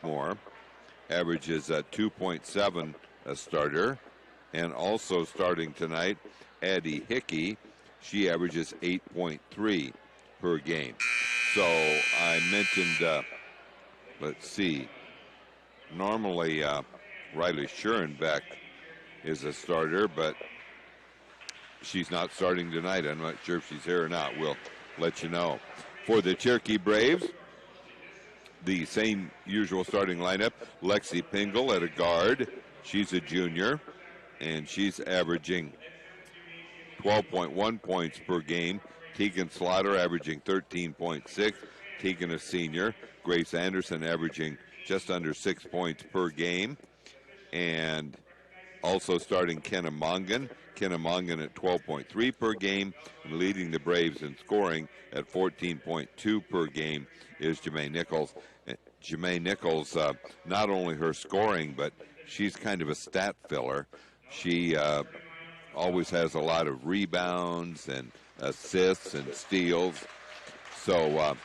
sophomore, averages 2.7 a starter. And also starting tonight, Addie Hickey, she averages 8.3 per game. So I mentioned, let's see, normally Riley Schurenbeck is a starter, but she's not starting tonight. I'm not sure if she's here or not. We'll let you know. For the Cherokee Braves, the same usual starting lineup. Lexi Pingle at a guard. She's a junior, and she's averaging 12.1 points per game. Tegan Slaughter averaging 13.6. Tegan a senior. Grace Anderson averaging just under 6 points per game. And also starting Kenna Mongan. Kenna Mongan at 12.3 per game. And leading the Braves in scoring at 14.2 per game is Jermaine Nichols. Jermaine Nichols, not only her scoring, but she's kind of a stat filler. She always has a lot of rebounds and assists and steals. So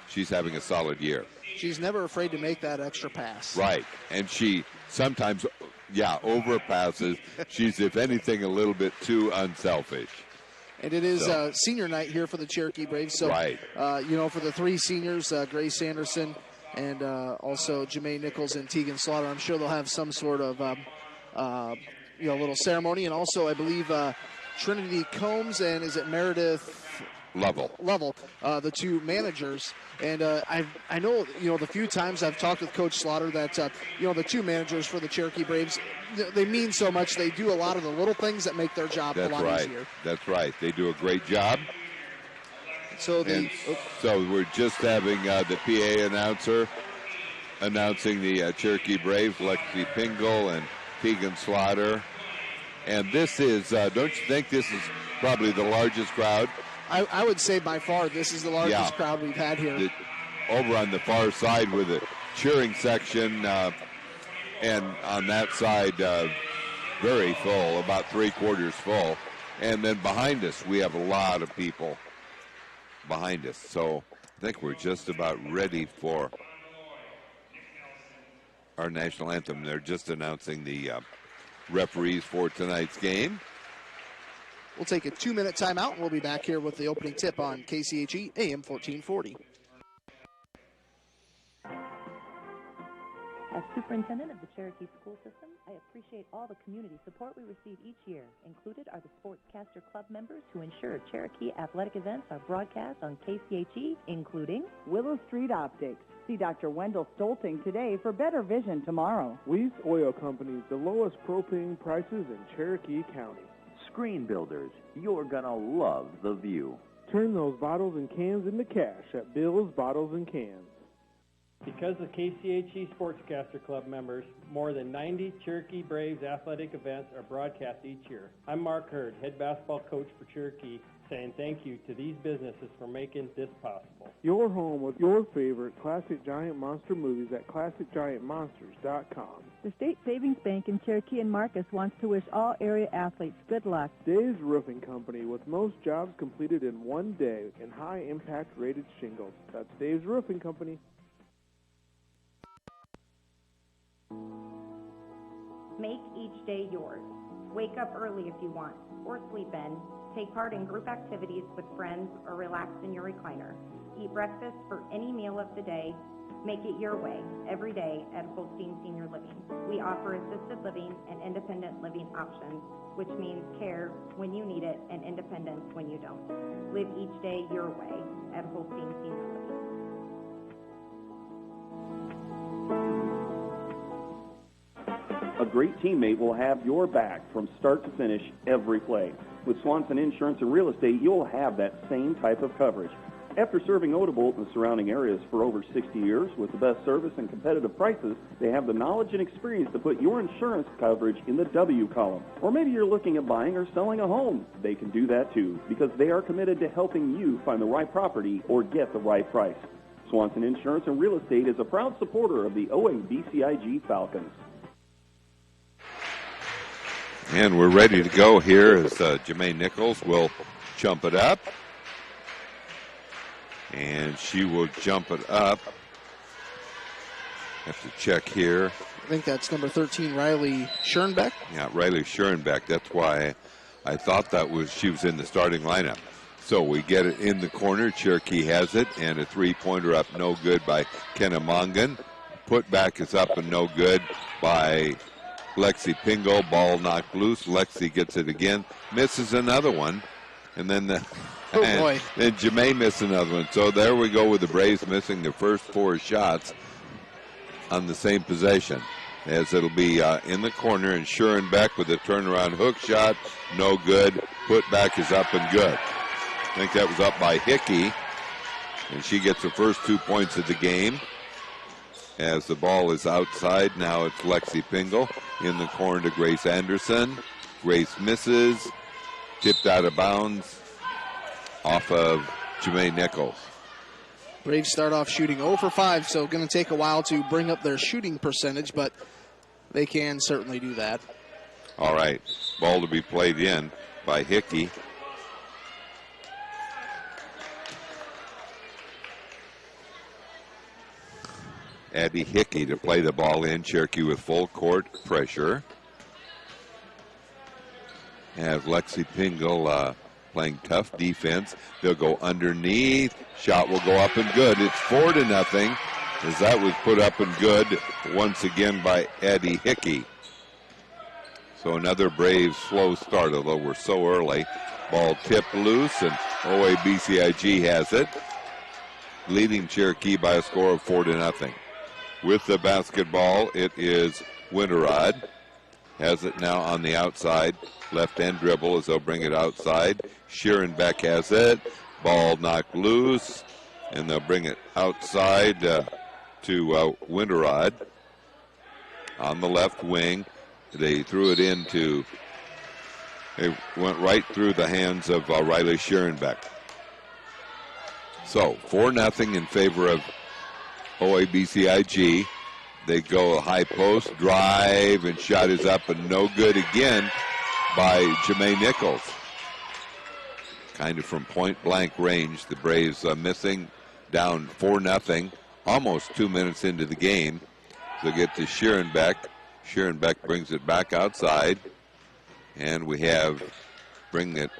she's having a solid year. She's never afraid to make that extra pass. Right. And she sometimes, overpasses. She's, if anything, a little bit too unselfish. And it is senior night here for the Cherokee Braves. So, right. For the three seniors, Grace Anderson and also Jermaine Nichols and Tegan Slaughter, I'm sure they'll have some sort of little ceremony. And also, I believe Trinity Combs and is it Meredith Lovell, the two managers. And I know, the few times I've talked with Coach Slaughter that, the two managers for the Cherokee Braves, they mean so much. They do a lot of the little things that make their job a lot easier. That's right. They do a great job. So we're just having the PA announcer announcing the Cherokee Braves, Lexi Pingle and Tegan Slaughter. And this is, don't you think this is probably the largest crowd? I would say by far this is the largest crowd we've had here. Over on the far side with a cheering section, and on that side, very full, about 3/4 full. And then behind us, we have a lot of people behind us. So I think we're just about ready for our national anthem. They're just announcing the referees for tonight's game. We'll take a 2-minute timeout, and we'll be back here with the opening tip on KCHE AM 1440. As superintendent of the Cherokee school system, I appreciate all the community support we receive each year. Included are the Sportscaster Club members who ensure Cherokee athletic events are broadcast on KCHE, including Willow Street Optics. See Dr. Wendell Stolting today for better vision tomorrow. Weiss Oil Company, the lowest propane prices in Cherokee County. Screen Builders, you're gonna love the view. Turn those bottles and cans into cash at Bill's Bottles and Cans. Because of KCHE Sportscaster Club members, more than 90 Cherokee Braves athletic events are broadcast each year. I'm Mark Hurd, head basketball coach for Cherokee, saying thank you to these businesses for making this possible. Your home with your favorite Classic Giant Monster movies at ClassicGiantMonsters.com. The State Savings Bank in Cherokee and Marcus wants to wish all area athletes good luck. Dave's Roofing Company, with most jobs completed in one day and high-impact rated shingles. That's Dave's Roofing Company. Make each day yours. Wake up early if you want, or sleep in. Take part in group activities with friends or relax in your recliner. Eat breakfast for any meal of the day. Make it your way every day at Holstein Senior Living. We offer assisted living and independent living options, which means care when you need it and independence when you don't. Live each day your way at Holstein Senior Living. A great teammate will have your back from start to finish every play. With Swanson Insurance and Real Estate, you'll have that same type of coverage. After serving Odebolt and the surrounding areas for over 60 years with the best service and competitive prices, they have the knowledge and experience to put your insurance coverage in the W column. Or maybe you're looking at buying or selling a home. They can do that too, because they are committed to helping you find the right property or get the right price. Swanson Insurance and Real Estate is a proud supporter of the OABCIG Falcons. And we're ready to go here as Jermaine Nichols will jump it up. And she will jump it up Have to check here. I think that's number 13, Riley Schoenbeck. Yeah, Riley Schoenbeck. That's why I thought she was in the starting lineup. So we get it in the corner. Cherokee has it, and a three-pointer up, no good by Kennemongan. Putback is up and no good by Lexi Pingle. Ball knocked loose. Lexi gets it again, misses another one, and then then Jermaine missed another one. So there we go with the Braves missing their first 4 shots on the same possession. As it'll be in the corner, and Schoenbeck with a turnaround hook shot, no good. Putback is up and good. I think that was up by Hickey, and she gets the first 2 points of the game. As the ball is outside, now it's Lexi Pingle in the corner to Grace Anderson. Grace misses, tipped out of bounds off of Jermaine Nichols. Braves start off shooting 0 for 5, so going to take a while to bring up their shooting percentage, but they can certainly do that. All right, ball to be played in by Hickey. Abby Hickey to play the ball in. Cherokee with full court pressure. Have Lexi Pingle playing tough defense. They'll go underneath. Shot will go up and good. It's 4-0 as that was put up and good once again by Addie Hickey. So another Braves slow start, although we're so early. Ball tipped loose, and OABCIG has it, leading Cherokee by a score of 4-0. With the basketball, it is Winterrod. Has it now on the outside. Left end dribble as they'll bring it outside. Scherenbeck has it. Ball knocked loose, and they'll bring it outside to Winterrod. On the left wing, they threw it into, it went right through the hands of Riley Scherenbeck. So 4-0 in favor of OABCIG. They go a high post, drive, and shot is up and no good again by Jermaine Nichols. Kind of from point blank range. The Braves missing, down 4-0, almost 2 minutes into the game. They'll get to Scherenbeck. Scherenbeck brings it back outside, and we have bring it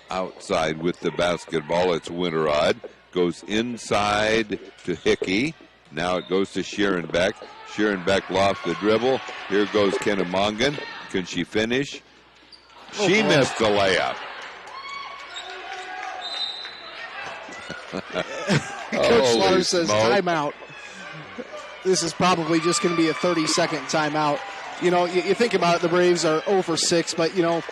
outside with the basketball. It's Winterrod. Goes inside to Hickey. Now it goes to Scherenbeck. Scherenbeck lost the dribble. Here goes Kennemongan. Can she finish? She missed the layup. Coach Slaughter says timeout. This is probably just going to be a 30-second timeout. You know, you think about it, the Braves are 0 for 6, but, you know,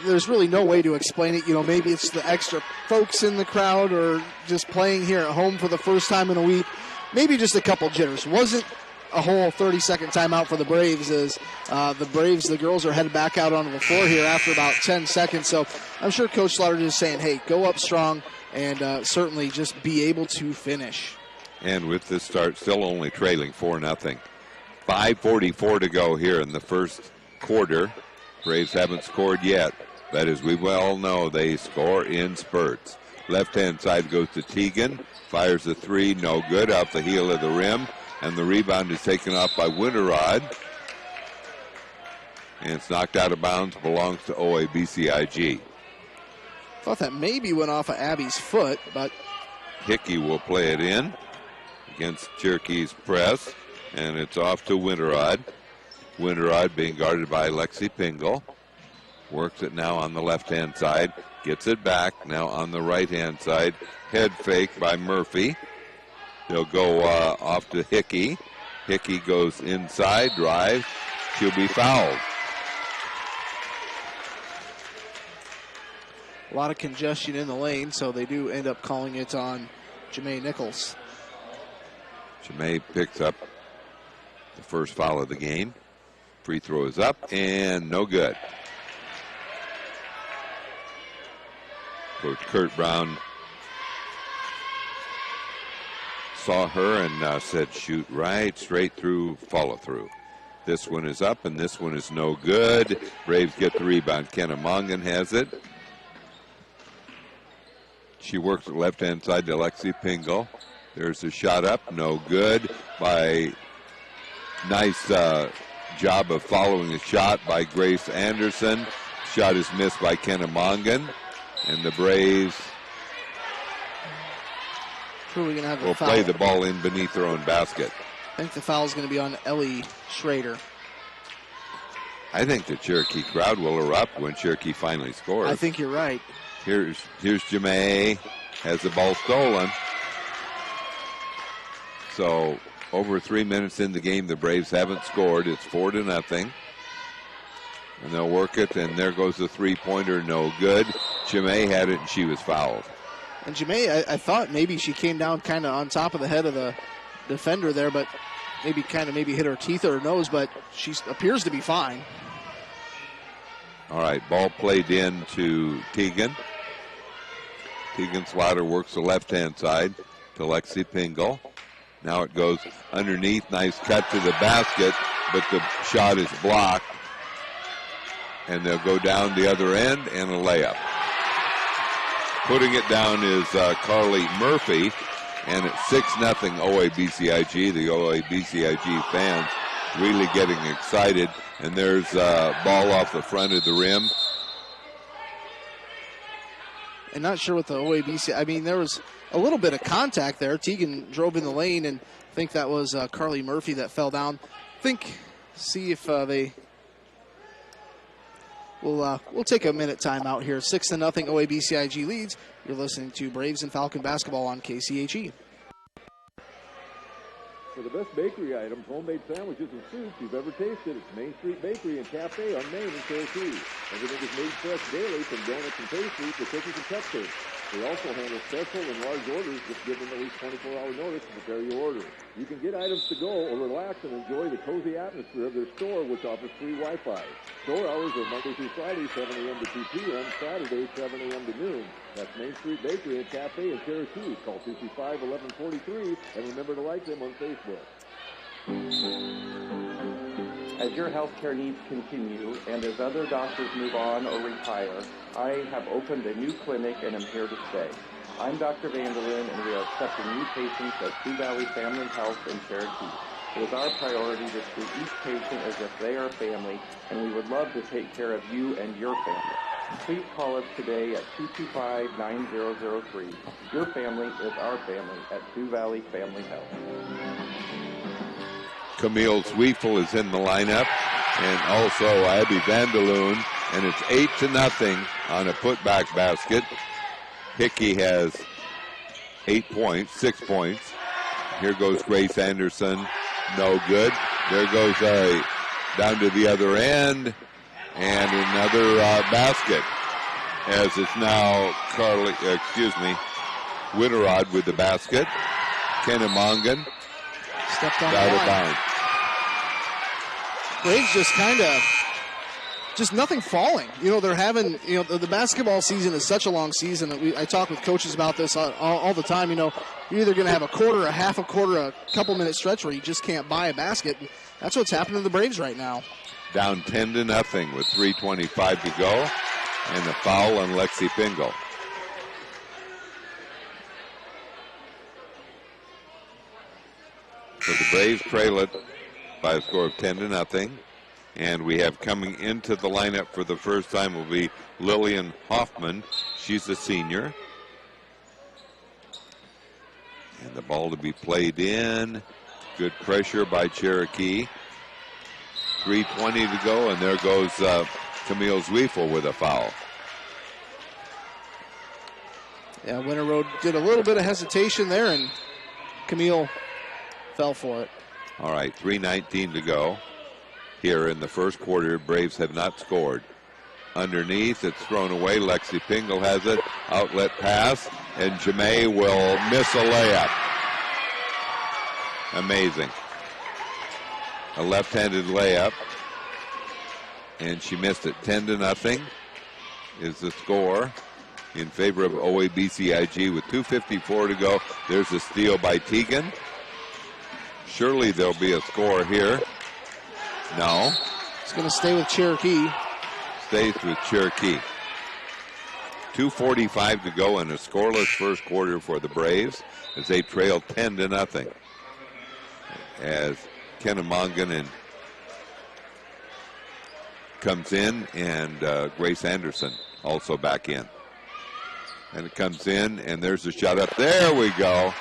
there's really no way to explain it. You know, maybe it's the extra folks in the crowd or just playing here at home for the first time in a week. Maybe just a couple jitters. Wasn't a whole 30-second timeout for the Braves as the girls are headed back out onto the floor here after about 10 seconds. So I'm sure Coach Slaughter is saying, hey, go up strong and certainly just be able to finish. And with this start, still only trailing 4-0. 5:44 to go here in the first quarter. Braves haven't scored yet, but as we well know, they score in spurts. Left-hand side goes to Teagan, fires a three, no good, out the heel of the rim, and the rebound is taken off by Winterrod. And it's knocked out of bounds, belongs to OABCIG. Thought that maybe went off of Abby's foot, but Hickey will play it in against Cherokee's press, and it's off to Winterrod. Winterrod being guarded by Lexi Pingle. Works it now on the left-hand side. Gets it back now on the right-hand side. Head fake by Murphy. They'll go off to Hickey. Hickey goes inside, drive. She'll be fouled. A lot of congestion in the lane, so they do end up calling it on Jermaine Nichols. Jermaine picks up the first foul of the game. Free throw is up and no good. Coach Kurt Brown saw her and said shoot right, straight through, follow through. This one is up and this one is no good. Braves get the rebound. Kennemongan has it. She works the left-hand side to Lexi Pingle. There's a shot up, no good by nice job of following the shot by Grace Anderson. Shot is missed by Kennemongan, and the Braves will play the ball in beneath their own basket. I think the foul is going to be on Ellie Schrader. I think the Cherokee crowd will erupt when Cherokee finally scores. I think you're right. Here's Jermaine, has the ball stolen. So over 3 minutes in the game, the Braves haven't scored. It's 4-0. And they'll work it, and there goes the three-pointer, no good. Jermaine had it, and she was fouled. And Jermaine, I thought maybe she came down kind of on top of the head of the defender there, but maybe hit her teeth or her nose, but she appears to be fine. All right, ball played in to Tegan. Tegan Slaughter works the left-hand side to Lexi Pingle. Now it goes underneath, nice cut to the basket, but the shot is blocked. And they'll go down the other end and a layup. Putting it down is Carly Murphy, and it's 6-0 OABCIG. The OABCIG fans really getting excited. And there's a ball off the front of the rim. And not sure what the OABC, I mean, there was a little bit of contact there. Tegan drove in the lane, and I think that was Carly Murphy that fell down. See if they... We'll take a minute timeout here. 6-0 OABCIG leads. You're listening to Braves and Falcon basketball on KCHE. For the best bakery items, homemade sandwiches, and soups you've ever tasted, it's Main Street Bakery and Cafe on Main in Cherokee. Everything is made fresh daily, from donuts and pastries to cookies and cupcakes. They also handle special and large orders. Just give them at least 24-hour notice to prepare your order. You can get items to go or relax and enjoy the cozy atmosphere of their store, which offers free Wi-Fi. Store hours are Monday through Friday, 7 a.m. to 2 p.m., Saturday, 7 a.m. to noon. That's Main Street Bakery and Cafe in Cherokee. Call 225-1143, and remember to like them on Facebook. As your healthcare needs continue, and as other doctors move on or retire, I have opened a new clinic and am here to stay. I'm Dr. Vanderlyn, and we are accepting new patients at Sioux Valley Family Health in Cherokee. It is our priority to treat each patient as if they are a family, and we would love to take care of you and your family. Please call us today at 225-9003. Your family is our family at Sioux Valley Family Health. Camille Zwiefel is in the lineup, and also Abby Vanderloon, and it's 8-0 on a putback basket. Hickey has 6 points. Here goes Grace Anderson, no good. There goes down to the other end, and another basket, as it's now Witterod with the basket. Kennemongan stepped on out of bounds. Braves just nothing falling. They're having, the basketball season is such a long season that I talk with coaches about this all the time. You're either going to have a quarter, a half a quarter, a couple minute stretch where you just can't buy a basket. That's what's happening to the Braves right now. Down 10-0 with 3:25 to go, and a foul on Lexi Pingle. So the Braves trail it by a score of 10-0. And we have coming into the lineup for the first time will be Lillian Hoffman. She's a senior. And the ball to be played in. Good pressure by Cherokee. 3:20 to go, and there goes Camille Zwiefel with a foul. Yeah, Winter Road did a little bit of hesitation there, and Camille fell for it. All right, 3:19 to go. Here in the first quarter, Braves have not scored. Underneath, it's thrown away. Lexi Pingle has it. Outlet pass, and Jamae will miss a layup. Amazing. A left-handed layup, and she missed it. 10-0 is the score in favor of OABCIG with 2:54 to go. There's a steal by Tegan. Surely there'll be a score here. No. It's going to stay with Cherokee. Stays with Cherokee. 2:45 to go in a scoreless first quarter for the Braves as they trail 10-0. As Kennemongan comes in, and Grace Anderson also back in. And it comes in, and there's a shot up. There we go.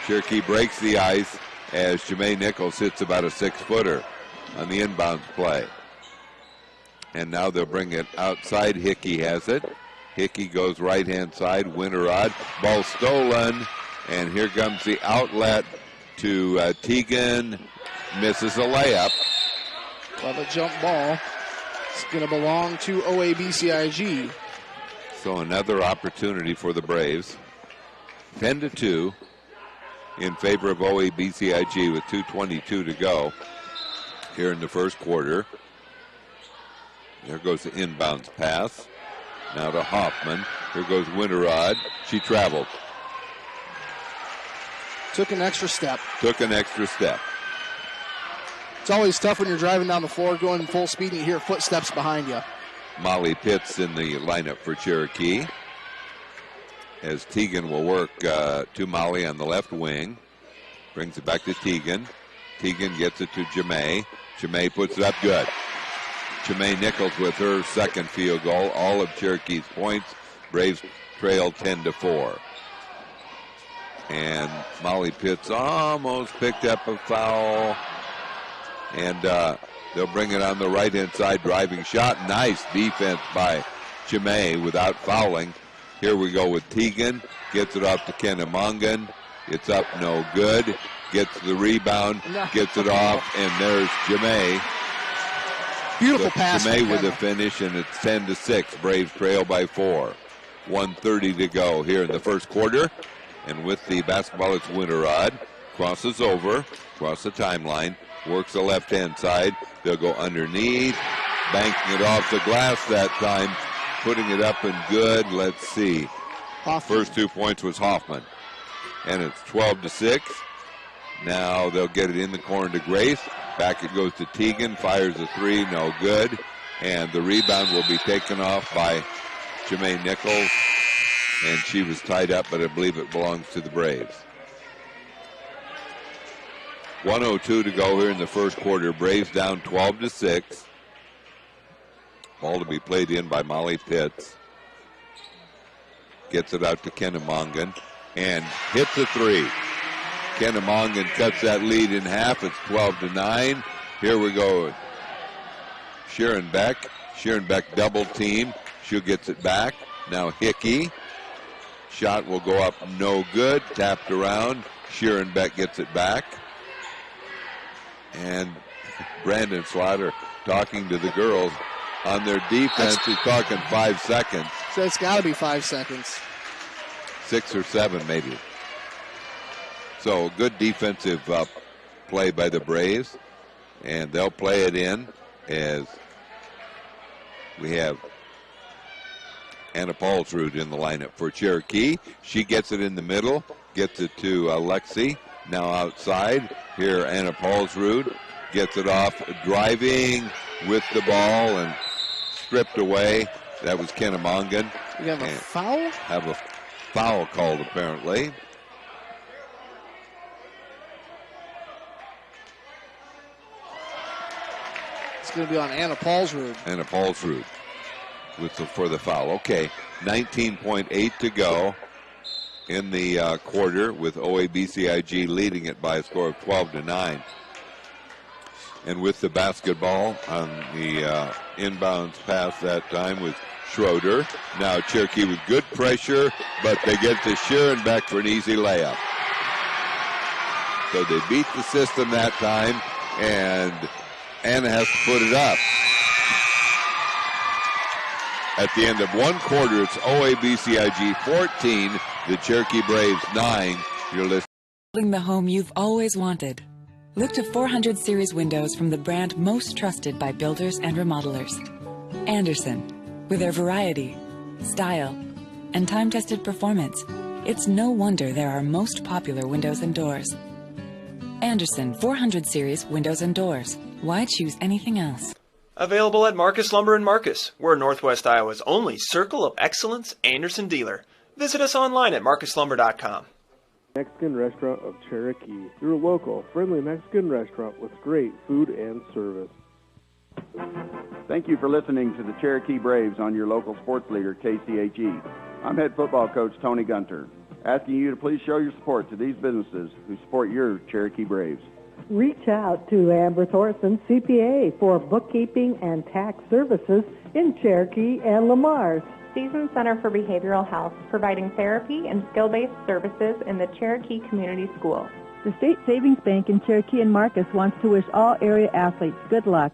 Cherokee breaks the ice as Jermaine Nichols hits about a 6-footer on the inbounds play. And now they'll bring it outside. Hickey has it. Hickey goes right-hand side. Winterrod. Ball stolen. And here comes the outlet to Teagan. Misses a layup. Well, the jump ball is going to belong to OABCIG. So another opportunity for the Braves. 10-2 in favor of OABCIG with 2:22 to go here in the first quarter. There goes the inbounds pass. Now to Hoffman. Here goes Winterrod. She traveled. Took an extra step. It's always tough when you're driving down the floor, going full speed, and you hear footsteps behind you. Molly Pitts in the lineup for Cherokee. As Teagan will work to Molly on the left wing. Brings it back to Teagan. Teagan gets it to Jermaine. Jermaine puts it up good. Jermaine Nichols with her second field goal. All of Cherokee's points. Braves trail 10-4. And Molly Pitts almost picked up a foul. And they'll bring it on the right-hand side. Driving shot. Nice defense by Jermaine without fouling. Here we go with Teagan. Gets it off to Kennemongan. It's up, no good. Gets the rebound. Gets it off. And there's Jermaine. Beautiful pass. Jermaine with the finish, and it's 10-6. Braves trail by 4. 1:30 to go here in the first quarter. And with the basketball, it's Winterrod. Crosses over, across the timeline. Works the left-hand side. They'll go underneath. Banking it off the glass that time. Putting it up and good. Let's see. Hoffman. First 2 points was Hoffman. And it's 12-6. Now they'll get it in the corner to Grace. Back it goes to Teagan. Fires a 3. No good. And the rebound will be taken off by Jermaine Nichols. And she was tied up, but I believe it belongs to the Braves. 1:02 to go here in the first quarter. Braves down 12-6. Ball to be played in by Molly Pitts. Gets it out to Kennemongan and hits a 3. Kennemongan cuts that lead in half. It's 12-9. Here we go. Sharon Beck. Sharon Beck double team. She gets it back. Now Hickey. Shot will go up, no good. Tapped around. Sharon Beck gets it back. And Brandon Slaughter talking to the girls on their defense. He's talking 5 seconds. So it's got to be 5 seconds. 6 or 7 maybe. So good defensive play by the Braves. And they'll play it in as we have Anna Paulsrud in the lineup for Cherokee. She gets it in the middle, gets it to Lexi. Now outside, here Anna Paulsrud gets it off, driving with the ball and stripped away. That was Kennemongan. We have a foul? Have a foul called apparently. It's going to be on Anna Paulsrud. Anna Paulsrud for the foul. Okay, 19.8 to go in the quarter with OABCIG leading it by a score of 12-9. And with the basketball on the inbounds pass that time was Schroeder. Now Cherokee with good pressure, but they get to Sharon Beck for an easy layup. So they beat the system that time, and Anna has to put it up. At the end of one quarter, it's OABCIG 14, the Cherokee Braves 9. You're listening. Building the home you've always wanted. Look to 400 series windows from the brand most trusted by builders and remodelers. Andersen. With their variety, style, and time-tested performance, it's no wonder they're our most popular windows and doors. Andersen 400 series windows and doors. Why choose anything else? Available at Marcus Lumber in Marcus. We're Northwest Iowa's only Circle of Excellence Anderson dealer. Visit us online at marcuslumber.com. Mexican Restaurant of Cherokee. Your local, friendly Mexican restaurant with great food and service. Thank you for listening to the Cherokee Braves on your local sports leader, KCHE. I'm head football coach Tony Gunter, asking you to please show your support to these businesses who support your Cherokee Braves. Reach out to Amber Thorson, CPA, for bookkeeping and tax services in Cherokee and Lamar. Season Center for Behavioral Health, providing therapy and skill-based services in the Cherokee Community School. The State Savings Bank in Cherokee and Marcus wants to wish all area athletes good luck.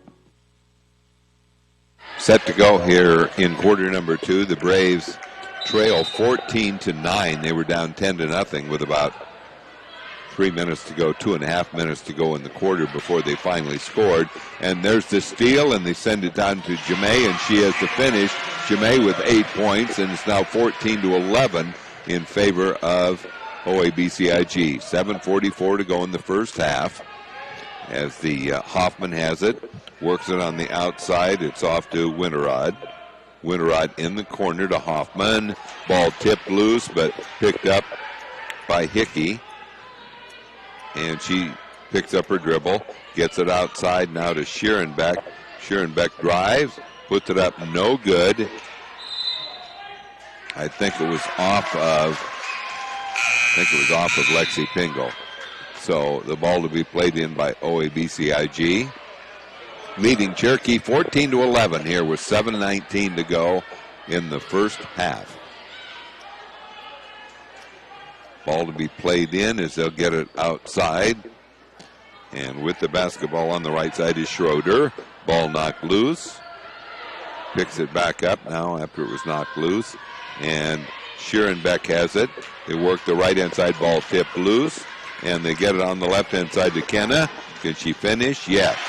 Set to go here in quarter number 2. The Braves trail 14-9. They were down 10-0 with about 3 minutes to go, 2.5 minutes to go in the quarter before they finally scored. And there's the steal, and they send it down to Jermaine, and she has the finish. Jermaine with 8 points, and it's now 14-11 in favor of OABCIG. 7:44 to go in the first half. As the Hoffman has it, works it on the outside. It's off to Winterrod. Winterrod in the corner to Hoffman. Ball tipped loose, but picked up by Hickey. And she picks up her dribble, gets it outside now to Schierenbeck. Schierenbeck drives, puts it up, no good. I think it was off of Lexi Pingle. So the ball to be played in by OABCIG. Leading Cherokee 14-11 here with 7:19 to go in the first half. Ball to be played in as they'll get it outside. And with the basketball on the right side is Schroeder. Ball knocked loose. Picks it back up now after it was knocked loose. And Schierenbeck has it. They work the right-hand side, ball tipped loose. And they get it on the left-hand side to Kenna. Can she finish? Yes.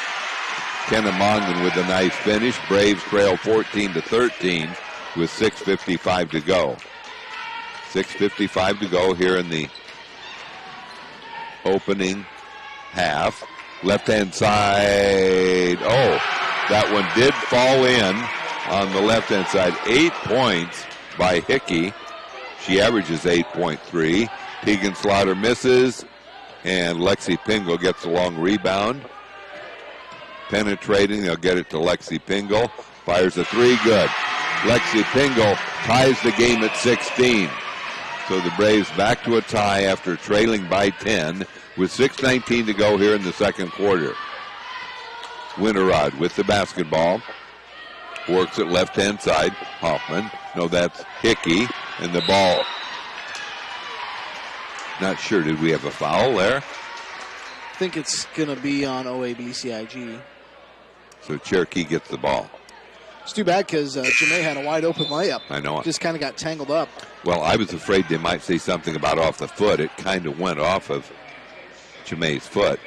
Kenna Mongan with a nice finish. Braves trail 14-13 with 6:55 to go. 6:55 to go here in the opening half. Left-hand side. Oh, that one did fall in on the left-hand side. 8 points by Hickey. She averages 8.3. Tegan Slaughter misses, and Lexi Pingle gets a long rebound. Penetrating, they'll get it to Lexi Pingle. Fires a three, good. Lexi Pingle ties the game at 16. So the Braves back to a tie after trailing by 10 with 6:19 to go here in the second quarter. Winterrod with the basketball. Works it left-hand side. Hoffman. No, that's Hickey. And the ball. Not sure. Did we have a foul there? I think it's going to be on OABCIG. So Cherokee gets the ball. It's too bad because Jermaine had a wide open layup. I know it. Just kind of got tangled up. Well, I was afraid they might say something about off the foot. It kind of went off of Jermaine's foot.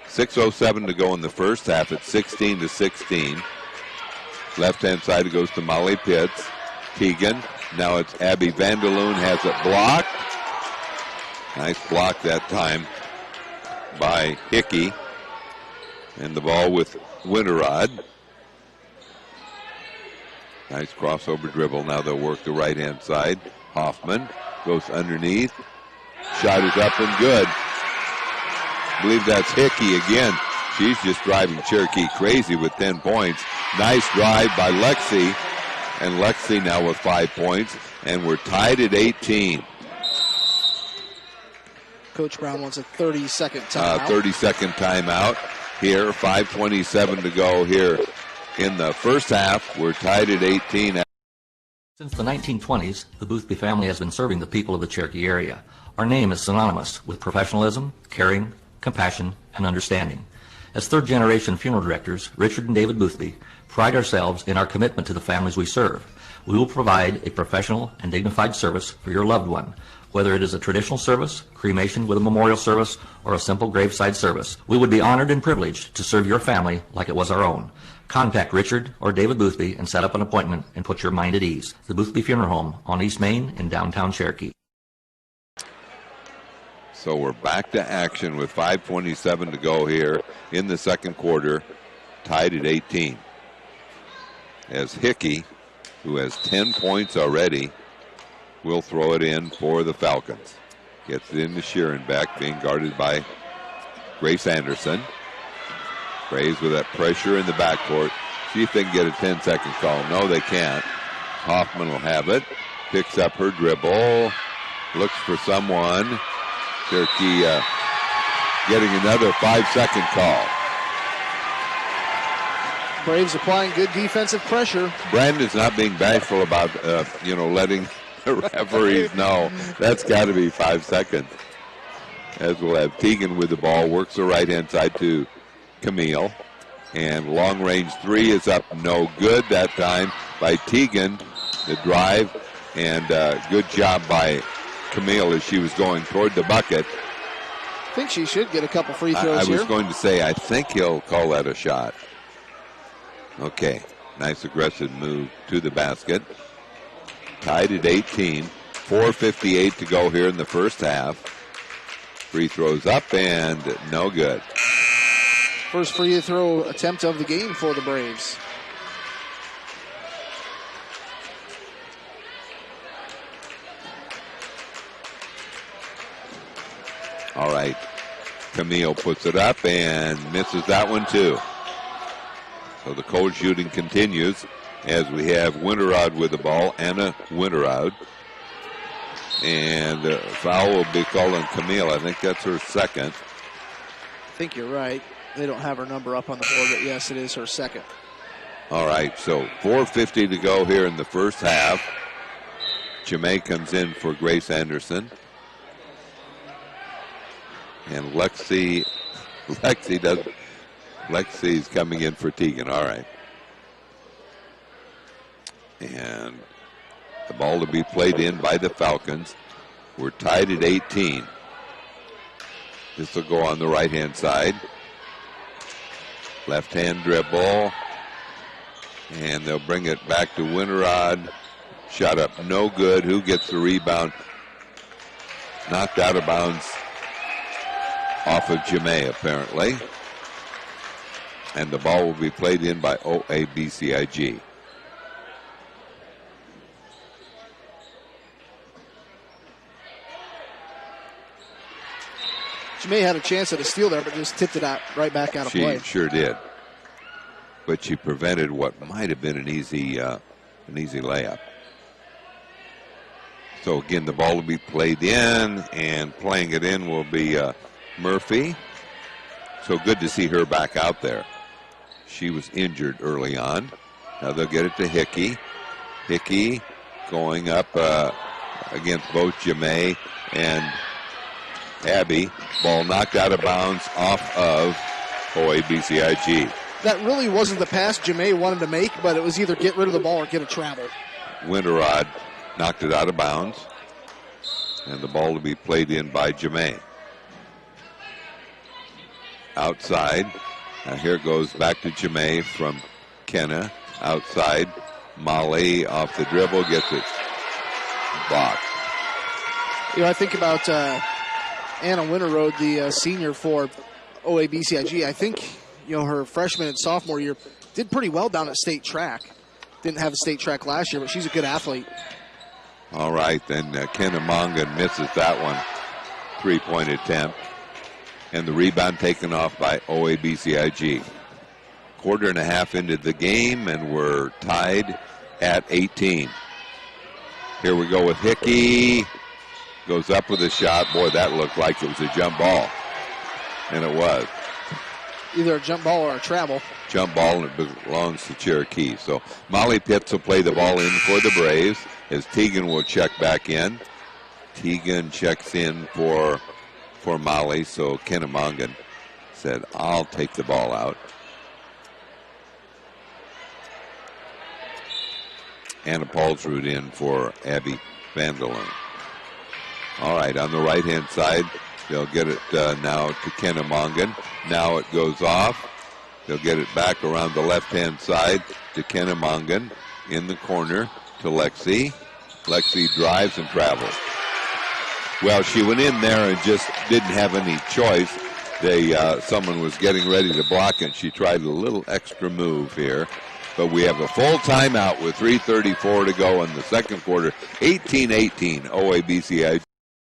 6:07 to go in the first half. It's 16-16. Left-hand side, it goes to Molly Pitts. Tegan. Now it's Abby Vanderloon has it blocked. Nice block that time by Hickey. And the ball with Winterrod. Nice crossover dribble. Now they'll work the right-hand side. Hoffman goes underneath. Shot is up and good. I believe that's Hickey again. She's just driving Cherokee crazy with 10 points. Nice drive by Lexi. And Lexi now with 5 points. And we're tied at 18. Coach Brown wants a 30-second timeout. 30-second timeout here. 5:27 to go here in the first half. We're tied at 18. Since the 1920s, the Boothby family has been serving the people of the Cherokee area. Our name is synonymous with professionalism, caring, compassion, and understanding. As third-generation funeral directors, Richard and David Boothby pride ourselves in our commitment to the families we serve. We will provide a professional and dignified service for your loved one. Whether it is a traditional service, cremation with a memorial service, or a simple graveside service, we would be honored and privileged to serve your family like it was our own. Contact Richard or David Boothby and set up an appointment and put your mind at ease. The Boothby Funeral Home on East Main in downtown Cherokee. So we're back to action with 5:27 to go here in the second quarter. tied at 18. As Hickey, who has 10 points already, will throw it in for the Falcons. Gets it into Schierenbeck, being guarded by Grace Anderson. Braves with that pressure in the backcourt. See if they can get a 10-second call. No, they can't. Hoffman will have it. Picks up her dribble. Looks for someone. Cherokee getting another 5-second call. Braves applying good defensive pressure. Brandon's not being bashful about, letting the referees know. That's got to be 5 seconds. As we'll have Teagan with the ball. Works the right-hand side to Camille. And long-range three is up no good that time by Teagan. The drive, and good job by Camille as she was going toward the bucket. I think she should get a couple free throws here. I was here. going to say, I think he'll call that a shot. Okay, nice aggressive move to the basket. Tied at 18. 4:58 to go here in the first half. Free throws up and no good. First free throw attempt of the game for the Braves. All right. Camille puts it up and misses that one too. So the cold shooting continues as we have Winterrod with the ball. Anna Winterrod. And foul will be called on Camille. I think that's her second. I think you're right. They don't have her number up on the board, but yes, it is her second. All right, so 4:50 to go here in the first half. Jermaine comes in for Grace Anderson. And Lexi's coming in for Teagan. All right. And the ball to be played in by the Falcons. We're tied at 18. This will go on the right-hand side. Left-hand dribble. And they'll bring it back to Winterrod. Shot up no good. Who gets the rebound? Knocked out of bounds off of Jermaine, apparently. And the ball will be played in by OABCIG. Jermaine had a chance at a steal there, but just tipped it out right back out of play. She sure did. But she prevented what might have been an easy layup. So again, the ball will be played in, and playing it in will be Murphy. So good to see her back out there. She was injured early on. Now they'll get it to Hickey. Hickey going up against both Jermaine and Abby. Ball knocked out of bounds off of OABCIG. That really wasn't the pass Jermaine wanted to make, but it was either get rid of the ball or get a travel. Winterrod knocked it out of bounds. And the ball to be played in by Jermaine. Outside. Now here it goes back to Jermaine from Kenna. Outside. Molly off the dribble, gets it blocked. I think about Anna Winterrode, the senior for OABCIG. I think, her freshman and sophomore year did pretty well down at state track. Didn't have a state track last year, but she's a good athlete. All right, then Kennemongan misses that one. 3-point attempt. And the rebound taken off by OABCIG. Quarter and a half into the game, and we're tied at 18. Here we go with Hickey. Goes up with a shot. Boy, that looked like it was a jump ball. And it was. Either a jump ball or a travel. Jump ball, and it belongs to Cherokee. So Molly Pitts will play the ball in for the Braves as Teagan will check back in. Teagan checks in for Molly, so Kennemongan said, I'll take the ball out. Anna Paulsrud in for Abby Vanderlyn. All right, on the right-hand side, they'll get it now to Kennemongan. Now it goes off. They'll get it back around the left-hand side to Kennemongan. In the corner to Lexi. Lexi drives and travels. Well, she went in there and just didn't have any choice. someone was getting ready to block it. She tried a little extra move here. But we have a full timeout with 3:34 to go in the second quarter. 18-18, OABCIG.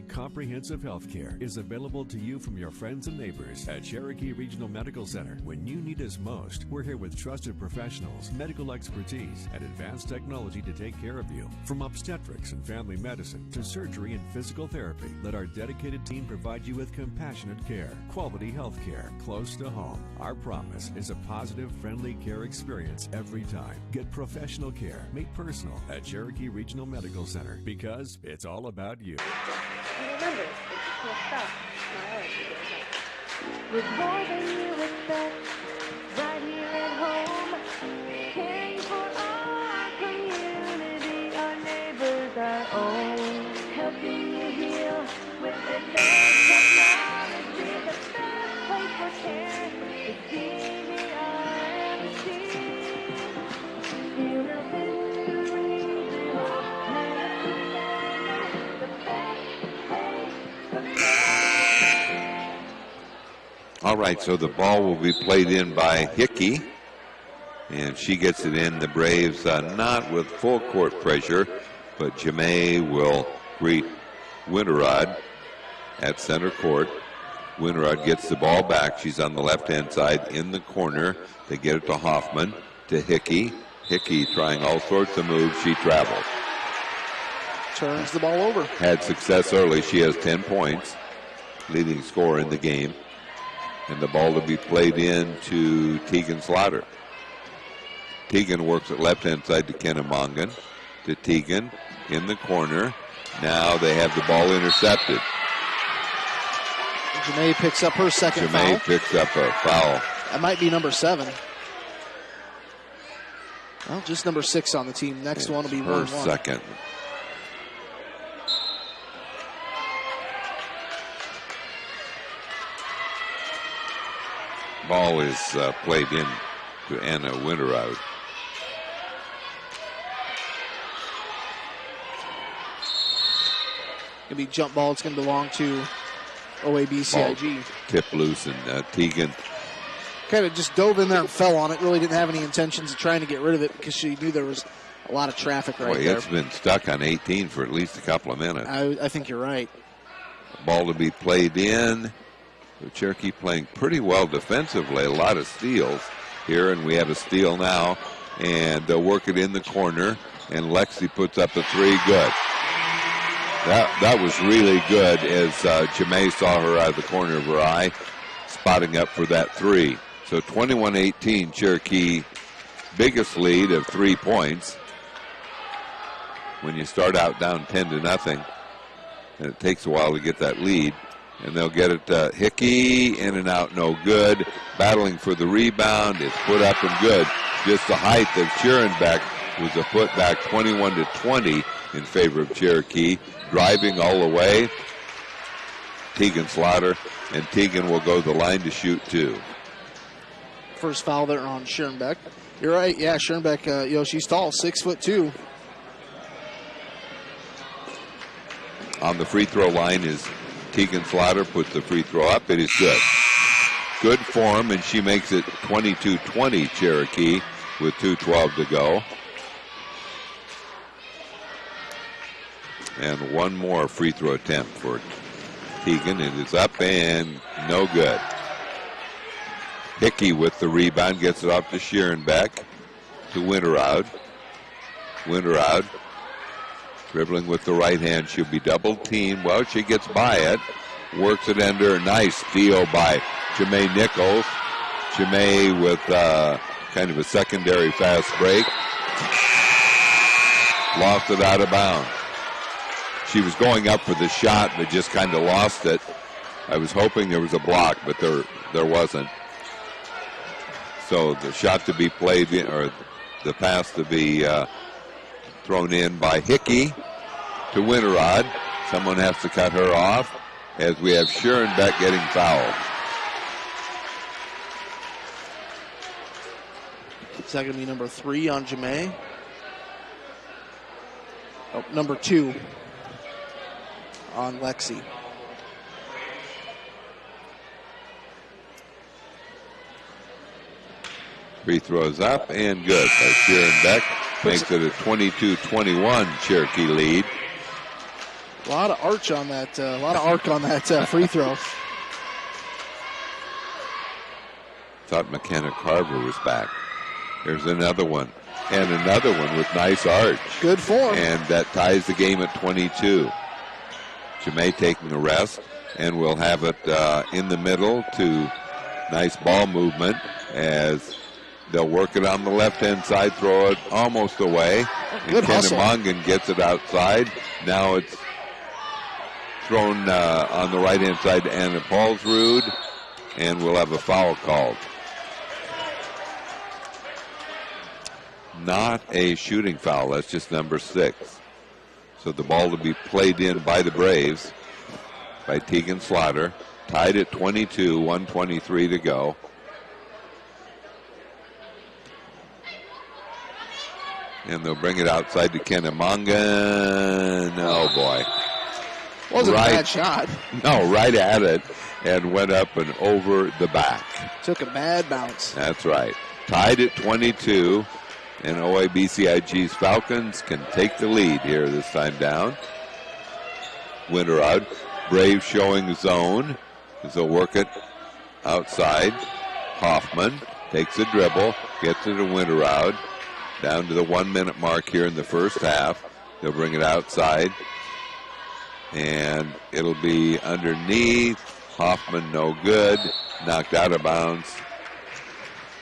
Comprehensive health care is available to you from your friends and neighbors at Cherokee Regional Medical Center. When you need us most, we're here with trusted professionals, medical expertise, and advanced technology to take care of you. From obstetrics and family medicine to surgery and physical therapy, let our dedicated team provide you with compassionate care, quality health care close to home. Our promise is a positive, friendly care experience every time. Get professional care made personal at Cherokee Regional Medical Center because it's all about you. Remember, it's cool stuff. With more than you expect, right here at home, caring for our community, our neighbors, our own, helping you heal with advanced technology. The best place for care is CVRMC. Feel nothing to read through, the best. All right, so the ball will be played in by Hickey, and she gets it in. The Braves not with full court pressure, but Jermaine will greet Winterrod at center court. Winterrod gets the ball back. She's on the left-hand side in the corner. They get it to Hoffman, to Hickey. Hickey trying all sorts of moves. She travels. Turns the ball over. Had success early. She has 10 points, leading scorer in the game. And the ball to be played in to Tegan Slaughter. Tegan works at left-hand side to Kennemongan. To Tegan in the corner. Now they have the ball intercepted. Jermaine picks up her second foul. Jermaine picks up a foul. That might be number 7. Well, just number 6 on the team. Next one will be her 1-1. Second. Ball is played in to Anna Winterrod. Gonna be jump ball. It's gonna belong to OABCIG. Ball tip loose, and Tegan kind of just dove in there and fell on it. Really didn't have any intentions of trying to get rid of it because she knew there was a lot of traffic right there. It's been stuck on 18 for at least a couple of minutes. I think you're right. Ball to be played in. The Cherokee playing pretty well defensively. A lot of steals here, and we have a steal now. And they'll work it in the corner, and Lexi puts up a 3. Good. That was really good as Jermaine saw her out of the corner of her eye, spotting up for that 3. So 21-18, Cherokee, biggest lead of 3 points. When you start out down 10-0, and it takes a while to get that lead. And they'll get it to Hickey, in and out, no good. Battling for the rebound, it's put up and good. Just the height of Schurenbeck was a putback, 21-20 in favor of Cherokee. Driving all the way, Tegan Slaughter, and Tegan will go the line to shoot 2. First foul there on Schurenbeck. You're right, yeah, Schurenbeck, she's tall, 6'2". On the free throw line is Tegan Slaughter, puts the free throw up. It is good. Good form, and she makes it 22-20 Cherokee with 2:12 to go. And one more free throw attempt for Tegan. It is up and no good. Hickey with the rebound, gets it off to Schurenbeck, to Winterrod. Winterrod dribbling with the right hand. She'll be double teamed. Well, she gets by it. Works it under. Nice steal by Jermaine Nichols. Jermaine with kind of a secondary fast break. Lost it out of bounds. She was going up for the shot, but just kind of lost it. I was hoping there was a block, but there wasn't. So the shot to be played in, or the pass to be thrown in by Hickey to Winterrod. Someone has to cut her off as we have Schurenbeck getting fouled. Is that going to be number 3 on Jermaine? Oh, number 2 on Lexi. Free throws up and good by Sharon Beck. Makes it a 22-21 Cherokee lead. A lot of arc on that free throw. Thought McKenna Carver was back. Here's another one. And another one with nice arch. Good form. And that ties the game at 22. Jermaine taking a rest. And we'll have it in the middle to nice ball movement as they'll work it on the left-hand side, throw it almost away. Good hustle. Kennemongan gets it outside. Now it's thrown on the right-hand side to Anna Paulsrud, and we'll have a foul called. Not a shooting foul. That's just number 6. So the ball to be played in by the Braves by Tegan Slaughter. Tied at 22, 1:23 to go. And they'll bring it outside to Kennemongan. Oh, boy. Wasn't a bad shot. No, right at it and went up and over the back. Took a bad bounce. That's right. Tied at 22. And OABCIG's Falcons can take the lead here this time down. Winterrod. Braves showing zone as they'll work it outside. Hoffman takes a dribble, gets it to Winterrod. Down to the 1-minute mark here in the first half. They'll bring it outside. And it'll be underneath. Hoffman no good. Knocked out of bounds.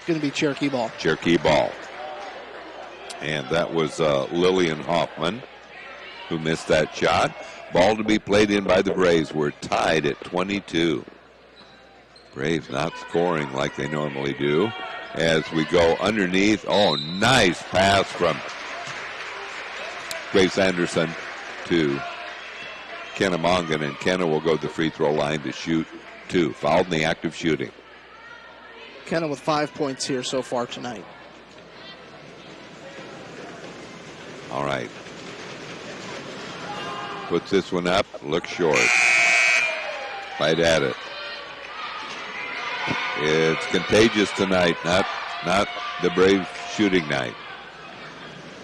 Going to be Cherokee ball. Cherokee ball. And that was Lillian Hoffman who missed that shot. Ball to be played in by the Braves. We're tied at 22. Braves not scoring like they normally do. As we go underneath. Oh, nice pass from Grace Anderson to Kennemongan. And Kenna will go to the free throw line to shoot 2. Fouled in the act of shooting. Kenna with 5 points here so far tonight. All right. Puts this one up. Looks short. Right at it. It's contagious tonight. Not the Braves shooting night.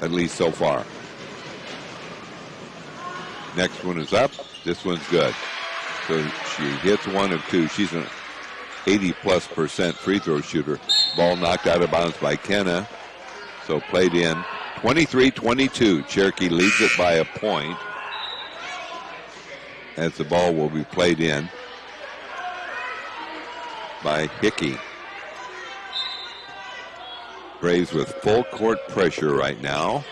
At least so far. Next one is up. This one's good. So she hits 1 of 2. She's an 80+% free throw shooter. Ball knocked out of bounds by Kenna. So played in. 23-22. Cherokee leads it by a point as the ball will be played in by Hickey. Braves with full court pressure right now.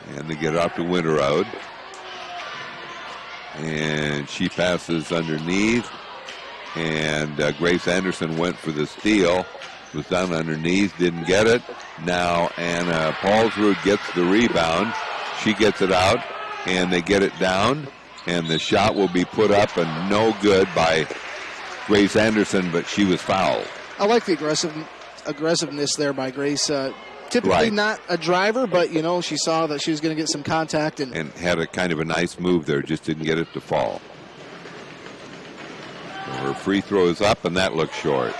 And they get off to Winterrod. And she passes underneath. And Grace Anderson went for the steal. Was down underneath, didn't get it. Now Anna Paulsrud gets the rebound. She gets it out, and they get it down. And the shot will be put up and no good by Grace Anderson, but she was fouled. I like the aggressiveness there by Grace. Typically not a driver, but, you know, she saw that she was going to get some contact. And had a kind of a nice move there, just didn't get it to fall. So her free throw is up, and that looks short.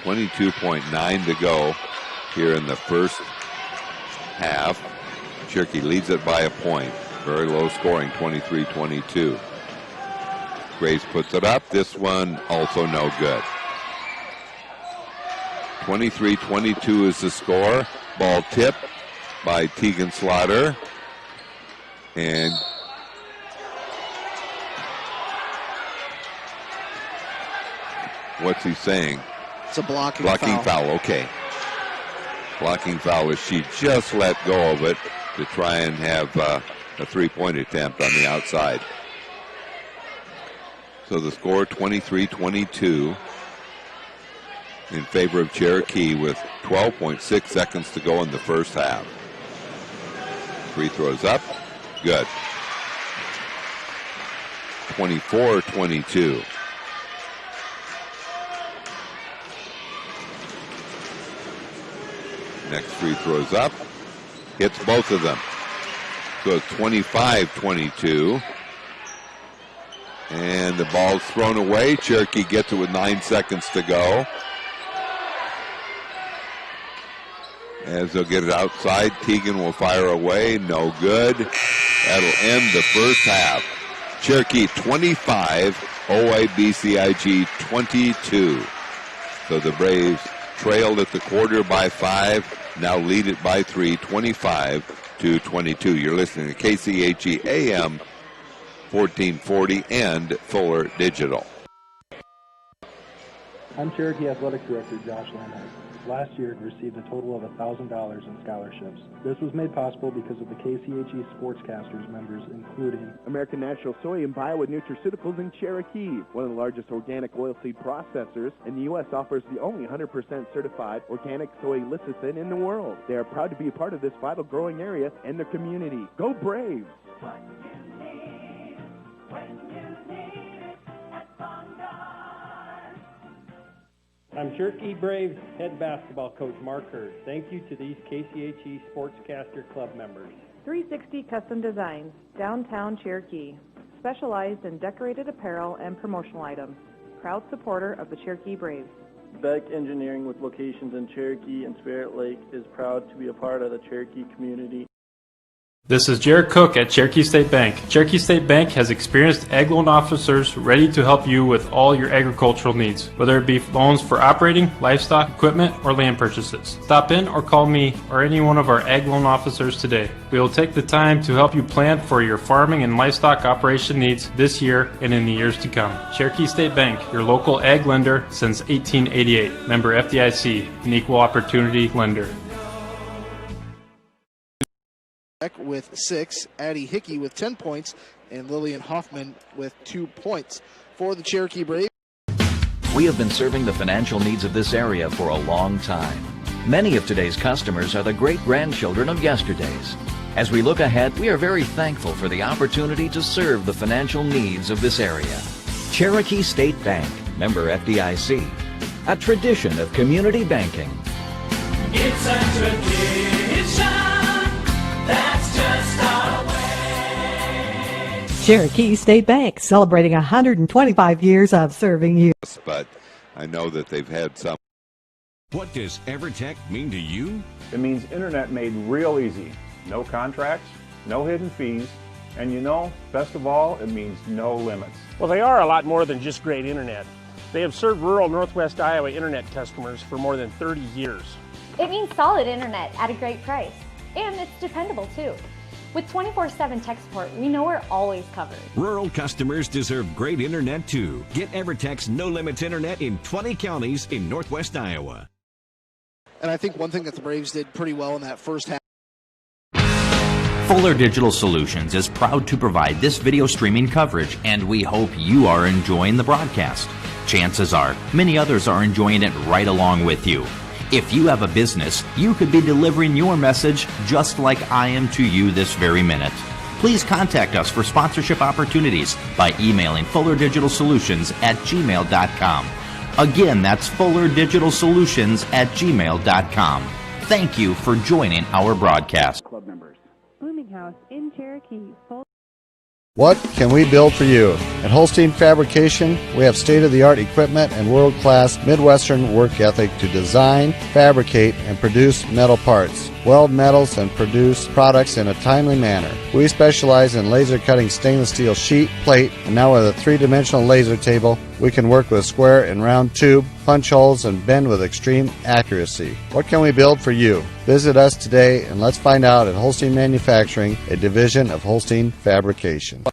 22.9 to go here in the first half. Cherokee leads it by a point. Very low scoring, 23-22. Grace puts it up. This one also no good. 23-22 is the score. Ball tipped by Tegan Slaughter. And what's he saying? It's a blocking foul. Okay. Blocking foul as she just let go of it to try and have a three-point attempt on the outside. So the score 23-22 in favor of Cherokee with 12.6 seconds to go in the first half. Free throws up. Good. 24-22. Next free throws up. Hits both of them. So it's 25-22. And the ball's thrown away. Cherokee gets it with 9 seconds to go. As they'll get it outside, Teagan will fire away. No good. That'll end the first half. Cherokee 25, OABCIG 22. So the Braves trailed at the quarter by 5, now lead it by 3, 25-22. You're listening to KCHE AM 1440 and Fuller Digital. I'm Cherokee Athletic Director Josh Lanhart. Last year, it received a total of $1,000 in scholarships. This was made possible because of the KCHE Sportscasters members, including American National Soy and Biowood Nutraceuticals in Cherokee, one of the largest organic oilseed processors, and the U.S. offers the only 100% certified organic soy lecithin in the world. They are proud to be a part of this vital growing area and their community. Go Braves! I'm Cherokee Braves head basketball coach Mark Hurd. Thank you to these KCHE Sportscaster Club members. 360 Custom Designs, downtown Cherokee. Specialized in decorated apparel and promotional items. Proud supporter of the Cherokee Braves. Beck Engineering, with locations in Cherokee and Spirit Lake, is proud to be a part of the Cherokee community. This is Jared Cook at Cherokee State Bank. Cherokee State Bank has experienced ag loan officers ready to help you with all your agricultural needs, whether it be loans for operating, livestock, equipment, or land purchases. Stop in or call me or any one of our ag loan officers today. We will take the time to help you plan for your farming and livestock operation needs this year and in the years to come. Cherokee State Bank, your local ag lender since 1888. Member FDIC, an equal opportunity lender. With 6, Addie Hickey with 10 points, and Lillian Hoffman with 2 points. For the Cherokee Braves, we have been serving the financial needs of this area for a long time. Many of today's customers are the great-grandchildren of yesterday's. As we look ahead, we are very thankful for the opportunity to serve the financial needs of this area. Cherokee State Bank, member FDIC, a tradition of community banking. It's a tradition. That's just our way. Cherokee State Bank, celebrating 125 years of serving you. But I know that they've had some. What does EverTech mean to you? It means internet made real easy. No contracts, no hidden fees, and best of all, it means no limits. Well, they are a lot more than just great internet. They have served rural Northwest Iowa internet customers for more than 30 years. It means solid internet at a great price. And it's dependable too. With 24/7 tech support, we know we're always covered. Rural customers deserve great internet too. Get EverTech's no limits internet in 20 counties in Northwest Iowa. and I think one thing that the Braves did pretty well in that first half. Fuller Digital Solutions is proud to provide this video streaming coverage, and we hope you are enjoying the broadcast. Chances are, many others are enjoying it right along with you. If you have a business, you could be delivering your message just like I am to you this very minute. Please contact us for sponsorship opportunities by emailing fullerdigitalsolutions@gmail.com. Again, that's fullerdigitalsolutions@gmail.com. Thank you for joining our broadcast. Club members. Blooming House in Cherokee. What can we build for you? At Holstein Fabrication, we have state-of-the-art equipment and world-class Midwestern work ethic to design, fabricate, and produce metal parts, weld metals, and produce products in a timely manner. We specialize in laser cutting stainless steel sheet, plate, and now with a three-dimensional laser table, we can work with square and round tube, punch holes, and bend with extreme accuracy. What can we build for you? Visit us today and let's find out at Holstein Manufacturing, a division of Holstein Fabrication.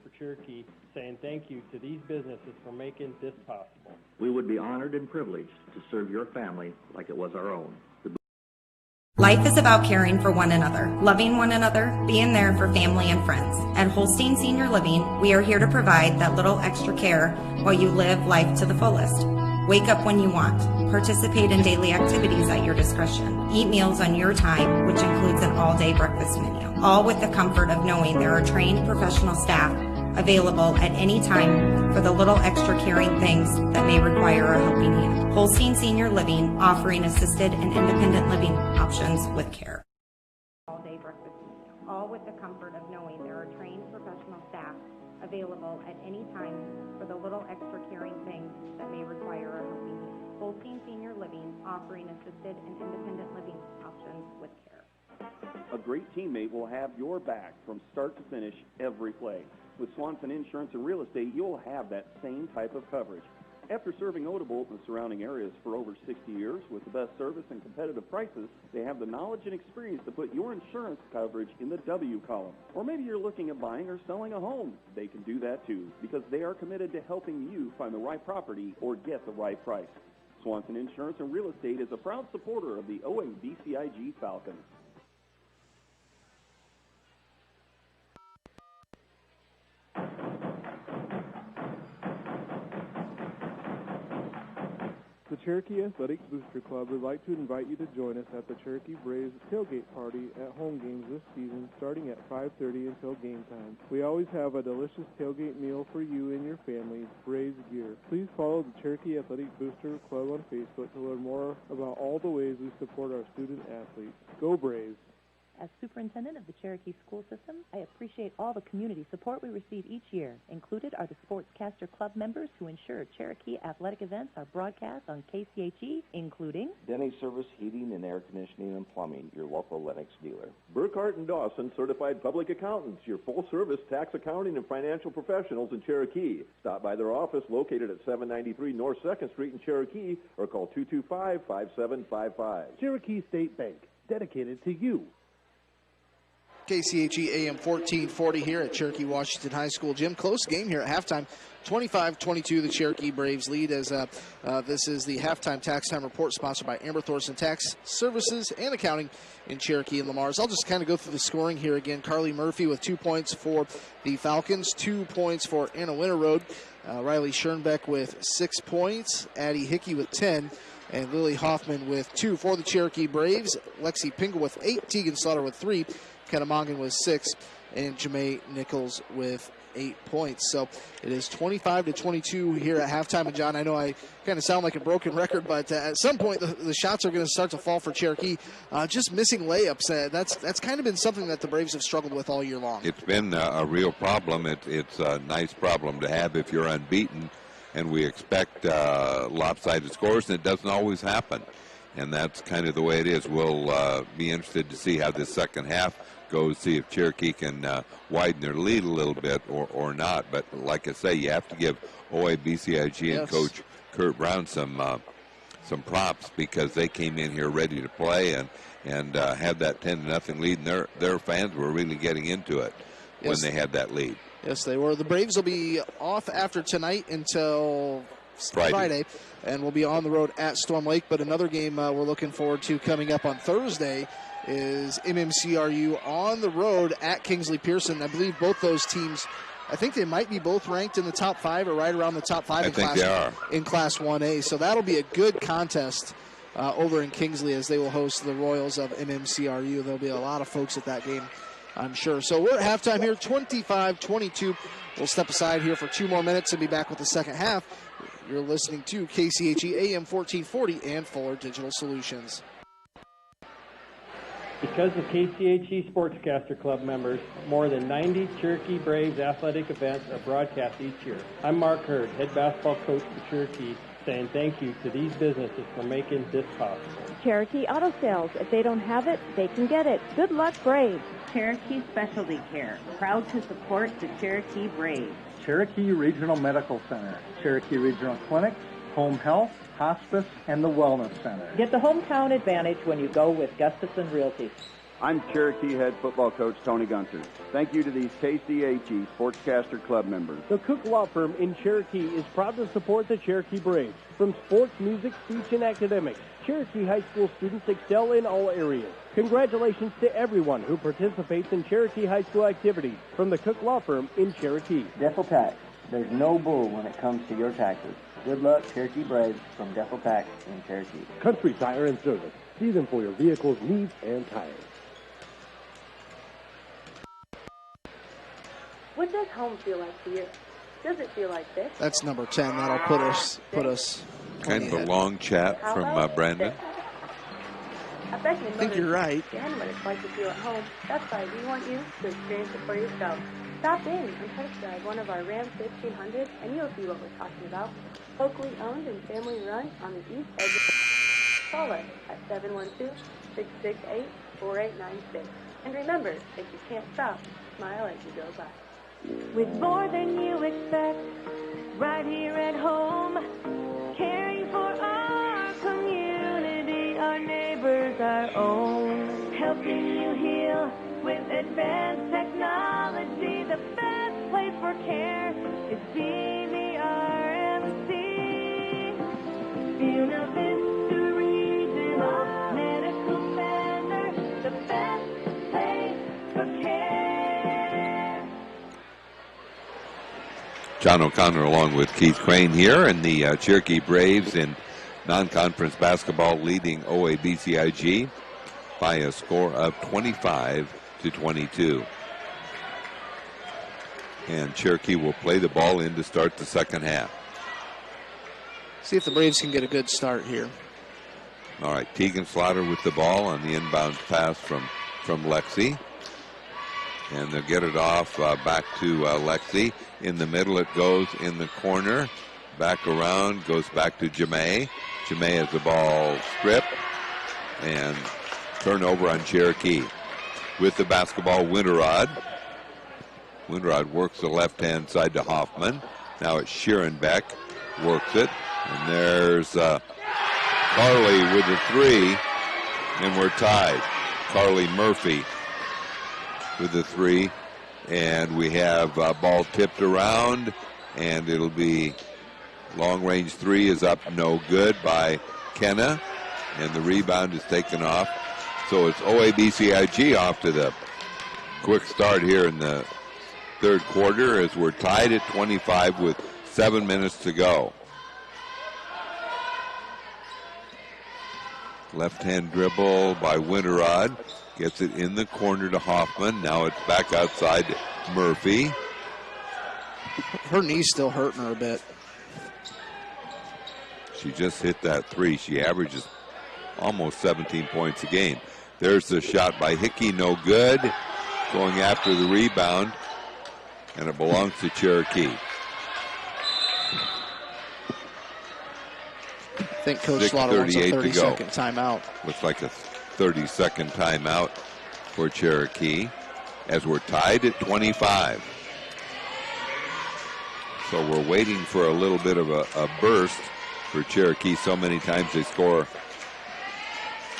For Cherokee, saying thank you to these businesses for making this possible. We would be honored and privileged to serve your family like it was our own. Life is about caring for one another, loving one another, being there for family and friends. At Holstein Senior Living, we are here to provide that little extra care while you live life to the fullest. Wake up when you want. Participate in daily activities at your discretion. Eat meals on your time, which includes an all-day breakfast menu. All with the comfort of knowing there are trained professional staff available at any time for the little extra caring things that may require a helping hand. Holstein Senior Living, offering assisted and independent living options with care. All-day breakfast menu. All with the comfort of knowing there are trained professional staff available at any time for the little extra caring things that may require a helping hand. Holstein Senior Living, offering assisted and independent living options with care. A great teammate will have your back from start to finish every play. With Swanson Insurance and Real Estate, you'll have that same type of coverage. After serving Odebolt and the surrounding areas for over 60 years with the best service and competitive prices, they have the knowledge and experience to put your insurance coverage in the W column. Or maybe you're looking at buying or selling a home. They can do that too, because they are committed to helping you find the right property or get the right price. Swanson Insurance and Real Estate is a proud supporter of the OABCIG Falcons. The Cherokee Athletic Booster Club would like to invite you to join us at the Cherokee Braves tailgate party at home games this season, starting at 5:30 until game time. We always have a delicious tailgate meal for you and your family, Braves gear. Please follow the Cherokee Athletic Booster Club on Facebook to learn more about all the ways we support our student athletes. Go Braves! As superintendent of the Cherokee school system, I appreciate all the community support we receive each year. Included are the Sportscaster Club members who ensure Cherokee athletic events are broadcast on KCHE, including Denny Service Heating and Air Conditioning and Plumbing, your local Lennox dealer. Burkhart and Dawson, certified public accountants, your full-service tax accounting and financial professionals in Cherokee. Stop by their office located at 793 North 2nd Street in Cherokee or call 225-5755. Cherokee State Bank, dedicated to you. KCHE AM 1440 here at Cherokee Washington High School Gym. Close game here at halftime. 25-22, the Cherokee Braves lead as this is the halftime tax time report sponsored by Amber Thorson Tax Services and Accounting in Cherokee and Lamar. I'll just kind of go through the scoring here again. Carly Murphy with 2 points for the Falcons, 2 points for Anna Winterroad. Riley Schoenbeck with 6 points, Addie Hickey with 10, and Lily Hoffman with 2 for the Cherokee Braves. Lexi Pingle with 8, Tegan Slaughter with 3, Kennemongan with 6, and Jermaine Nichols with 8 points. So it is 25-22 here at halftime. And John, I know I kind of sound like a broken record, but at some point the shots are going to start to fall for Cherokee. Just missing layups. That's kind of been something that the Braves have struggled with all year long. It's been a real problem. It's a nice problem to have if you're unbeaten, and we expect lopsided scores, and it doesn't always happen. And that's kind of the way it is. We'll be interested to see how this second half goes, see if Cherokee can widen their lead a little bit or not. But like I say, you have to give OABCIG and Coach Kurt Brown some props, because they came in here ready to play and had that 10-0 lead, and their fans were really getting into it when they had that lead. Yes, they were. The Braves will be off after tonight until Friday, and we'll be on the road at Storm Lake. But another game we're looking forward to coming up on Thursday is MMCRU on the road at Kingsley Pearson. I believe both those teams, I think they might be both ranked in the top 5 or right around the top 5 in Class 1A. So that'll be a good contest over in Kingsley, as they will host the Royals of MMCRU. There'll be a lot of folks at that game, I'm sure. So we're at halftime here, 25-22. We'll step aside here for 2 more minutes and be back with the second half. You're listening to KCHE AM 1440 and Fuller Digital Solutions. Because of KCHE Sportscaster Club members, more than 90 Cherokee Braves athletic events are broadcast each year. I'm Mark Hurd, head basketball coach for Cherokee, saying thank you to these businesses for making this possible. Cherokee Auto Sales. If they don't have it, they can get it. Good luck, Braves. Cherokee Specialty Care, proud to support the Cherokee Braves. Cherokee Regional Medical Center, Cherokee Regional Clinics, Home Health, Hospice, and the Wellness Center. Get the hometown advantage when you go with Gustafson Realty. I'm Cherokee head football coach Tony Gunter. Thank you to these KCHE Sportscaster Club members. The Cook Law Firm in Cherokee is proud to support the Cherokee Braves. From sports, music, speech, and academics, Cherokee High School students excel in all areas. Congratulations to everyone who participates in Cherokee High School activities from the Cook Law Firm in Cherokee. Defel Tax. There's no bull when it comes to your taxes. Good luck, Cherokee Braves, from Defel Tax in Cherokee. Country Tire and Service. See them for your vehicle's needs and tires. What does home feel like to you? Does it feel like this? That's number 10. That'll put us kind of a long chat from Brandon. I bet your I think you're right. understand what it's like to feel at home. That's why we want you to experience it for yourself. Stop in and test drive one of our Ram 1500s and you'll see what we're talking about. Locally owned and family run on the east edge of... Call us at 712-668-4896. And remember, if you can't stop, smile as you go by. With more than you expect, right here at home, caring for our community, our neighbors, our own, helping you heal with advanced technology. The best place for care is BVRMC. Buena Vista Regional Medical Center, the best place for care. John O'Connor along with Keith Crane here, and the Cherokee Braves in non-conference basketball leading OABCIG by a score of 25-22. And Cherokee will play the ball in to start the second half. See if the Braves can get a good start here. All right, Tegan Slaughter with the ball on the inbound pass from Lexi. And they'll get it off back to Lexi. In the middle it goes in the corner. Back around, goes back to Jermaine. Jermaine has the ball stripped. And turnover on Cherokee. With the basketball, Winterrod. Winterrod works the left-hand side to Hoffman. Now it's Schierenbeck. Works it. And there's Carly with the three. And we're tied. Carly Murphy with the three. And we have ball tipped around. And it'll be long-range three is up no good by Kenna. And the rebound is taken off. So it's OABCIG off to the quick start here in the third quarter as we're tied at 25 with 7 minutes to go. Left-hand dribble by Winterrod. Gets it in the corner to Hoffman. Now it's back outside to Murphy. Her knee's still hurting her a bit. She just hit that three. She averages almost 17 points a game. There's the shot by Hickey, no good. Going after the rebound, and it belongs to Cherokee. I think Coach Slaughter wants a 30-second timeout. Looks like a 30-second timeout for Cherokee as we're tied at 25. So we're waiting for a little bit of a burst for Cherokee. So many times they score.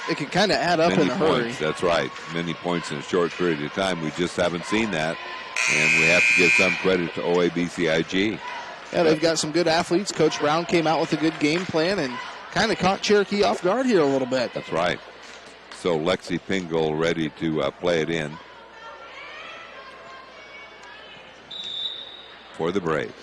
It can kind of add up in a hurry. That's right. Many points in a short period of time. We just haven't seen that. And we have to give some credit to OABCIG. Yeah, they've got some good athletes. Coach Brown came out with a good game plan and kind of caught Cherokee off guard here a little bit. That's right. So Lexi Pingle ready to play it in for the Braves.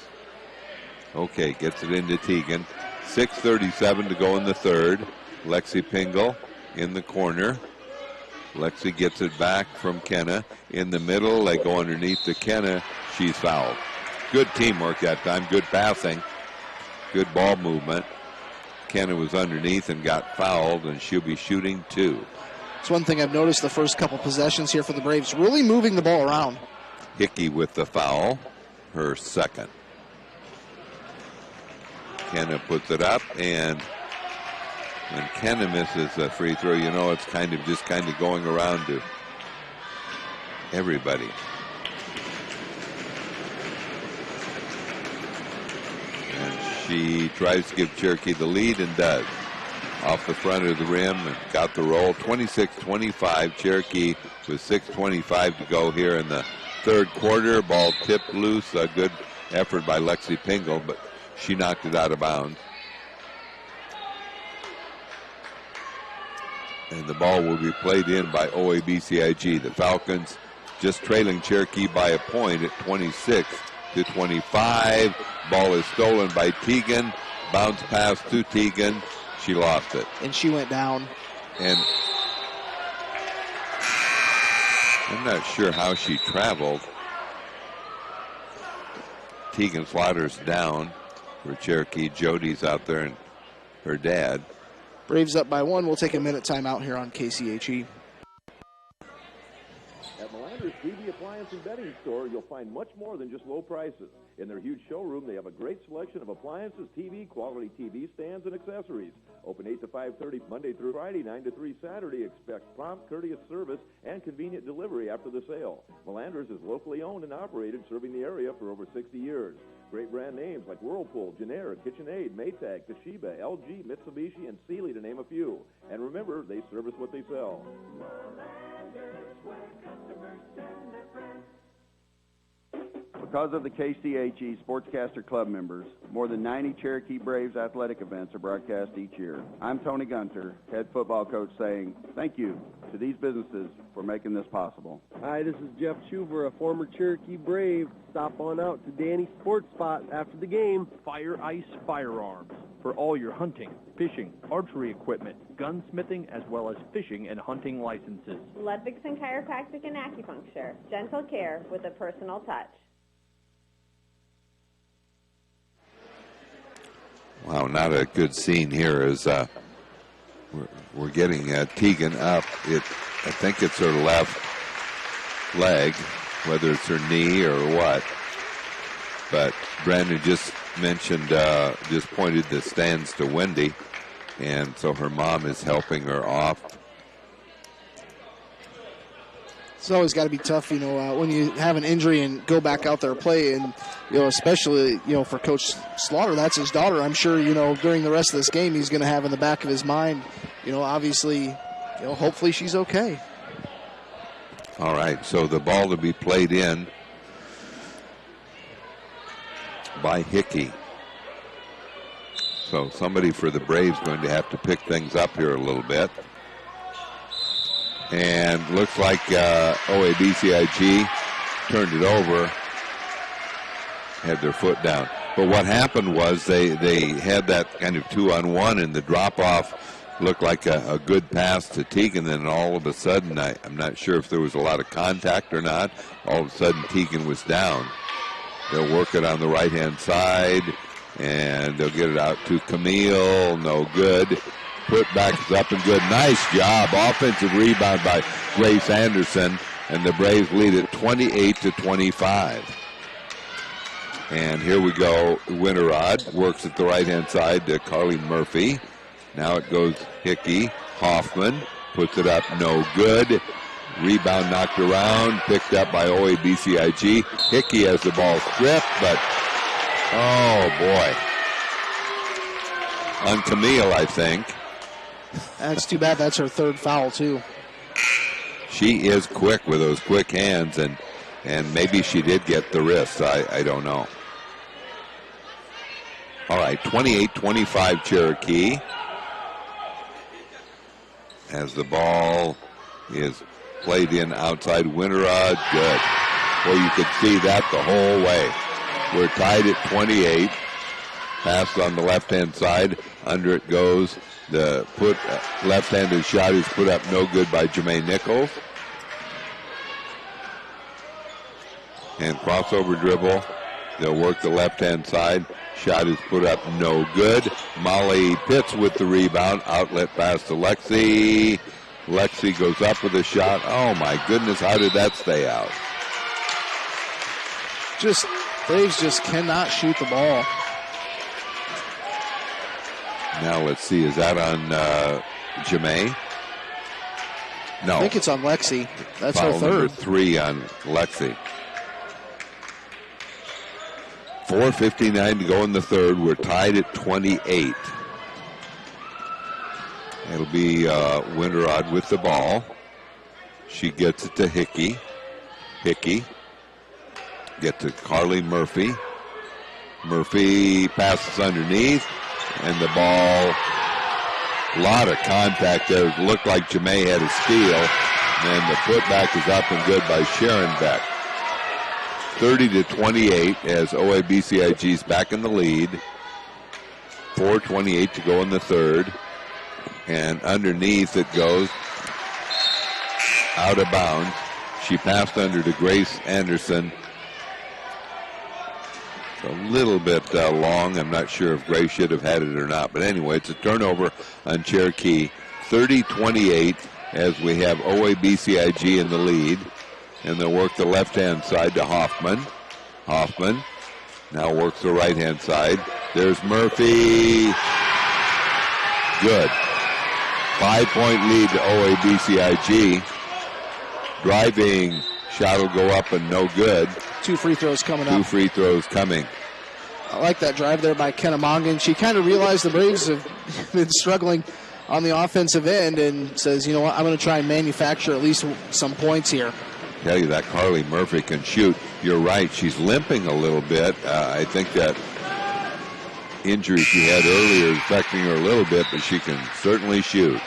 Okay, gets it into Tegan. 6:37 to go in the third. Lexi Pingle in the corner. Lexi gets it back from Kenna. In the middle, they go underneath to Kenna. She's fouled. Good teamwork that time. Good passing. Good ball movement. Kenna was underneath and got fouled, and she'll be shooting two. It's one thing I've noticed the first couple possessions here for the Braves, really moving the ball around. Hickey with the foul, her second. Kenna puts it up, and when Kenna misses a free throw, you know it's kind of going around to everybody. And she tries to give Cherokee the lead and does. Off the front of the rim and got the roll. 26-25, Cherokee with 6:25 to go here in the third quarter. Ball tipped loose. A good effort by Lexi Pingle, but she knocked it out of bounds. And the ball will be played in by OABCIG. The Falcons just trailing Cherokee by a point at 26-25. Ball is stolen by Tegan. Bounce pass to Tegan. She lost it. And she went down. And I'm not sure how she traveled. Tegan Slaughter's down for Cherokee. Jody's out there and her dad. Braves up by one. We'll take a minute timeout here on KCHE. At Melander's 3D Appliance appliance and bedding store, you'll find much more than just low prices. In their huge showroom, they have a great selection of appliances, TV, quality TV stands, and accessories. Open 8 to 5:30 Monday through Friday, 9 to 3 Saturday. Expect prompt, courteous service and convenient delivery after the sale. Melanders is locally owned and operated, serving the area for over 60 years. Great brand names like Whirlpool, Jenner, KitchenAid, Maytag, Toshiba, LG, Mitsubishi, and Sealy, to name a few. And remember, they service what they sell. Because of the KCHE Sportscaster Club members, more than 90 Cherokee Braves athletic events are broadcast each year. I'm Tony Gunter, head football coach, saying thank you to these businesses for making this possible. Hi, this is Jeff Schuver, a former Cherokee Brave. Stop on out to Danny's Sports Spot after the game. Fire Ice Firearms for all your hunting, fishing, archery equipment, gunsmithing, as well as fishing and hunting licenses. Ludwigson Chiropractic and Acupuncture. Gentle care with a personal touch. Wow, not a good scene here as we're getting Tegan up. I think it's her left leg, whether it's her knee or what. But Brandon just mentioned, just pointed the stands to Wendy, and so her mom is helping her off. It's always got to be tough, when you have an injury and go back out there and play, and especially for Coach Slaughter, that's his daughter. I'm sure during the rest of this game he's going to have in the back of his mind, obviously, hopefully she's okay. All right, so the ball to be played in by Hickey. So somebody for the Braves going to have to pick things up here a little bit. And looks like OABCIG turned it over, had their foot down. But what happened was they had that kind of 2-on-1, and the drop-off looked like a good pass to Tegan. Then all of a sudden, I'm not sure if there was a lot of contact or not, all of a sudden Tegan was down. They'll work it on the right-hand side, and they'll get it out to Camille. No good. Put back is up and good. Nice job. Offensive rebound by Grace Anderson, and the Braves lead it 28-25. And here we go. Winterrod works at the right-hand side to Carly Murphy. Now it goes Hickey. Hoffman puts it up. No good. Rebound knocked around. Picked up by OABCIG. Hickey has the ball stripped, but oh, boy. On Camille, I think. That's too bad. That's her third foul, too. She is quick with those quick hands, and maybe she did get the wrist. I don't know. All right, 28-25 Cherokee. As the ball is played in outside Winterrod. Good. Well, you could see that the whole way. We're tied at 28. Pass on the left-hand side. Under it goes. The left-handed shot is put up no good by Jermaine Nichols. And crossover dribble. They'll work the left-hand side. Shot is put up no good. Molly Pitts with the rebound. Outlet pass to Lexi. Lexi goes up with a shot. Oh, my goodness, how did that stay out? Braves just cannot shoot the ball. Now let's see, is that on Jermaine? No. I think it's on Lexi. That's Foul her third. Number 3 on Lexi. 4:59 to go in the third. We're tied at 28. It'll be Winterrod with the ball. She gets it to Hickey. Hickey gets to Carly Murphy. Murphy passes underneath. And the ball, a lot of contact there. It looked like Jemay had a steal. And the putback is up and good by Sharon Beck. 30-28 as OABCIG's back in the lead. 4:28 to go in the third. And underneath it goes out of bounds. She passed under to Grace Anderson. A little bit long. I'm not sure if Grace should have had it or not. But anyway, it's a turnover on Cherokee. 30-28 as we have OABCIG in the lead. And they'll work the left-hand side to Hoffman. Hoffman now works the right-hand side. There's Murphy. Good. 5-point lead to OABCIG. Driving shot will go up and no good. 2 free throws coming up. 2 free throws coming. I like that drive there by Kennemongan. She kind of realized the Braves have been struggling on the offensive end and says, you know what, I'm going to try and manufacture at least some points here. Tell you that Carly Murphy can shoot. You're right, she's limping a little bit. I think that injury she had earlier is affecting her a little bit, but she can certainly shoot.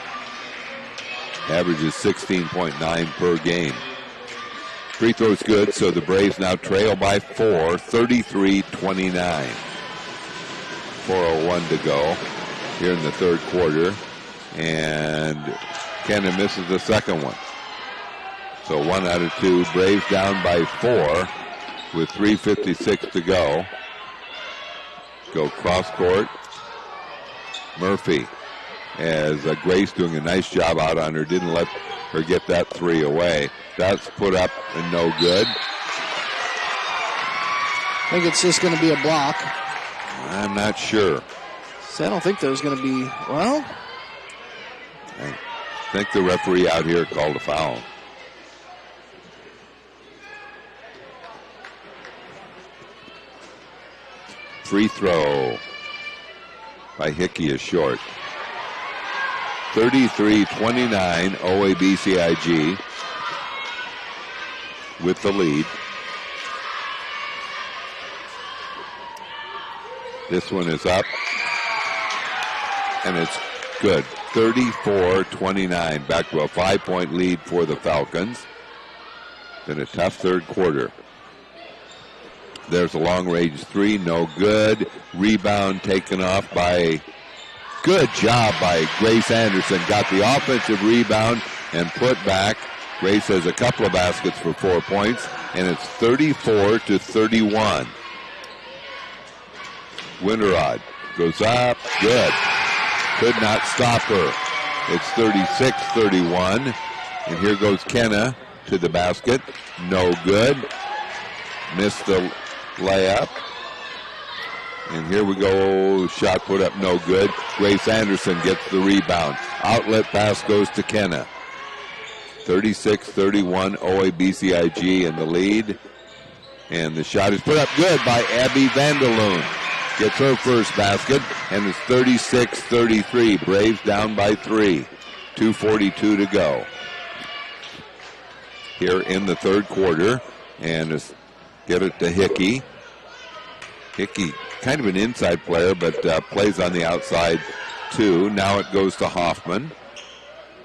Averages 16.9 per game. Free throw's good, so the Braves now trail by 4, 33-29. 4:01 to go here in the third quarter. And Kenna misses the second one. So 1 out of 2. Braves down by 4 with 3:56 to go. Go cross court. Murphy, as Grace doing a nice job out on her, didn't let her get that 3 away. That's put up and no good. I think it's just going to be a block. I'm not sure. So I don't think there's going to be, well. I think the referee out here called a foul. Free throw by Hickey is short. 33-29, OABCIG with the lead. This one is up, and it's good. 34-29, back to a 5-point lead for the Falcons. Been a tough third quarter. There's a long-range 3, no good. Rebound taken off by, good job by Grace Anderson. Got the offensive rebound and put back. Grace has a couple of baskets for 4 points, and it's 34-31. Winterrod goes up, good. Could not stop her. It's 36-31. And here goes Kenna to the basket. No good. Missed the layup. And here we go. Shot put up, no good. Grace Anderson gets the rebound. Outlet pass goes to Kenna. 36-31, OABCIG in the lead. And the shot is put up good by Abby Vanderloon. Gets her first basket, and it's 36-33. Braves down by 3. 2:42 to go here in the third quarter. And get it to Hickey. Hickey, kind of an inside player, but plays on the outside too. Now it goes to Hoffman.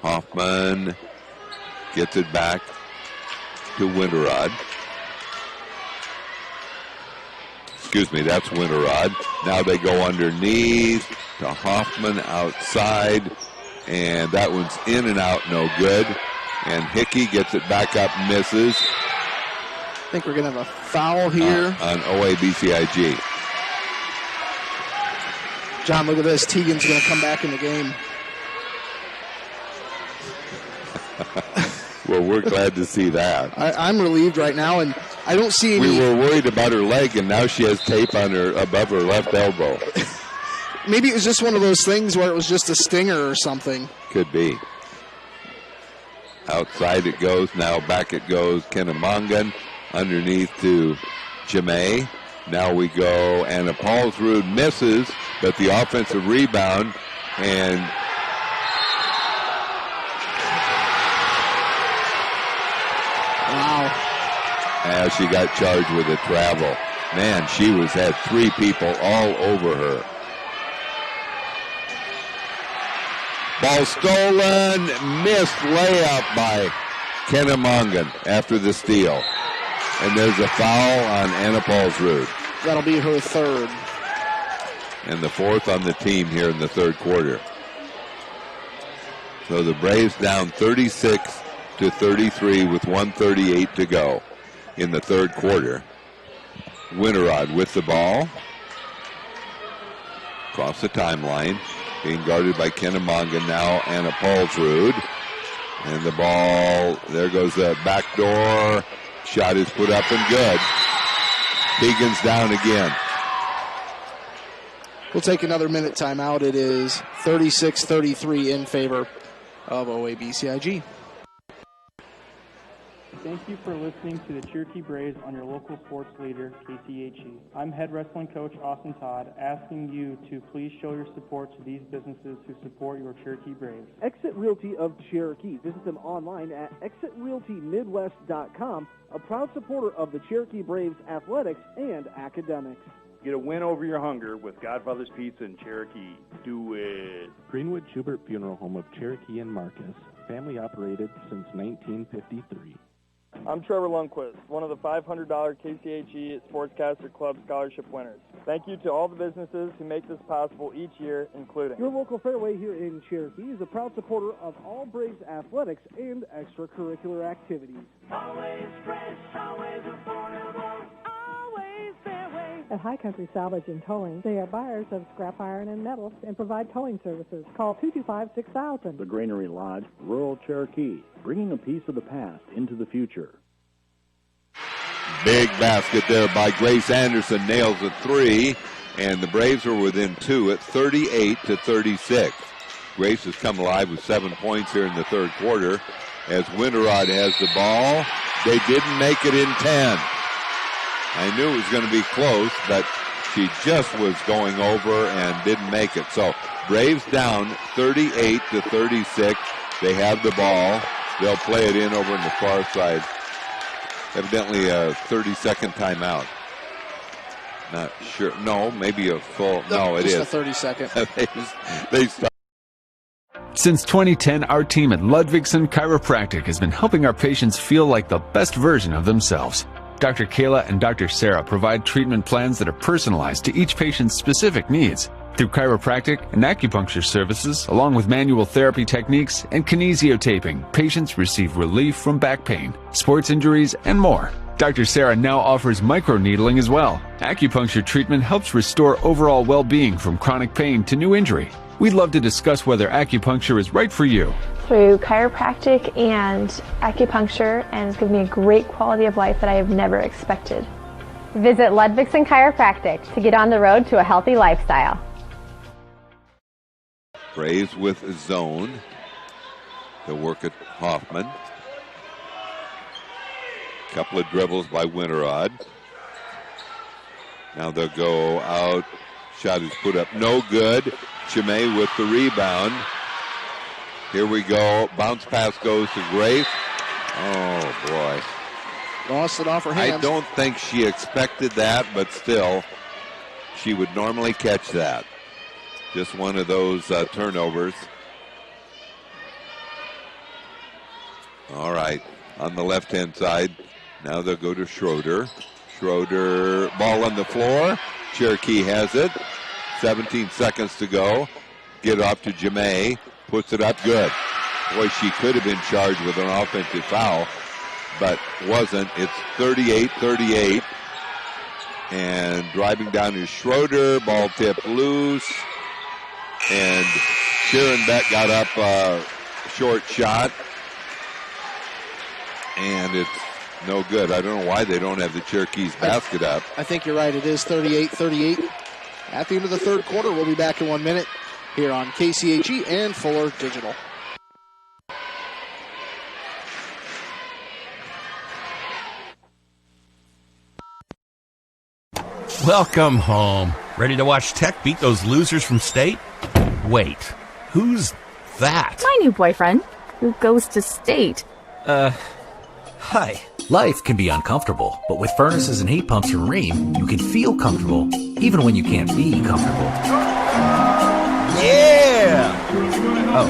Hoffman gets it back to Winterrod. Excuse me, that's Winterrod. Now they go underneath to Hoffman outside, and that one's in and out, no good. And Hickey gets it back up, misses. I think we're going to have a foul here. On OABCIG. John, look at this. Teagan's going to come back in the game. Well, we're glad to see that. I'm relieved right now, and I don't see any... We were worried about her leg, and now she has tape on her above her left elbow. Maybe it was just one of those things where it was just a stinger or something. Could be. Outside it goes. Now back it goes. Kennemongan underneath to Jermaine. Now we go. Anna Paulsrud misses, but the offensive rebound, and wow. As she got charged with a travel. Man, she had 3 people all over her. Ball stolen, missed layup by Kennemongan after the steal. And there's a foul on Anna Paulsrud. That'll be her third. And the 4th on the team here in the third quarter. So the Braves down 36-33 with 1:38 to go in the third quarter. Winterrod with the ball. Across the timeline. Being guarded by Kennemongan now. Anna Paulsrud. And the ball, there goes the back door. Shot is put up and good. Keegan's down again. We'll take another minute timeout. It is 36-33 in favor of OABCIG. Thank you for listening to the Cherokee Braves on your local sports leader, KCHE. I'm head wrestling coach Austin Todd, asking you to please show your support to these businesses who support your Cherokee Braves. Exit Realty of Cherokee. Visit them online at exitrealtymidwest.com, a proud supporter of the Cherokee Braves athletics and academics. Get a win over your hunger with Godfather's Pizza in Cherokee. Do it. Greenwood Schubert Funeral Home of Cherokee and Marcus, family operated since 1953. I'm Trevor Lundquist, one of the $500 KCHE Sportscaster Club scholarship winners. Thank you to all the businesses who make this possible each year, including your local Fairway here in Cherokee is a proud supporter of all Braves athletics and extracurricular activities. Always fresh, always affordable, always Fairway. At High Country Salvage and Towing, they are buyers of scrap iron and metals and provide towing services. Call 225-6000. The Granary Lodge, rural Cherokee, bringing a piece of the past into the future. Big basket there by Grace Anderson, nails a three, and the Braves are within two at 38-36. Grace has come alive with 7 points here in the third quarter as Winterrod has the ball. They didn't make it in 10. I knew it was going to be close, but she just was going over and didn't make it. So Braves down 38-36. They have the ball. They'll play it in over on the far side. Evidently a 30-second timeout. Not sure. No, maybe a full. No, it is. Just a 30-second. They start. Since 2010, our team at Ludwigson Chiropractic has been helping our patients feel like the best version of themselves. Dr. Kayla and Dr. Sarah provide treatment plans that are personalized to each patient's specific needs. Through chiropractic and acupuncture services, along with manual therapy techniques and kinesiotaping, patients receive relief from back pain, sports injuries, and more. Dr. Sarah now offers microneedling as well. Acupuncture treatment helps restore overall well-being from chronic pain to new injury. We'd love to discuss whether acupuncture is right for you. Through chiropractic and acupuncture, and it's given me a great quality of life that I have never expected. Visit Ludwigson Chiropractic to get on the road to a healthy lifestyle. Braves with a zone. They'll work at Hoffman. Couple of dribbles by Winterrod. Now they'll go out. Shot is put up. No good. Chimay with the rebound. Here we go. Bounce pass goes to Grace. Oh, boy. Lost it off her hands. I don't think she expected that, but still, she would normally catch that. Just one of those turnovers. All right. On the left-hand side, now they'll go to Schroeder. Schroeder, ball on the floor. Cherokee has it. 17 seconds to go. Get off to Jemay. Puts it up good. Boy, she could have been charged with an offensive foul, but wasn't. It's 38-38. And driving down is Schroeder. Ball tipped loose. And Sharon Beck got up a short shot. And it's no good. I don't know why they don't have the Cherokee's basket up. I think you're right. It is 38-38. At the end of the third quarter, we'll be back in 1 minute here on KCHE and Fuller Digital. Welcome home. Ready to watch Tech beat those losers from state? Wait, who's that? My new boyfriend, who goes to state. Hi. Life can be uncomfortable, but with furnaces and heat pumps from Rheem, you can feel comfortable, even when you can't be comfortable. Yeah! Oh,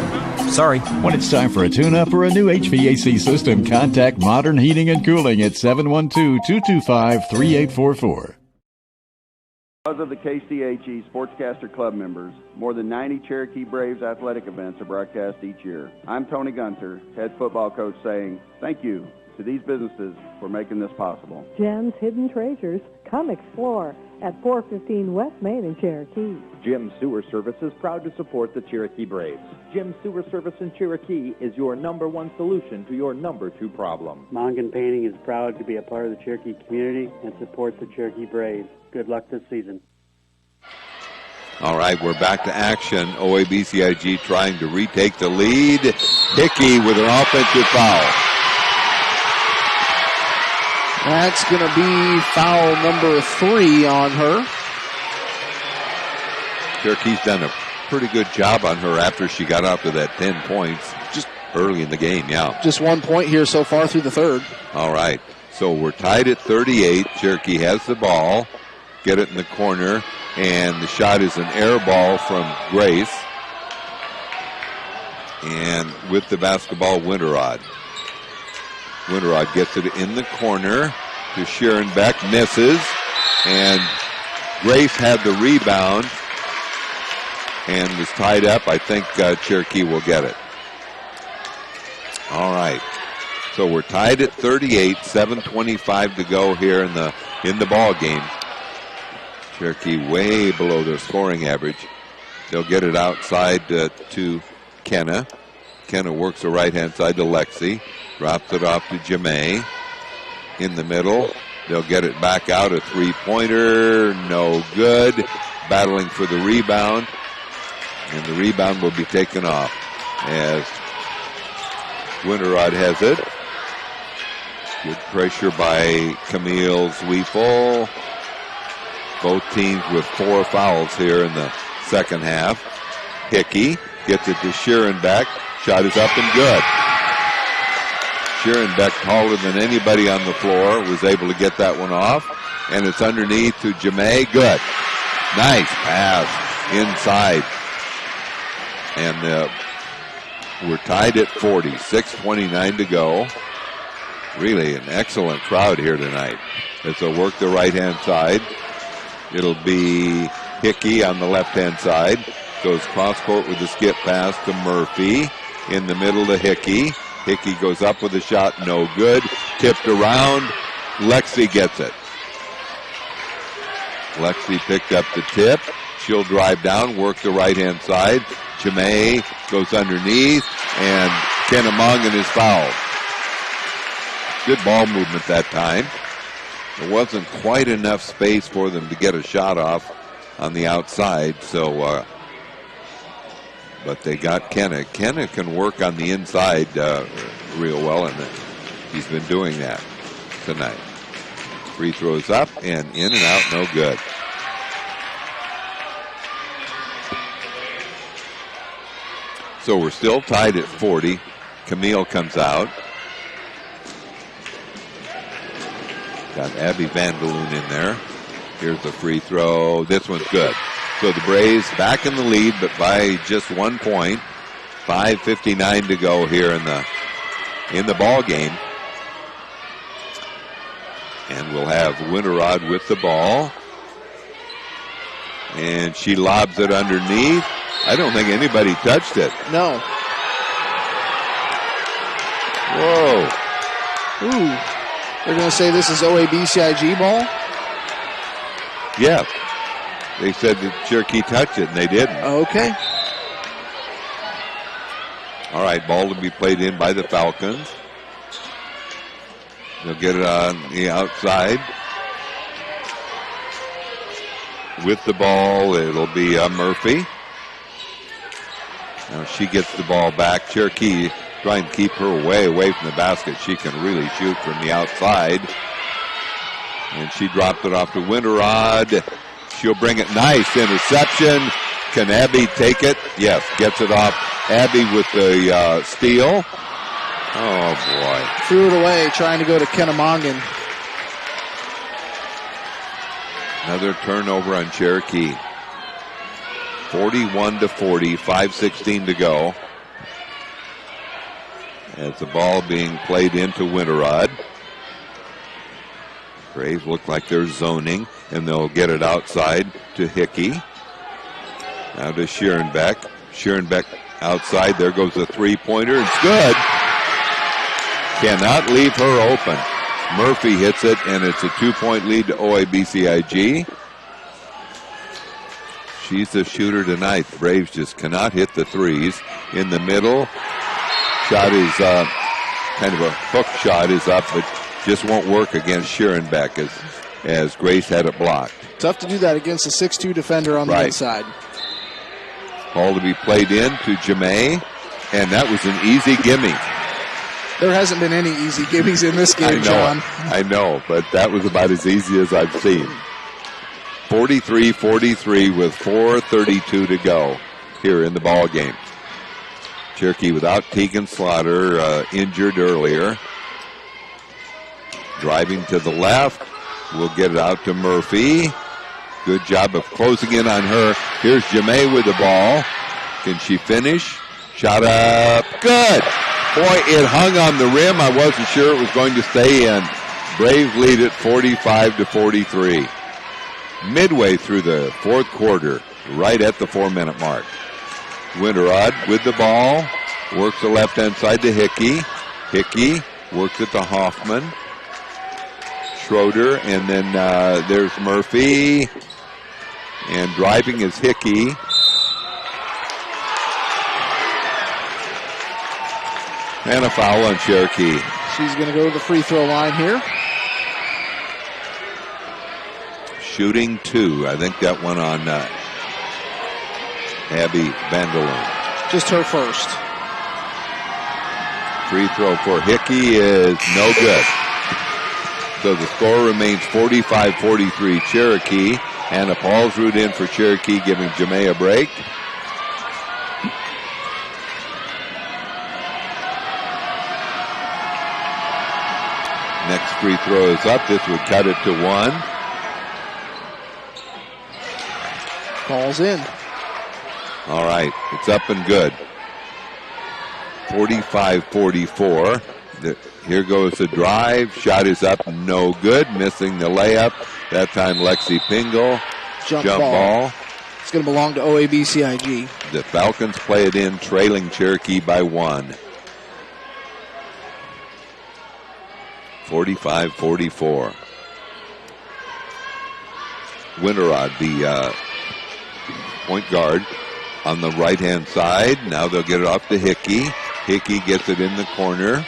sorry. When it's time for a tune-up or a new HVAC system, contact Modern Heating and Cooling at 712-225-3844. Because of the KCHE Sportscaster Club members, more than 90 Cherokee Braves athletic events are broadcast each year. I'm Tony Gunter, head football coach, saying thank you to these businesses for making this possible. Gems, hidden treasures, Come explore at 415 West Main in Cherokee. Jim Sewer Service is proud to support the Cherokee Braves. Jim Sewer Service in Cherokee is your #1 solution to your #2 problem. Mongan Painting is proud to be a part of the Cherokee community and support the Cherokee Braves. Good luck this season. All right, we're back to action. OABCIG trying to retake the lead. Hickey with an offensive foul. That's going to be foul number 3 on her. Cherokee's done a pretty good job on her after she got out to that 10 points just early in the game, yeah. Just 1 point here so far through the third. All right, so we're tied at 38. Cherokee has the ball. Get it in the corner, and the shot is an air ball from Grace. And with the basketball, Winterrod. Winterrod gets it in the corner to Sharon Beck, misses, and Grace had the rebound and was tied up. I think Cherokee will get it. All right, so we're tied at 38, 7:25 to go here in the ball game. Cherokee way below their scoring average. They'll get it outside to Kenna. Kenna works the right-hand side to Lexi. Drops it off to Jermaine. In the middle, they'll get it back out. A three-pointer, no good. Battling for the rebound. And the rebound will be taken off as Winterrod has it. Good pressure by Camille Zweifel. Both teams with 4 fouls here in the second half. Hickey gets it to Sharon Beck. Shot is up and good. Sharon Beck, taller than anybody on the floor, was able to get that one off. And it's underneath to Jermaine. Good. Nice pass inside. And we're tied at 40. 6:29 to go. Really an excellent crowd here tonight. As they'll work the right-hand side. It'll be Hickey on the left-hand side. Goes cross-court with a skip pass to Murphy. In the middle to Hickey. Hickey goes up with a shot, no good. Tipped around. Lexi gets it. Lexi picked up the tip. She'll drive down, work the right-hand side. Chimay goes underneath, and Kennemongan is fouled. Good ball movement that time. There wasn't quite enough space for them to get a shot off on the outside, so but they got Kenna. Kenna can work on the inside real well, and he's been doing that tonight. Free throws up and in and out, no good. So we're still tied at 40. Camille comes out. Got Abby Vandaloon in there. Here's the free throw. This one's good. So the Braves back in the lead, but by just 1 point. 5:59 to go here in the ball game. And we'll have Winterrod with the ball. And she lobs it underneath. I don't think anybody touched it. No. Whoa. Ooh. They're going to say this is OABCIG ball? Yeah. They said that Cherokee touched it, and they didn't. Okay. All right, ball to be played in by the Falcons. They'll get it on the outside. With the ball, it'll be Murphy. Now she gets the ball back. Cherokee trying to keep her away from the basket. She can really shoot from the outside. And she dropped it off to Winterrod. She'll bring it. Nice interception. Can Abby take it? Yes, gets it off. Abby with the steal. Oh, boy. Threw it away, trying to go to Kennemongan. Another turnover on Cherokee. 41-40, 5:16 to go. As the ball being played into Winterrod. Braves look like they're zoning, and they'll get it outside to Hickey. Now to Scherenbeck. Scherenbeck outside. There goes the three-pointer. It's good. Cannot leave her open. Murphy hits it, and it's a 2-point lead to OABCIG. She's the shooter tonight. The Braves just cannot hit the threes. In the middle, shot is kind of a hook shot is up, but just won't work against Schierenbeck as Grace had it blocked. Tough to do that against a 6'2 defender on the inside. Ball to be played in to Jermaine, and that was an easy gimme. There hasn't been any easy gimmies in this game, John. I know, but that was about as easy as I've seen. 43-43 with 4:32 to go here in the ball game. Cherokee without Tegan Slaughter, injured earlier. Driving to the left, we'll get it out to Murphy. Good job of closing in on her. Here's Jermaine with the ball. Can she finish? Shot up. Good. Boy, it hung on the rim. I wasn't sure it was going to stay in. Braves lead it 45-43. Midway through the fourth quarter, right at the 4-minute mark. Winterrod with the ball. Works the left-hand side to Hickey. Hickey works it to Hoffman. Schroeder, and then there's Murphy. And driving is Hickey. And a foul on Cherokee. She's going to go to the free throw line here. Shooting 2. I think that one on Abby Vanderloon. Just her first. Free throw for Hickey is no good. So the score remains 45-43 Cherokee. Anna Paulsrud in for Cherokee, giving Jermaine a break. Next free throw is up. This would cut it to 1. Ball's in. All right, it's up and good. 45-44. Here goes the drive. Shot is up, no good. Missing the layup. That time Lexi Pingle. Jump ball. It's going to belong to OABCIG. The Falcons play it in, trailing Cherokee by 1. 45-44. Winterrod, the point guard, on the right-hand side. Now they'll get it off to Hickey. Hickey gets it in the corner.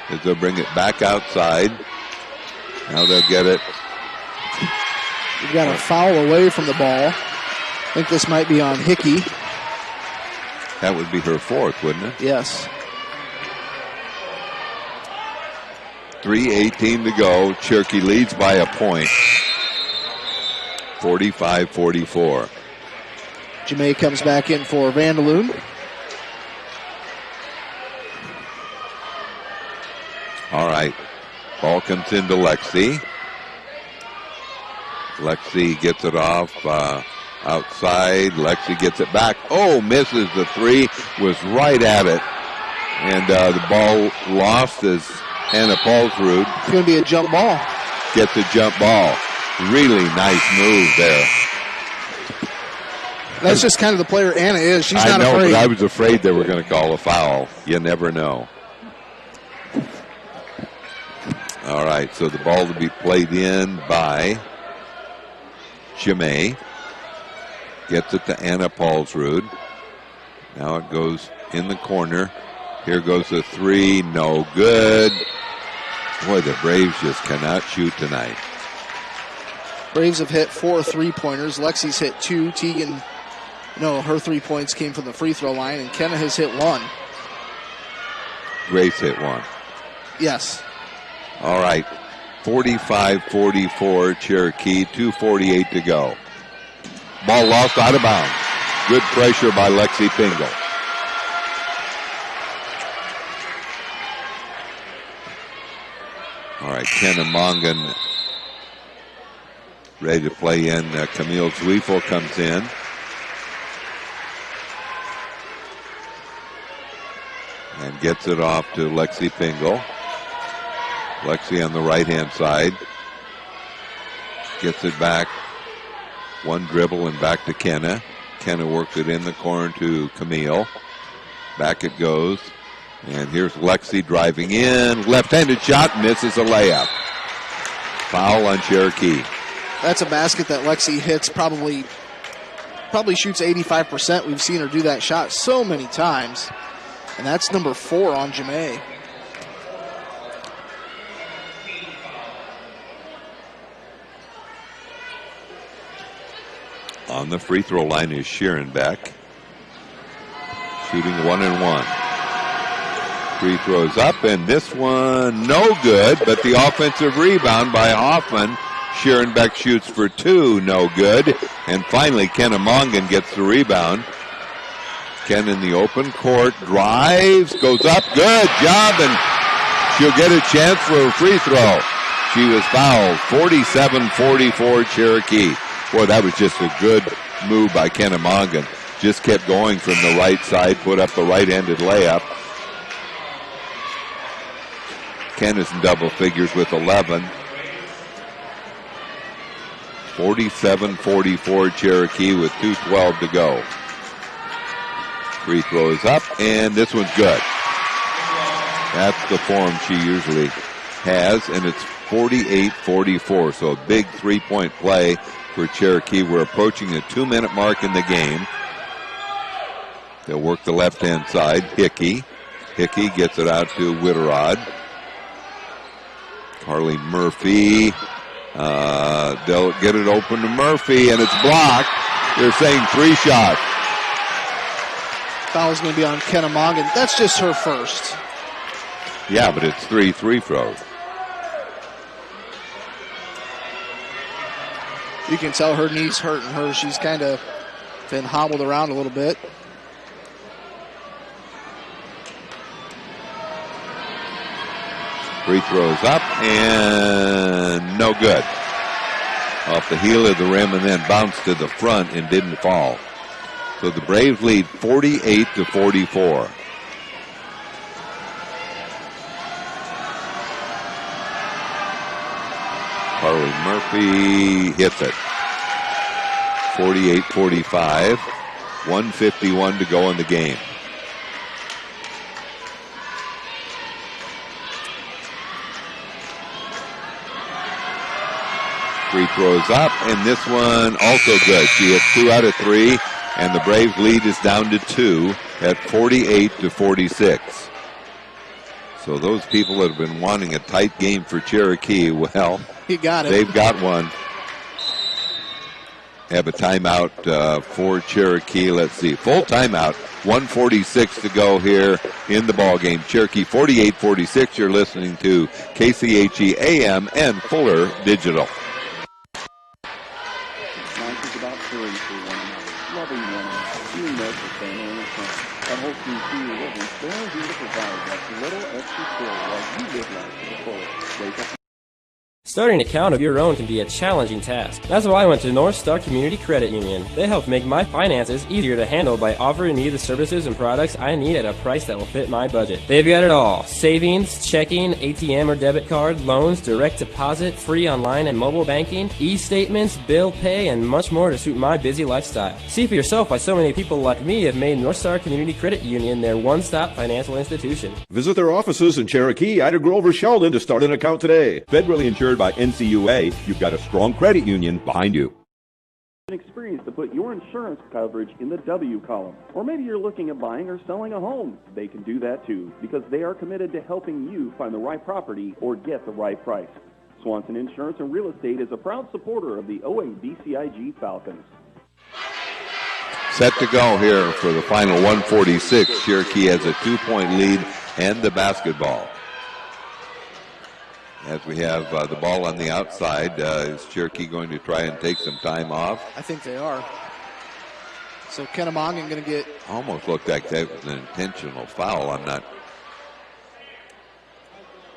As they'll bring it back outside. Now they'll get it. We've got a foul away from the ball. I think this might be on Hickey. That would be her 4th, wouldn't it? Yes. 3:18 to go. Cherokee leads by a point. 45-44. Jermaine comes back in for Vanderloon. All right. Ball comes into Lexi. Lexi gets it off outside. Lexi gets it back. Oh, misses the 3. Was right at it. And the ball lost as Anna Paulsrud. It's going to be a jump ball. Gets a jump ball. Really nice move there. That's just kind of the player Anna is. She's not afraid. I know, but I was afraid they were going to call a foul. You never know. All right, so the ball to be played in by Jermaine. Gets it to Anna Paulsrud. Now it goes in the corner. Here goes the 3, no good. Boy, the Braves just cannot shoot tonight. Braves have hit 4 3-pointers. Lexi's hit 2. Tegan, her 3 points came from the free throw line, and Kenna has hit 1. Grace hit 1. Yes. All right, 45-44 Cherokee, 2:48 to go. Ball lost out of bounds. Good pressure by Lexi Pingle. All right, Kenna Mongan ready to play in. Camille Zweifel comes in. And gets it off to Lexi Pingle. Lexi on the right-hand side. Gets it back. One dribble and back to Kenna. Kenna works it in the corner to Camille. Back it goes. And here's Lexi driving in. Left-handed shot, misses a layup. Foul on Cherokee. That's a basket that Lexi hits probably shoots 85%. We've seen her do that shot so many times. And that's number 4 on Jermaine. On the free throw line is Schierenbeck. Shooting 1 and 1. Free throws up, and this one no good, but the offensive rebound by Hoffman. Schierenbeck shoots for 2, no good. And finally, Kennemongan gets the rebound. Ken in the open court, drives, goes up, good job, and she'll get a chance for a free throw. She was fouled, 47-44 Cherokee. Boy, that was just a good move by Kennemongan. Just kept going from the right side, put up the right-handed layup. Ken is in double figures with 11. 47-44 Cherokee with 2:12 to go. Free throw is up, and this one's good. That's the form she usually has, and it's 48-44, so a big three-point play for Cherokee. We're approaching the 2-minute mark in the game. They'll work the left-hand side. Hickey gets it out to Witterod. Carly Murphy. They'll get it open to Murphy, and it's blocked. They're saying 3 shots. Foul's going to be on Kennemongan. That's just her first. Yeah, but it's 3 free throws. You can tell her knee's hurting her. She's kind of been hobbled around a little bit. Free throws up and no good. Off the heel of the rim and then bounced to the front and didn't fall. So the Braves lead 48-44. Carly Murphy hits it. 48-45. 1:51 to go in the game. Free throws up, and this one also good. She hit 2 out of 3, and the Braves lead is down to 2 at 48-46. So those people that have been wanting a tight game for Cherokee, well, he got it. They've got one. Have a timeout for Cherokee. Let's see, full timeout. 1:46 to go here in the ball game. Cherokee 48-46. You're listening to KCHE AM and Fuller Digital. Life is about caring for one another, loving one another, being there for family and friends. At Whole Foods Senior Living, they're here to provide that little extra care while you live life to the fullest. Wake up. Starting an account of your own can be a challenging task. That's why I went to North Star Community Credit Union. They helped make my finances easier to handle by offering me the services and products I need at a price that will fit my budget. They've got it all. Savings, checking, ATM or debit card, loans, direct deposit, free online and mobile banking, e-statements, bill pay, and much more to suit my busy lifestyle. See for yourself why so many people like me have made North Star Community Credit Union their one-stop financial institution. Visit their offices in Cherokee, Ida Grove, or Sheldon to start an account today. Federally insured by NCUA, you've got a strong credit union behind you. An experience to put your insurance coverage in the W column. Or maybe you're looking at buying or selling a home. They can do that too, because they are committed to helping you find the right property or get the right price. Swanson Insurance and Real Estate is a proud supporter of the OABCIG Falcons. Set to go here for the final 1:46. Cherokee has a 2-point lead and the basketball. As we have the ball on the outside, is Cherokee going to try and take some time off? I think they are. So Kennemongan going to get... Almost looked like that was an intentional foul. I'm not...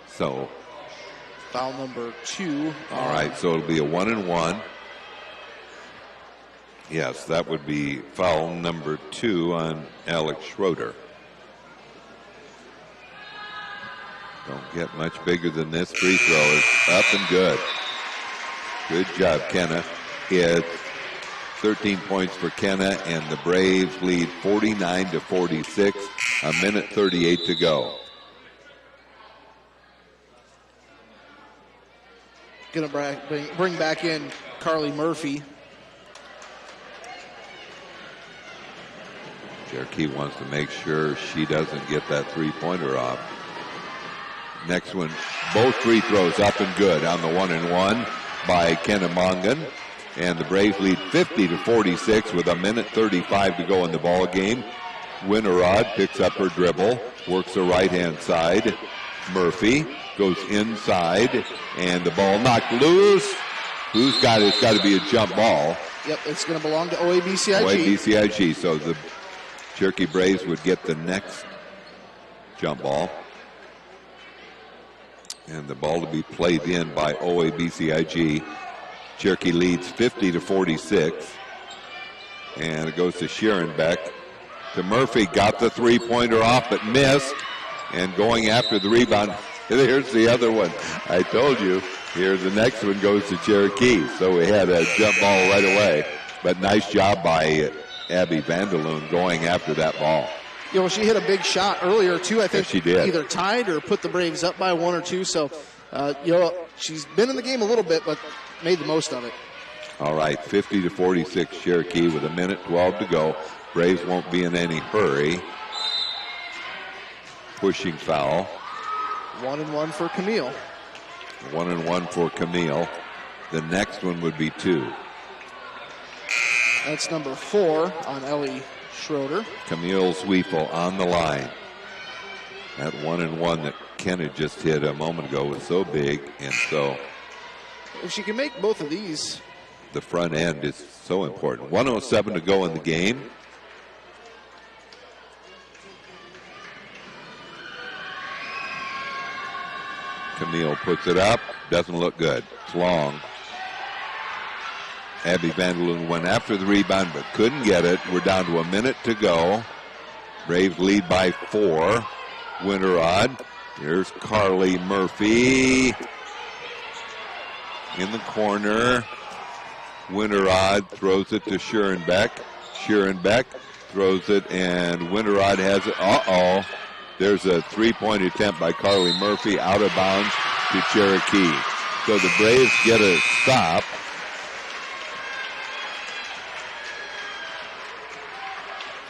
So... Foul number 2. All right, so it'll be a 1-and-1. Yes, that would be foul number 2 on Alex Schroeder. Don't get much bigger than this. Free throw is up and good. Good job, Kenna. It's 13 points for Kenna, and the Braves lead 49-46. A minute 38 to go. Going to bring back in Carly Murphy. Cherokee wants to make sure she doesn't get that three-pointer off. Next one, both free throws up and good on the 1-and-1 by Kennemongan. And the Braves lead 50-46 with 1:35 to go in the ball game. Winterrod picks up her dribble, works the right-hand side. Murphy goes inside, and the ball knocked loose. Who's got it? It's got to be a jump ball. Yep, it's going to belong to OABCIG. OABCIG, so the Cherokee Braves would get the next jump ball. And the ball to be played in by OABCIG. Cherokee leads 50-46. And it goes to Scherenbeck. To Murphy, got the three-pointer off, but missed. And going after the rebound, here's the other one. I told you, here the next one goes to Cherokee. So we had a jump ball right away. But nice job by Abby Vanderloon going after that ball. You know, she hit a big shot earlier, too. I think she did. Either tied or put the Braves up by 1 or 2. So, you know, she's been in the game a little bit, but made the most of it. All right, 50-46 Cherokee with 1:12 to go. Braves won't be in any hurry. Pushing foul. 1-and-1 for Camille. 1-and-1 for Camille. The next one would be 2. That's number 4 on Ellie Schroeder. Camille Sweefel on the line. That 1-and-1 that Ken had just hit a moment ago was so big, and so if she can make both of these, the front end is so important. 1:07 to go in the game. Camille puts it up. Doesn't look good. It's long. Abby Vanderloon went after the rebound but couldn't get it. We're down to 1 minute to go. Braves lead by 4. Winterrod. Here's Carly Murphy in the corner. Winterrod throws it to Scherenbeck. Scherenbeck throws it, and Winterrod has it. Uh-oh. There's a three-point attempt by Carly Murphy out of bounds to Cherokee. So the Braves get a stop.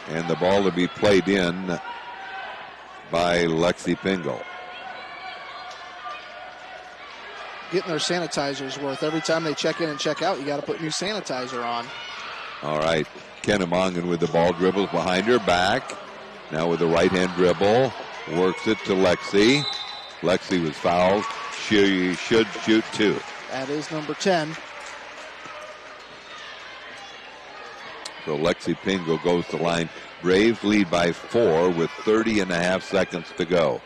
And the ball to be played in by Lexi Pingle. Getting their sanitizer's worth. Every time they check in and check out, you got to put new sanitizer on. All right. Kennemongan with the ball, dribbles behind her back. Now with the right-hand dribble, works it to Lexi. Lexi was fouled. She should shoot 2. That is number 10. So Lexi Pingle goes to line. Braves lead by 4 with 30.5 seconds to go.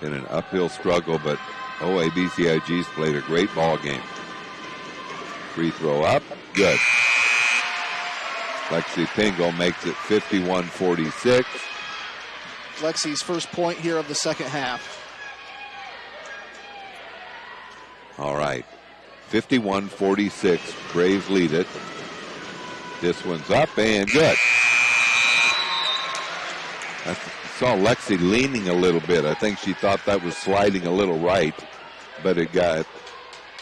In an uphill struggle, but OABCIG's played a great ball game. Free throw up, good. Lexi Pingle makes it 51-46. Lexi's first point here of the second half. All right, 51-46, Braves lead it. This one's up and good. I saw Lexi leaning a little bit. I think she thought that was sliding a little right, but it got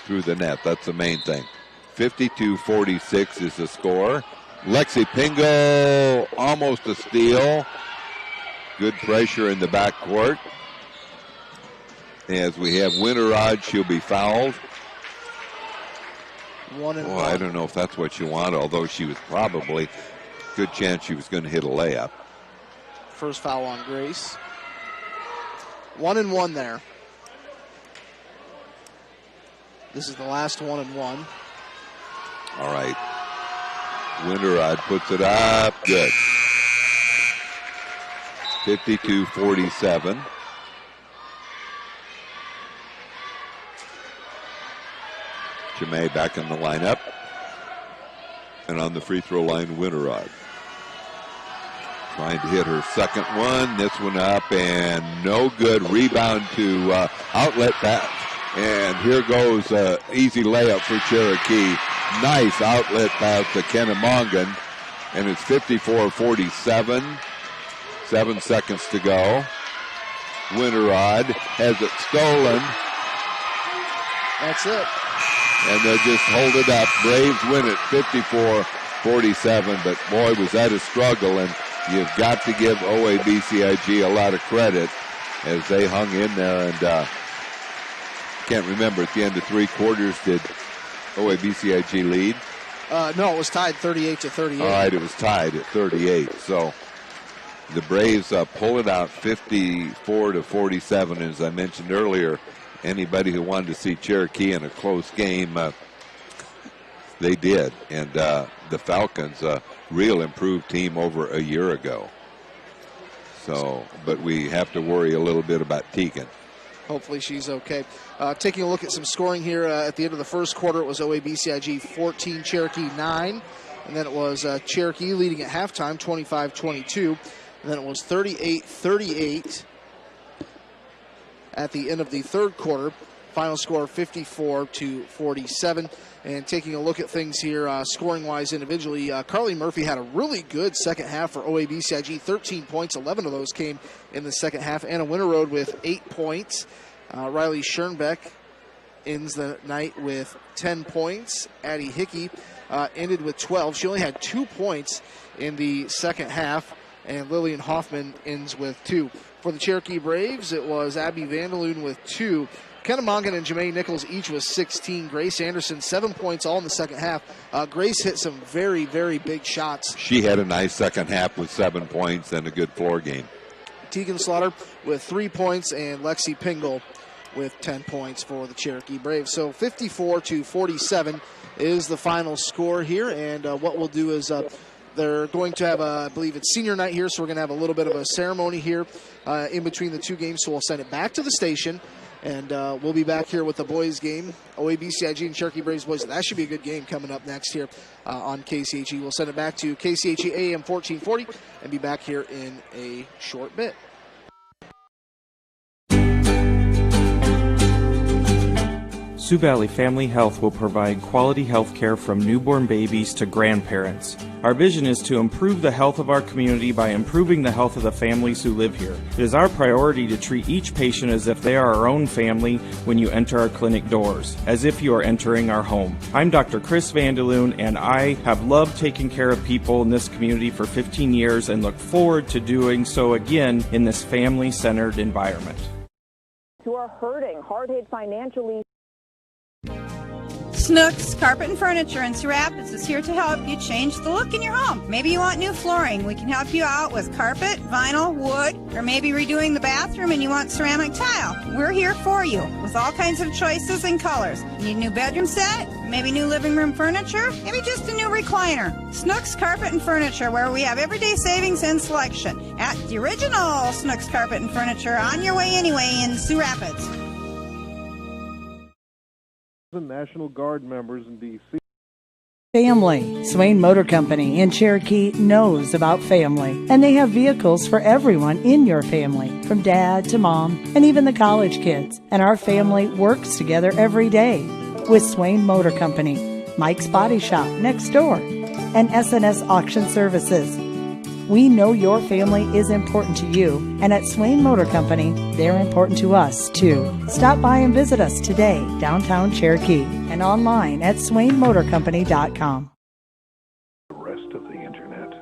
through the net. That's the main thing. 52-46 is the score. Lexi Pingle, almost a steal. Good pressure in the backcourt. As we have Winterrod, she'll be fouled. 1-and-1. I don't know if that's what you want, although she was probably, good chance she was going to hit a layup. First foul on Grace. 1-and-1 there. This is the last 1-and-1. All right. Winterrod puts it up. Good. 52-47. Jermaine back in the lineup. And on the free throw line, Winterrod. Trying to hit her second one. This one up and no good. Rebound to outlet pass. And here goes easy layup for Cherokee. Nice outlet pass to Kennemongan. And it's 54-47. 7 seconds to go. Winterrod has it stolen. That's it. And they'll just hold it up. Braves win it 54-47, but boy, was that a struggle, and you've got to give OABCIG a lot of credit as they hung in there, and can't remember, at the end of 3 quarters, did OABCIG lead? No, it was tied 38-38. All right, it was tied at 38, so the Braves pull it out 54-47, and as I mentioned earlier, anybody who wanted to see Cherokee in a close game, they did. And the Falcons, a real improved team over a year ago. So, but we have to worry a little bit about Tegan. Hopefully she's okay. Taking a look at some scoring here at the end of the first quarter, it was OABCIG 14, Cherokee 9. And then it was Cherokee leading at halftime, 25-22. And then it was 38-38 at the end of the third quarter. Final score 54-47. And taking a look at things here, scoring-wise individually, Carly Murphy had a really good second half for OABCIG. 13 points, 11 of those came in the second half. Anna Winterroad with 8 points. Riley Schoenbeck ends the night with 10 points. Addie Hickey ended with 12. She only had 2 points in the second half. And Lillian Hoffman ends with 2. For the Cherokee Braves, it was Abby Vandeloon with 2. Kenna Mongan and Jermaine Nichols each with 16. Grace Anderson, 7 points all in the second half. Grace hit some very, very big shots. She had a nice second half with 7 points and a good floor game. Tegan Slaughter with 3 points and Lexi Pingle with 10 points for the Cherokee Braves. So 54-47 is the final score here. And what we'll do is they're going to have, I believe it's senior night here, so we're going to have a little bit of a ceremony here in between the 2 games. So we'll send it back to the station, and we'll be back here with the boys' game, OABCIG and Cherokee Braves boys. That should be a good game coming up next here on KCHE. We'll send it back to KCHE AM 1440 and be back here in a short bit. Sioux Valley Family Health will provide quality health care from newborn babies to grandparents. Our vision is to improve the health of our community by improving the health of the families who live here. It is our priority to treat each patient as if they are our own family when you enter our clinic doors, as if you are entering our home. I'm Dr. Chris Vandeloon, and I have loved taking care of people in this community for 15 years and look forward to doing so again in this family-centered environment. Who are hurting, hard hit financially. Snooks Carpet and Furniture in Sioux Rapids is here to help you change the look in your home. Maybe you want new flooring. We can help you out with carpet, vinyl, wood, or maybe redoing the bathroom and you want ceramic tile. We're here for you with all kinds of choices and colors. Need a new bedroom set? Maybe new living room furniture? Maybe just a new recliner. Snooks Carpet and Furniture, where we have everyday savings and selection at the original Snooks Carpet and Furniture on your way anyway in Sioux Rapids. National Guard members in D.C. Family. Swain Motor Company in Cherokee knows about family, and they have vehicles for everyone in your family, from dad to mom, and even the college kids. And our family works together every day with Swain Motor Company, Mike's Body Shop next door, and SNS Auction Services. We know your family is important to you, and at Swain Motor Company, they're important to us, too. Stop by and visit us today, downtown Cherokee, and online at swainmotorcompany.com. The rest of the internet.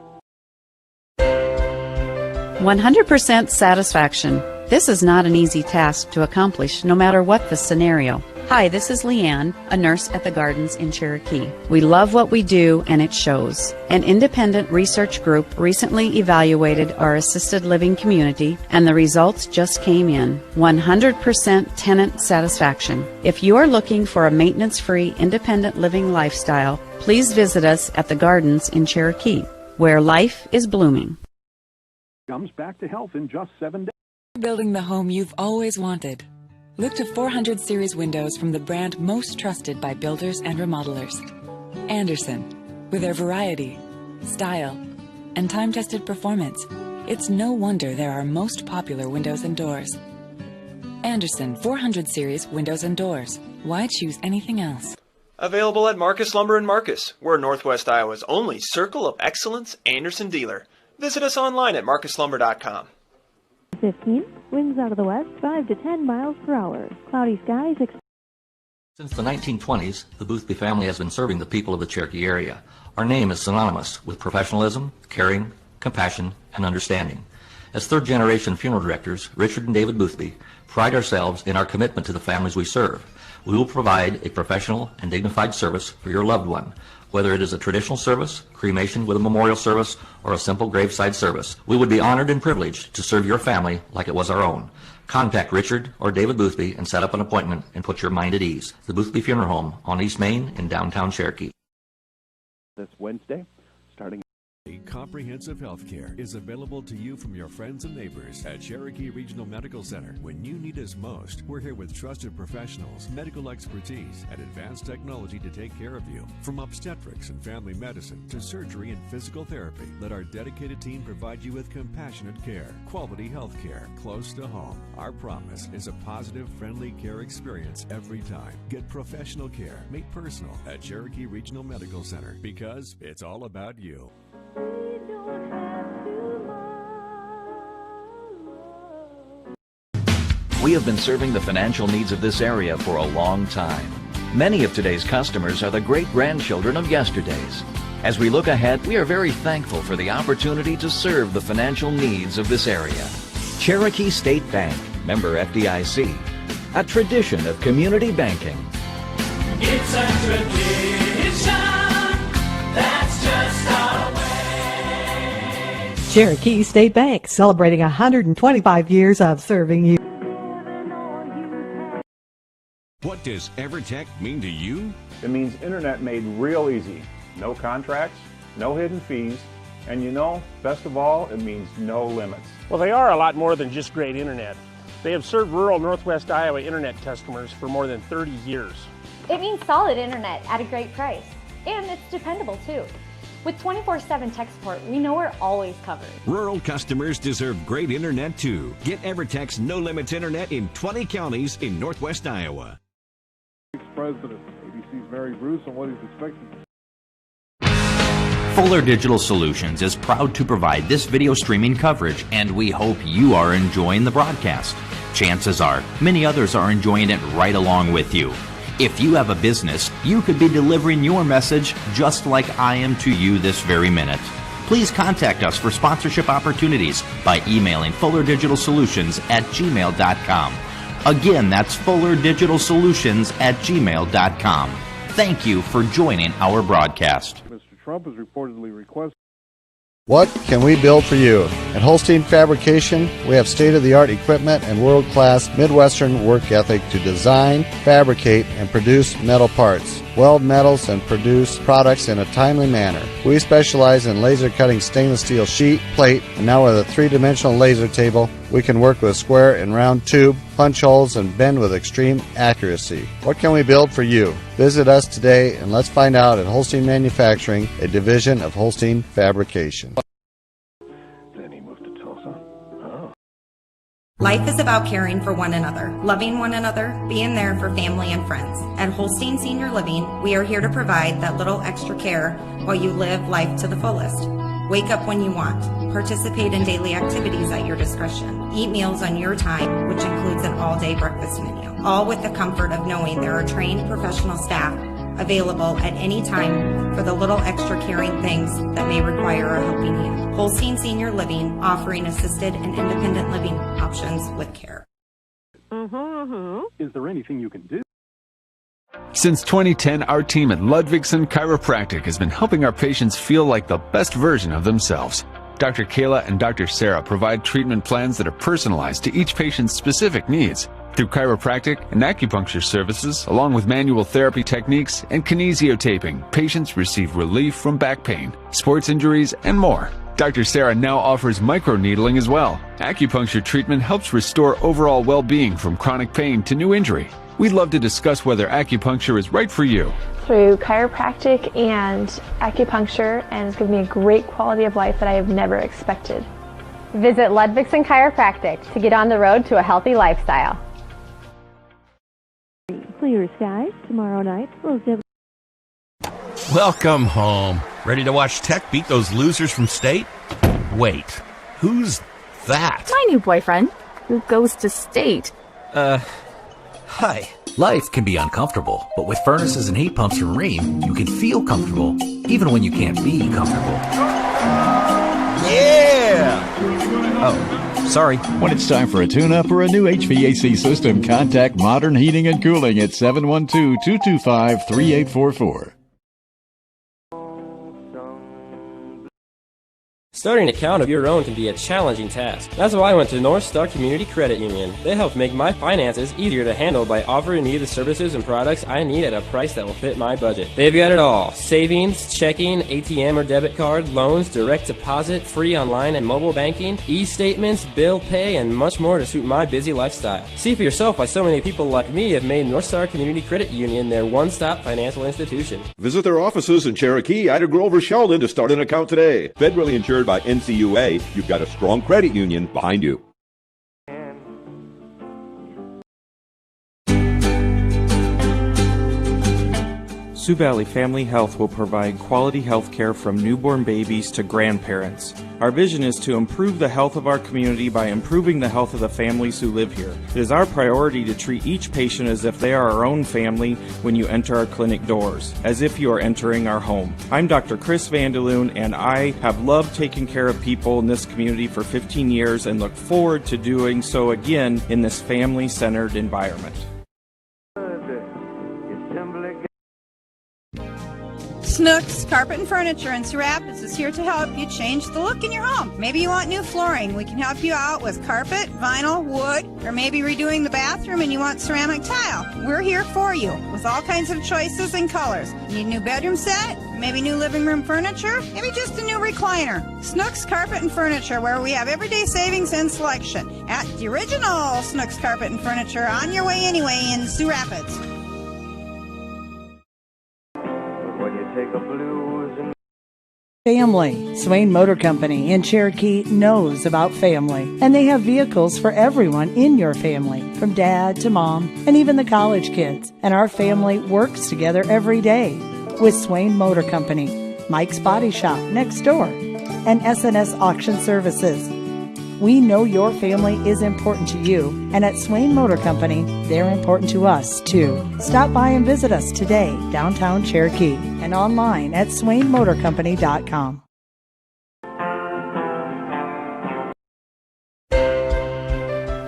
100% satisfaction. This is not an easy task to accomplish, no matter what the scenario. Hi, this is Leanne, a nurse at the Gardens in Cherokee. We love what we do, and it shows. An independent research group recently evaluated our assisted living community, and the results just came in. 100% tenant satisfaction. If you are looking for a maintenance-free, independent living lifestyle, please visit us at the Gardens in Cherokee, where life is blooming. Comes back to health in just 7 days. Building the home you've always wanted. Look to 400 series windows from the brand most trusted by builders and remodelers. Andersen. With their variety, style, and time-tested performance, it's no wonder they're our most popular windows and doors. Andersen 400 series windows and doors. Why choose anything else? Available at Marcus Lumber in Marcus. We're Northwest Iowa's only Circle of Excellence Andersen dealer. Visit us online at marcuslumber.com. 15, winds out of the west, 5 to 10 miles per hour. Cloudy skies. Since the 1920s, the Boothby family has been serving the people of the Cherokee area. Our name is synonymous with professionalism, caring, compassion, and understanding. As third-generation funeral directors, Richard and David Boothby pride ourselves in our commitment to the families we serve. We will provide a professional and dignified service for your loved one. Whether it is a traditional service, cremation with a memorial service, or a simple graveside service, we would be honored and privileged to serve your family like it was our own. Contact Richard or David Boothby and set up an appointment and put your mind at ease. The Boothby Funeral Home on East Main in downtown Cherokee. This Wednesday, starting. Comprehensive health care is available to you from your friends and neighbors at Cherokee Regional Medical Center. When you need us most, we're here with trusted professionals, medical expertise, and advanced technology to take care of you. From obstetrics and family medicine to surgery and physical therapy, let our dedicated team provide you with compassionate care, quality health care close to home. Our promise is a positive, friendly care experience every time. Get professional care made personal at Cherokee Regional Medical Center because it's all about you. We have been serving the financial needs of this area for a long time. Many of today's customers are the great-grandchildren of yesterday's. As we look ahead, we are very thankful for the opportunity to serve the financial needs of this area. Cherokee State Bank, member FDIC, a tradition of community banking. It's a tradition that's just our way. Cherokee State Bank, celebrating 125 years of serving you. What does EverTech mean to you? It means internet made real easy. No contracts, no hidden fees, and best of all, it means no limits. Well, they are a lot more than just great internet. They have served rural Northwest Iowa internet customers for more than 30 years. It means solid internet at a great price, and it's dependable too. With 24/7 tech support, we know we're always covered. Rural customers deserve great internet too. Get EverTech's no limits internet in 20 counties in Northwest Iowa. President, ABC's Mary Bruce on what he's expecting. Fuller Digital Solutions is proud to provide this video streaming coverage, and we hope you are enjoying the broadcast. Chances are, many others are enjoying it right along with you. If you have a business, you could be delivering your message just like I am to you this very minute. Please contact us for sponsorship opportunities by emailing fullerdigitalsolutions@gmail.com. Again, that's fullerdigitalsolutions@gmail.com. Thank you for joining our broadcast. Mr. Trump is reportedly requesting. What can we build for you? At Holstein Fabrication, we have state-of-the-art equipment and world-class Midwestern work ethic to design, fabricate, and produce metal parts, weld metals, and produce products in a timely manner. We specialize in laser cutting stainless steel sheet, plate, and now with a three-dimensional laser table, we can work with square and round tube, punch holes, and bend with extreme accuracy. What can we build for you? Visit us today and let's find out at Holstein Manufacturing, a division of Holstein Fabrication. Then he moved to Tulsa. Oh. Life is about caring for one another, loving one another, being there for family and friends. At Holstein Senior Living, we are here to provide that little extra care while you live life to the fullest. Wake up when you want. Participate in daily activities at your discretion. Eat meals on your time, which includes an all-day breakfast menu. All with the comfort of knowing there are trained professional staff available at any time for the little extra caring things that may require a helping hand. Holstein Senior Living, offering assisted and independent living options with care. Is there anything you can do? Since 2010, our team at Ludwigson Chiropractic has been helping our patients feel like the best version of themselves. Dr. Kayla and Dr. Sarah provide treatment plans that are personalized to each patient's specific needs. Through chiropractic and acupuncture services, along with manual therapy techniques and kinesiotaping, patients receive relief from back pain, sports injuries, and more. Dr. Sarah now offers microneedling as well. Acupuncture treatment helps restore overall well-being from chronic pain to new injury. We'd love to discuss whether acupuncture is right for you. Through chiropractic and acupuncture, and it's given me a great quality of life that I have never expected. Visit Ludwigson Chiropractic to get on the road to a healthy lifestyle. Clear skies tomorrow night. Welcome home. Ready to watch Tech beat those losers from state? Wait, who's that? My new boyfriend, who goes to state. Hi. Life can be uncomfortable, but with furnaces and heat pumps from Rheem, you can feel comfortable, even when you can't be comfortable. Yeah! Oh, sorry. When it's time for a tune-up or a new HVAC system, contact Modern Heating and Cooling at 712-225-3844. Starting an account of your own can be a challenging task. That's why I went to North Star Community Credit Union. They help make my finances easier to handle by offering me the services and products I need at a price that will fit my budget. They've got it all: savings, checking, ATM or debit card, loans, direct deposit, free online and mobile banking, e-statements, bill pay, and much more to suit my busy lifestyle. See for yourself why so many people like me have made North Star Community Credit Union their one-stop financial institution. Visit their offices in Cherokee, Ida Grove, or Sheldon to start an account today. Federally insured by NCUA, you've got a strong credit union behind you. Sioux Valley Family Health will provide quality health care from newborn babies to grandparents. Our vision is to improve the health of our community by improving the health of the families who live here. It is our priority to treat each patient as if they are our own family when you enter our clinic doors, as if you are entering our home. I'm Dr. Chris Vandeloon, and I have loved taking care of people in this community for 15 years and look forward to doing so again in this family-centered environment. Snooks Carpet and Furniture in Sioux Rapids is here to help you change the look in your home. Maybe you want new flooring. We can help you out with carpet, vinyl, wood, or maybe redoing the bathroom and you want ceramic tile. We're here for you with all kinds of choices and colors. Need a new bedroom set? Maybe new living room furniture? Maybe just a new recliner. Snooks Carpet and Furniture, where we have everyday savings and selection at the original Snooks Carpet and Furniture on your way anyway in Sioux Rapids. Family. Swain Motor Company in Cherokee knows about family, and they have vehicles for everyone in your family, from dad to mom and even the college kids. And our family works together every day with Swain Motor Company, Mike's Body Shop next door, and SNS Auction Services. We know your family is important to you, and at Swain Motor Company, they're important to us, too. Stop by and visit us today, downtown Cherokee, and online at swainmotorcompany.com.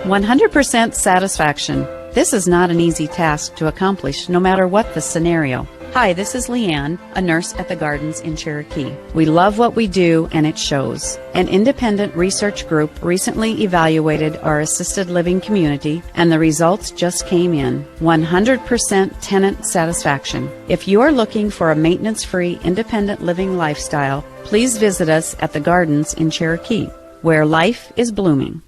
100% satisfaction. This is not an easy task to accomplish, no matter what the scenario. Hi, this is Leanne, a nurse at the Gardens in Cherokee. We love what we do, and it shows. An independent research group recently evaluated our assisted living community, and the results just came in. 100% tenant satisfaction. If you are looking for a maintenance-free, independent living lifestyle, please visit us at the Gardens in Cherokee, where life is blooming.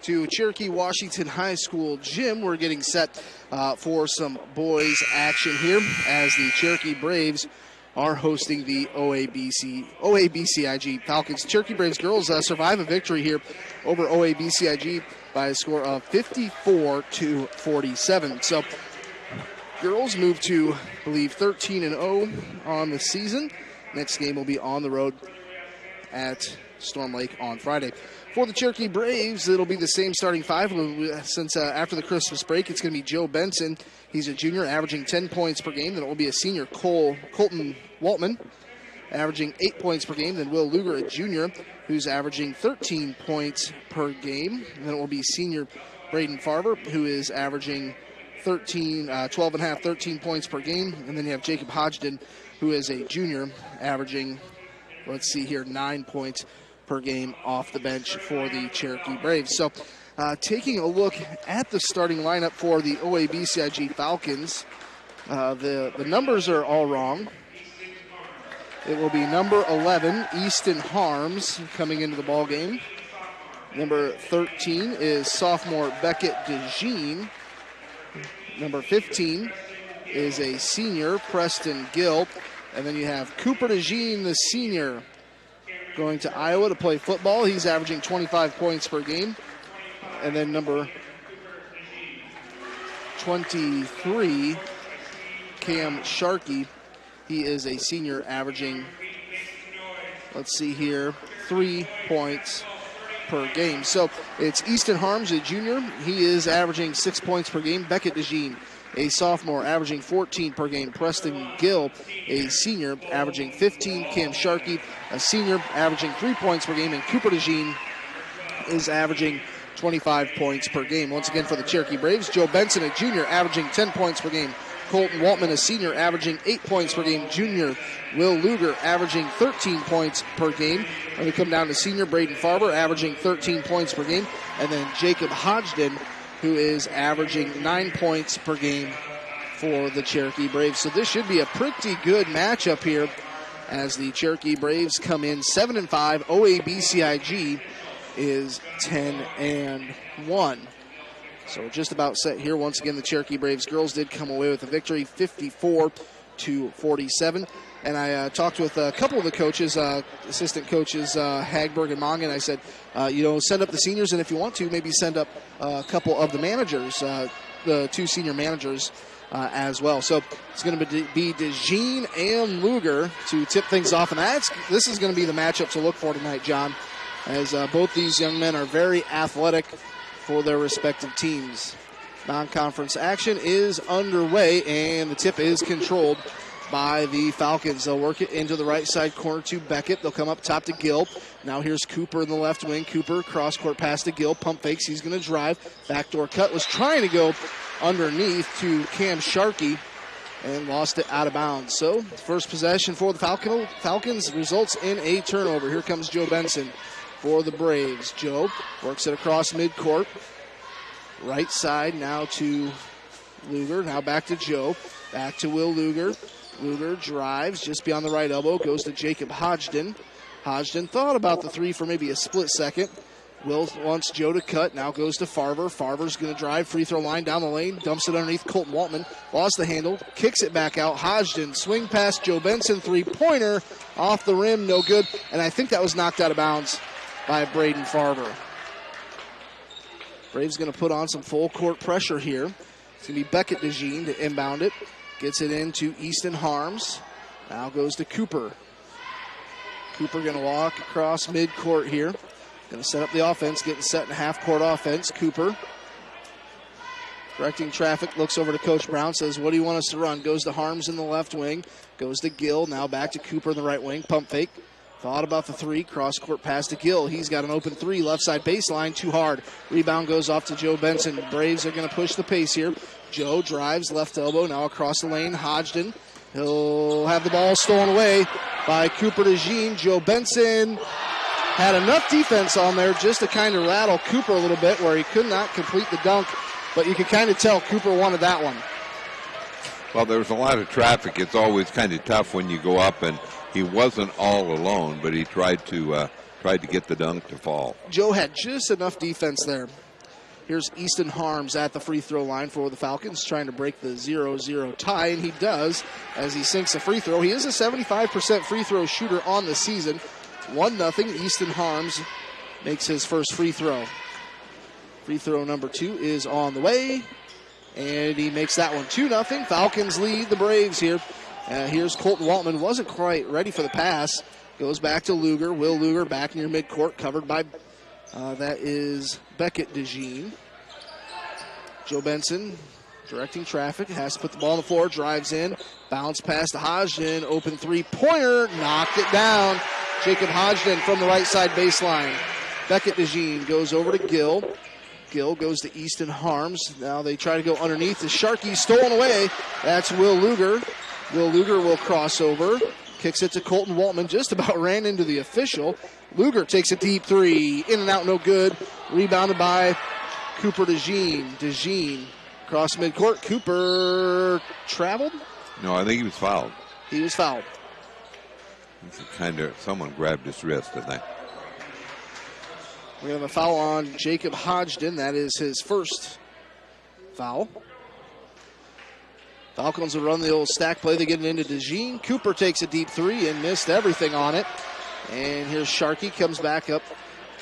to Cherokee Washington High School gym. We're getting set for some boys action here as the Cherokee Braves are hosting the OABCIG Falcons. Cherokee Braves girls survive a victory here over OABCIG by a score of 54-47. So girls move to, I believe, 13-0 on the season. Next game will be on the road at Storm Lake on Friday. For the Cherokee Braves, it'll be the same starting five since after the Christmas break. It's going to be Joe Benson. He's a junior, averaging 10 points per game. Then it will be a senior, Colton Waltman, averaging 8 points per game. Then Will Luger, a junior, who's averaging 13 points per game. And then it will be senior Braden Farver, who is averaging 13 points per game. And then you have Jacob Hodgden, who is a junior, averaging, 9 points per game off the bench for the Cherokee Braves. So taking a look at the starting lineup for the OABCIG Falcons, the numbers are all wrong. It will be number 11, Easton Harms, coming into the ball game. Number 13 is sophomore Beckett DeJean. Number 15 is a senior, Preston Gill. And then you have Cooper DeJean, the senior, going to Iowa to play football. He's averaging 25 points per game. And then number 23, Cam Sharkey. He is a senior, averaging, 3 points per game. So it's Easton Harms, a junior. He is averaging 6 points per game. Beckett DeJean, a sophomore, averaging 14 per game. Preston Gill, a senior, averaging 15. Cam Sharkey, a senior, averaging 3 points per game. And Cooper DeJean is averaging 25 points per game. Once again for the Cherokee Braves, Joe Benson, a junior, averaging 10 points per game. Colton Waltman, a senior, averaging 8 points per game. Junior Will Luger, averaging 13 points per game. When we come down to senior Braden Farber, averaging 13 points per game. And then Jacob Hodgden, who is averaging 9 points per game for the Cherokee Braves. So this should be a pretty good matchup here as the Cherokee Braves come in 7-5. OABCIG is 10-1. So just about set here. Once again, the Cherokee Braves girls did come away with a victory, 54-47. And I talked with a couple of the coaches, assistant coaches, Hagberg and Mongan. I said, send up the seniors, and if you want to, maybe send up a couple of the managers, the two senior managers as well. So it's going to be DeJean and Luger to tip things off. And this is going to be the matchup to look for tonight, John, as both these young men are very athletic for their respective teams. Non-conference action is underway, and the tip is controlled by the Falcons. They'll work it into the right side corner to Beckett. They'll come up top to Gill. Now here's Cooper in the left wing. Cooper, cross-court pass to Gill. Pump fakes. He's going to drive. Backdoor cut. Was trying to go underneath to Cam Sharkey and lost it out of bounds. So first possession for the Falcons results in a turnover. Here comes Joe Benson for the Braves. Joe works it across midcourt. Right side now to Luger. Now back to Joe. Back to Will Luger. Luger drives just beyond the right elbow. Goes to Jacob Hodgden. Hodgden thought about the three for maybe a split second. Will wants Joe to cut. Now goes to Farver. Farver's going to drive. Free throw line down the lane. Dumps it underneath Colton Waltman. Lost the handle. Kicks it back out. Hodgden swing past Joe Benson. Three-pointer off the rim. No good. And I think that was knocked out of bounds by Braden Farver. Braves going to put on some full court pressure here. It's going to be Beckett DeJean to inbound it. Gets it into Easton Harms. Now goes to Cooper. Cooper going to walk across midcourt here. Going to set up the offense, getting set in half-court offense. Cooper directing traffic, looks over to Coach Brown, says, what do you want us to run? Goes to Harms in the left wing. Goes to Gill. Now back to Cooper in the right wing. Pump fake. Thought about the three. Cross-court pass to Gill. He's got an open three. Left side baseline. Too hard. Rebound goes off to Joe Benson. Braves are going to push the pace here. Joe drives left elbow. Now across the lane. Hodgden. He'll have the ball stolen away by Cooper DeJean. Joe Benson had enough defense on there just to kind of rattle Cooper a little bit where he could not complete the dunk. But you could kind of tell Cooper wanted that one. Well, there was a lot of traffic. It's always kind of tough when you go up, and he wasn't all alone, but he tried to get the dunk to fall. Joe had just enough defense there Here's Easton Harms at the free throw line for the Falcons, trying to break the 0-0 tie, and he does as he sinks a free throw. He is a 75% free throw shooter on the season. 1-0. Easton Harms makes his first free throw. Free throw number 2 is on the way, and he makes that one 2-0. Falcons lead the Braves here. Here's Colton Waltman. Wasn't quite ready for the pass. Goes back to Luger. Will Luger back near midcourt, covered by that is Beckett DeJean. Joe Benson directing traffic. Has to put the ball on the floor. Drives in. Bounce pass to Hodgson. Open three-pointer. Knocked it down. Jacob Hodgson from the right side baseline. Beckett DeJean goes over to Gill. Gill goes to Easton Harms. Now they try to go underneath. The Sharky stolen away. That's Will Luger. Will Luger will cross over. Kicks it to Colton Waltman. Just about ran into the official. Luger takes a deep three. In and out, no good. Rebounded by Cooper DeJean. DeJean across midcourt. Cooper traveled? No, I think he was fouled. He was fouled. Someone grabbed his wrist, I think. We have a foul on Jacob Hodgson. That is his first foul. Falcons will run the old stack play. They get it into DeJean. Cooper takes a deep three and missed everything on it. And here's Sharkey, comes back up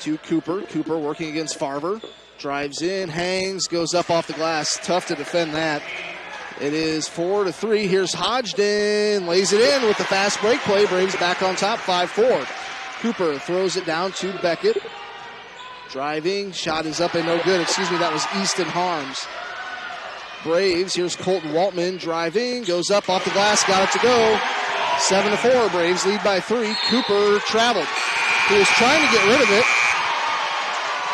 to Cooper. Cooper working against Farver. Drives in, hangs, goes up off the glass. Tough to defend that. It is 4-3. Here's Hodgson. Lays it in with the fast break play. Braves back on top, 5-4. Cooper throws it down to Beckett. Driving, shot is up and no good. That was Easton Harms. Braves, here's Colton Waltman driving, goes up off the glass, got it to go. 7-4, Braves lead by 3. Cooper traveled. He was trying to get rid of it,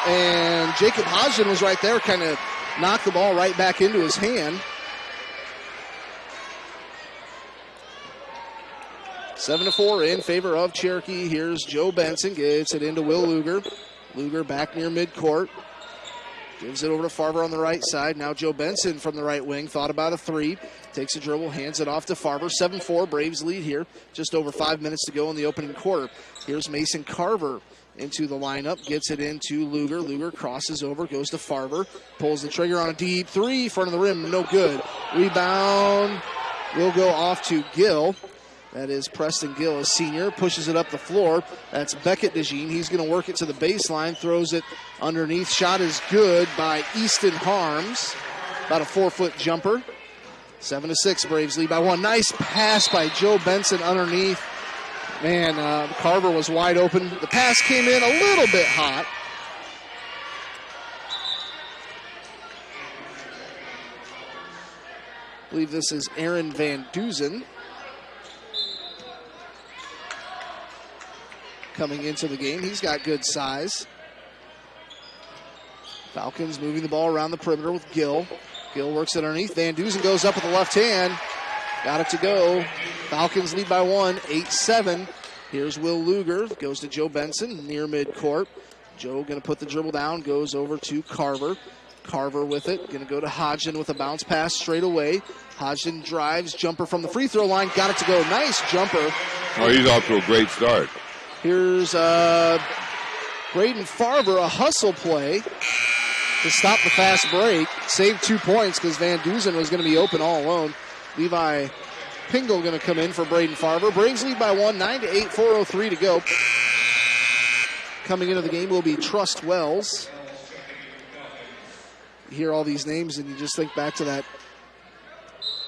and Jacob Hodgson was right there, kind of knocked the ball right back into his hand. 7-4 in favor of Cherokee. Here's Joe Benson, gets it into Will Luger. Luger back near midcourt. Gives it over to Farver on the right side. Now Joe Benson from the right wing. Thought about a three. Takes a dribble, hands it off to Farver. 7-4, Braves lead here. Just over 5 minutes to go in the opening quarter. Here's Mason Carver into the lineup. Gets it into Luger. Luger crosses over, goes to Farver. Pulls the trigger on a deep three. Front of the rim, no good. Rebound will go off to Gill. That is Preston Gill, a senior. Pushes it up the floor. That's Beckett DeJean. He's going to work it to the baseline. Throws it underneath. Shot is good by Easton Harms. About a 4-foot jumper. 7-6, Braves lead by 1. Nice pass by Joe Benson underneath. Man, Carver was wide open. The pass came in a little bit hot. I believe this is Aaron Van Duzen coming into the game. He's got good size. Falcons moving the ball around the perimeter with Gill. Gill works it underneath. Van Duzen goes up with the left hand. Got it to go. Falcons lead by 1, 8-7. Here's Will Luger. Goes to Joe Benson near midcourt. Joe going to put the dribble down. Goes over to Carver. Carver with it. Going to go to Hodgson with a bounce pass straight away. Hodgson drives. Jumper from the free throw line. Got it to go. Nice jumper. Oh, he's off to a great start. Here's Braden Farver, a hustle play to stop the fast break. Saved 2 points because Van Duzen was going to be open all alone. Levi Pingle going to come in for Braden Farver. Braves lead by 1, 9-8, 4:03 to go. Coming into the game will be Trust Wells. You hear all these names and you just think back to that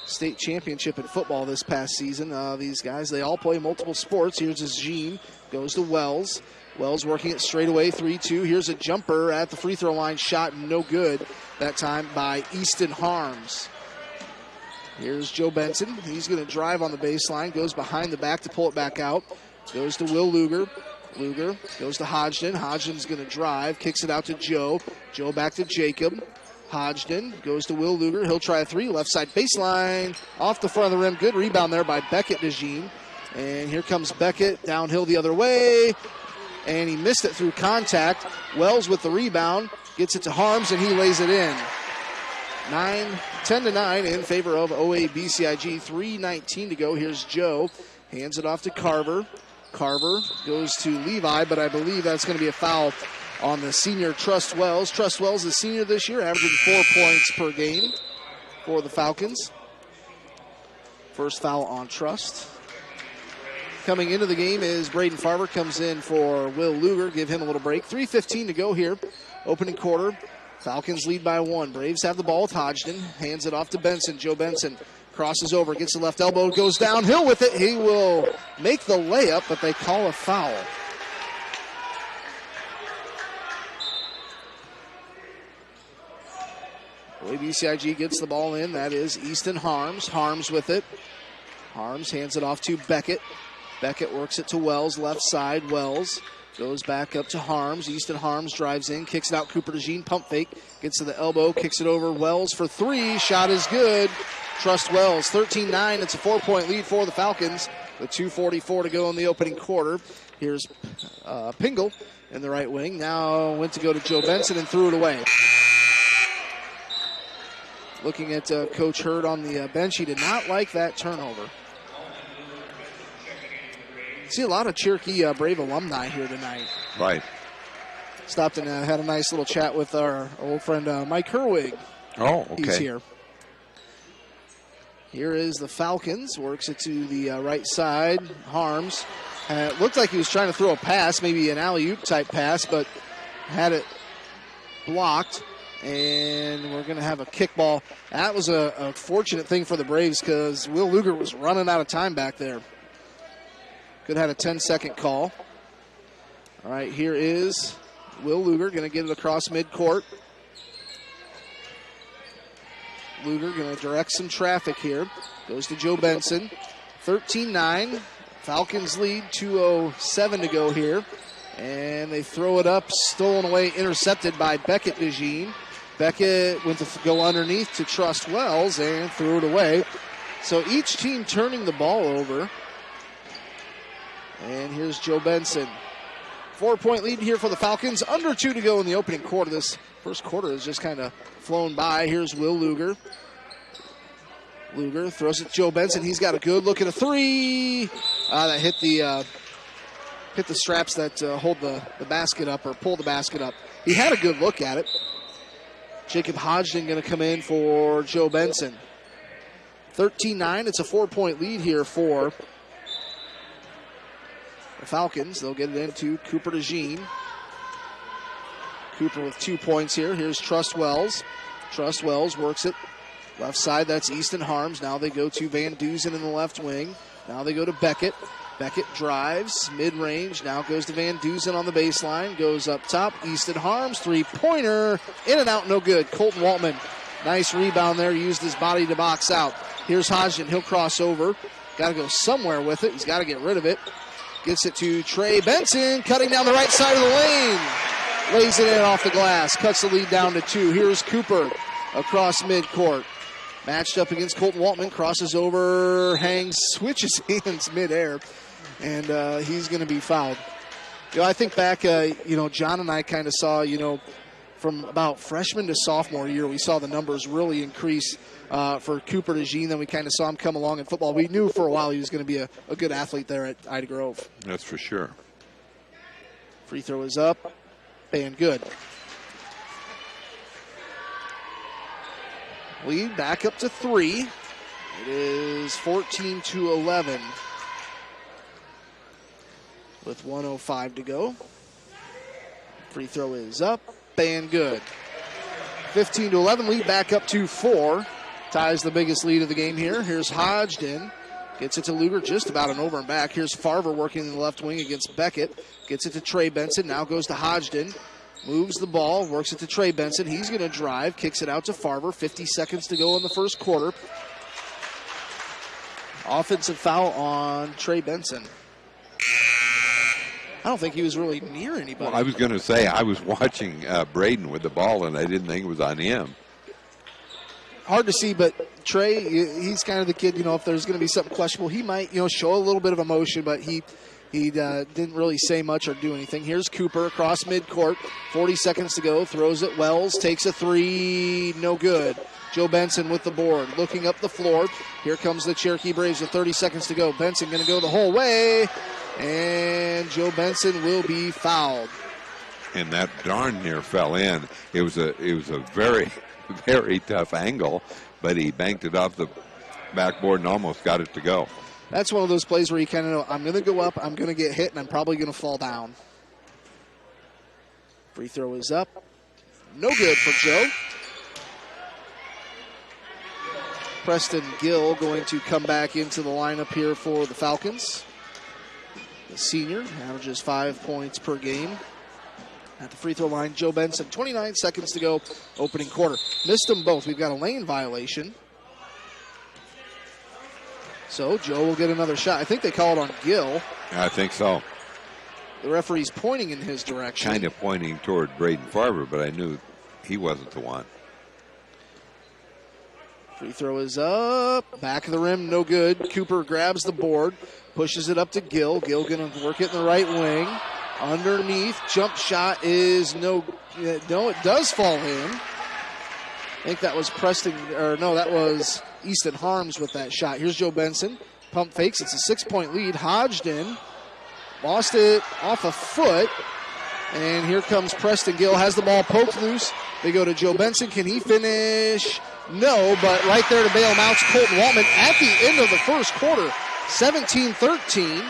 state championship in football this past season. These guys, they all play multiple sports. Here's his Jean. Goes to Wells. Wells working it straight away, 3-2. Here's a jumper at the free throw line. Shot no good. That time by Easton Harms. Here's Joe Benson. He's going to drive on the baseline. Goes behind the back to pull it back out. Goes to Will Luger. Luger goes to Hodgson. Hodgson's going to drive. Kicks it out to Joe. Joe back to Jacob. Hodgson goes to Will Luger. He'll try a three. Left side baseline. Off the front of the rim. Good rebound there by Beckett DeJean. And here comes Beckett. Downhill the other way. And he missed it through contact. Wells with the rebound. Gets it to Harms, and he lays it in. 10-9 in favor of OABCIG. 3:19 to go. Here's Joe. Hands it off to Carver. Carver goes to Levi, but I believe that's going to be a foul on the senior Trust Wells. Trust Wells is senior this year, averaging 4 points per game for the Falcons. First foul on Trust. Coming into the game is Braden Farver, comes in for Will Luger. Give him a little break. 3:15 to go here. Opening quarter. Falcons lead by 1. Braves have the ball with Hodgson. Hands it off to Benson. Joe Benson crosses over, gets the left elbow, goes downhill with it. He will make the layup, but they call a foul. OABCIG gets the ball in. That is Easton Harms. Harms with it. Harms hands it off to Beckett. Beckett works it to Wells, left side. Wells goes back up to Harms. Easton Harms drives in, kicks it out. Cooper DeJean, pump fake, gets to the elbow, kicks it over. Wells for 3. Shot is good. Trust Wells, 13-9. It's a 4-point lead for the Falcons with 2:44 to go in the opening quarter. Here's Pingle in the right wing. Now went to go to Joe Benson and threw it away. Looking at Coach Hurd on the bench, he did not like that turnover. See a lot of Cherokee Brave alumni here tonight. Right. Stopped and had a nice little chat with our old friend Mike Herwig. Oh, okay. He's here. Here is the Falcons. Works it to the right side. Harms. It looked like he was trying to throw a pass, maybe an alley-oop type pass, but had it blocked. And we're going to have a kickball. That was a fortunate thing for the Braves because Will Luger was running out of time back there. Could have had a 10-second call. All right, here is Will Luger going to get it across midcourt. Luger going to direct some traffic here. Goes to Joe Benson. 13-9. Falcons lead. 2:07 to go here. And they throw it up. Stolen away. Intercepted by Beckett DeJean. Beckett went to go underneath to Trust Wells and threw it away. So each team turning the ball over. And here's Joe Benson. 4-point lead here for the Falcons. Under 2 to go in the opening quarter. This first quarter has just kind of flown by. Here's Will Luger. Luger throws it to Joe Benson. He's got a good look at a 3. That hit the straps that hold the basket up or pull the basket up. He had a good look at it. Jacob Hodgson going to come in for Joe Benson. 13-9. It's a 4-point lead here for the Falcons. They'll get it into Cooper DeJean. Cooper with 2 points here. Here's Trust Wells. Trust Wells works it. Left side, that's Easton Harms. Now they go to Van Duzen in the left wing. Now they go to Beckett. Beckett drives, mid-range. Now goes to Van Duzen on the baseline. Goes up top. Easton Harms, three-pointer. In and out, no good. Colton Waltman, nice rebound there. Used his body to box out. Here's Hodgson. He'll cross over. Got to go somewhere with it. He's got to get rid of it. Gets it to Trey Benson, cutting down the right side of the lane. Lays it in off the glass. Cuts the lead down to 2. Here's Cooper across midcourt. Matched up against Colton Waltman. Crosses over, hangs, switches hands midair. And he's going to be fouled. I think back, John and I kind of saw, from about freshman to sophomore year, we saw the numbers really increase for Cooper DeJean. Then we kind of saw him come along in football. We knew for a while he was going to be a good athlete there at Ida Grove. That's for sure. Free throw is up and good. Lead back up to 3. It is 14-11 with 1:05 to go. Free throw is up and good. 15-11, lead back up to 4. Ties the biggest lead of the game here. Here's Hodgson. Gets it to Luger, just about an over and back. Here's Farver working in the left wing against Beckett. Gets it to Trey Benson. Now goes to Hodgson. Moves the ball, works it to Trey Benson. He's going to drive, kicks it out to Farver. 50 seconds to go in the first quarter. Offensive foul on Trey Benson. I don't think he was really near anybody. Well, I was going to say, I was watching Braden with the ball, and I didn't think it was on him. Hard to see, but Trey, he's kind of the kid, if there's going to be something questionable, he might, show a little bit of emotion, but he didn't really say much or do anything. Here's Cooper across midcourt. 40 seconds to go. Throws it. Wells takes a 3. No good. Joe Benson with the board. Looking up the floor. Here comes the Cherokee Braves with 30 seconds to go. Benson going to go the whole way. And Joe Benson will be fouled. and that darn near fell in. It was a very, very tough angle, but he banked it off the backboard and almost got it to go. That's one of those plays where you kind of know, I'm going to go up, I'm going to get hit, and I'm probably going to fall down. Free throw is up. No good for Joe. Preston Gill going to come back into the lineup here for the Falcons. The senior averages 5 points per game. At the free throw line, Joe Benson, 29 seconds to go, opening quarter. Missed them both. We've got a lane violation. So Joe will get another shot. I think they call it on Gill. I think so. The referee's pointing in his direction. Kind of pointing toward Braden Farber, but I knew he wasn't the one. Free throw is up. Back of the rim, no good. Cooper grabs the board, pushes it up to Gill. Gill going to work it in the right wing. Underneath, jump shot is no, it does fall in. I think that was Preston, or no, that was Easton Harms with that shot. Here's Joe Benson. Pump fakes. It's a 6-point lead. Hodgden lost it off a foot. And here comes Preston Gill. Has the ball poked loose. They go to Joe Benson. Can he finish? No, but right there to bail him out, Colton Waltman at the end of the first quarter. 17-13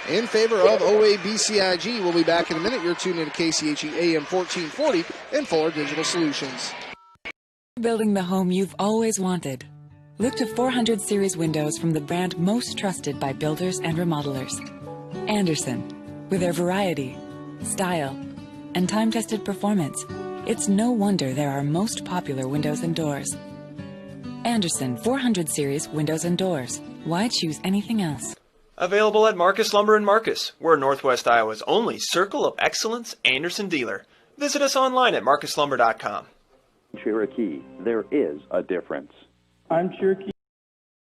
in favor of OABCIG. We'll be back in a minute. You're tuned in to KCHE AM 1440 and Fuller Digital Solutions. Building the home you've always wanted. Look to 400 series windows from the brand most trusted by builders and remodelers. Andersen. With their variety, style, and time-tested performance, it's no wonder they're our most popular windows and doors. Andersen 400 series windows and doors. Why choose anything else? Available at Marcus Lumber in Marcus. We're Northwest Iowa's only Circle of Excellence Andersen dealer. Visit us online at marcuslumber.com. Cherokee, there is a difference. I'm Cherokee.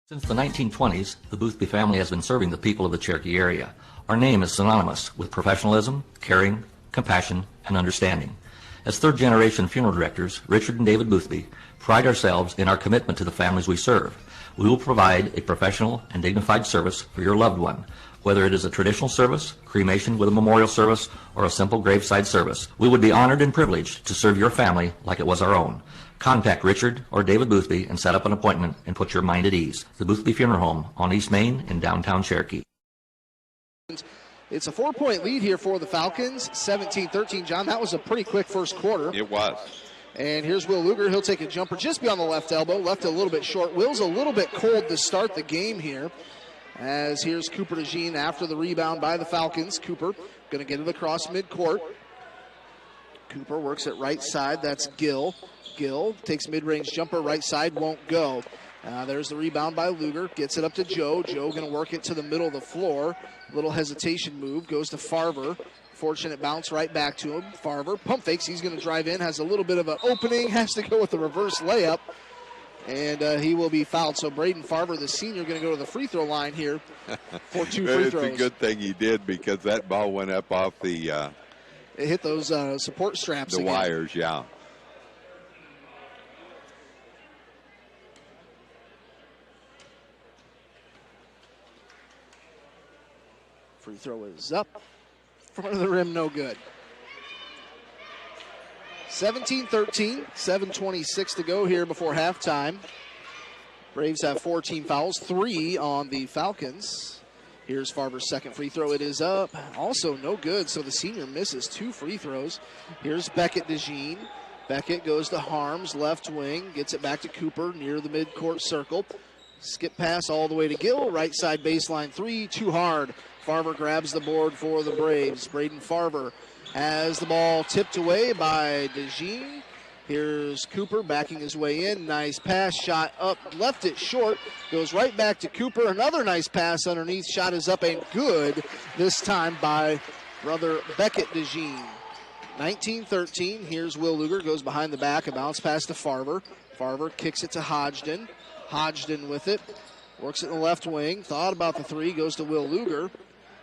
Since the 1920s, the Boothby family has been serving the people of the Cherokee area. Our name is synonymous with professionalism, caring, compassion, and understanding. As third-generation funeral directors, Richard and David Boothby pride ourselves in our commitment to the families we serve. We will provide a professional and dignified service for your loved one, whether it is a traditional service, cremation with a memorial service, or a simple graveside service. We would be honored and privileged to serve your family like it was our own. Contact Richard or David Boothby and set up an appointment and put your mind at ease. The Boothby Funeral Home on East Main in downtown Cherokee. It's a 4-point lead here for the Falcons, 17-13. John, that was a pretty quick first quarter. It was. And here's Will Luger. He'll take a jumper just beyond the left elbow. Left a little bit short. Will's a little bit cold to start the game here. As here's Cooper DeJean after the rebound by the Falcons. Cooper going to get it across midcourt. Cooper works it right side. That's Gill. Gill takes mid-range jumper. Right side won't go. There's the rebound by Luger. Gets it up to Joe. Joe going to work it to the middle of the floor. Little hesitation move. Goes to Farver. Fortunate bounce right back to him. Farver pump fakes. He's going to drive in. Has a little bit of an opening. Has to go with the reverse layup. And he will be fouled. So Braden Farver, the senior, going to go to the free throw line here for 2 free throws. It's a good thing he did because that ball went up off the... it hit those support straps the again. wires, yeah. Free throw is up. Front of the rim, no good. 17-13, 7:26 to go here before halftime. Braves have 4 team fouls, 3 on the Falcons. Here's Farber's second free throw. It is up. Also no good, so the senior misses 2 free throws. Here's Beckett DeJean. Beckett goes to Harms, left wing, gets it back to Cooper near the midcourt circle. Skip pass all the way to Gill, right side baseline 3, too hard. Farver grabs the board for the Braves. Braden Farver has the ball tipped away by DeJean. Here's Cooper backing his way in. Nice pass, shot up, left it short. Goes right back to Cooper. Another nice pass underneath. Shot is up and good, this time by brother Beckett DeJean. 19-13. Here's Will Luger. Goes behind the back. A bounce pass to Farver. Farver kicks it to Hodgden. Hodgden with it. Works it in the left wing. Thought about the 3. Goes to Will Luger.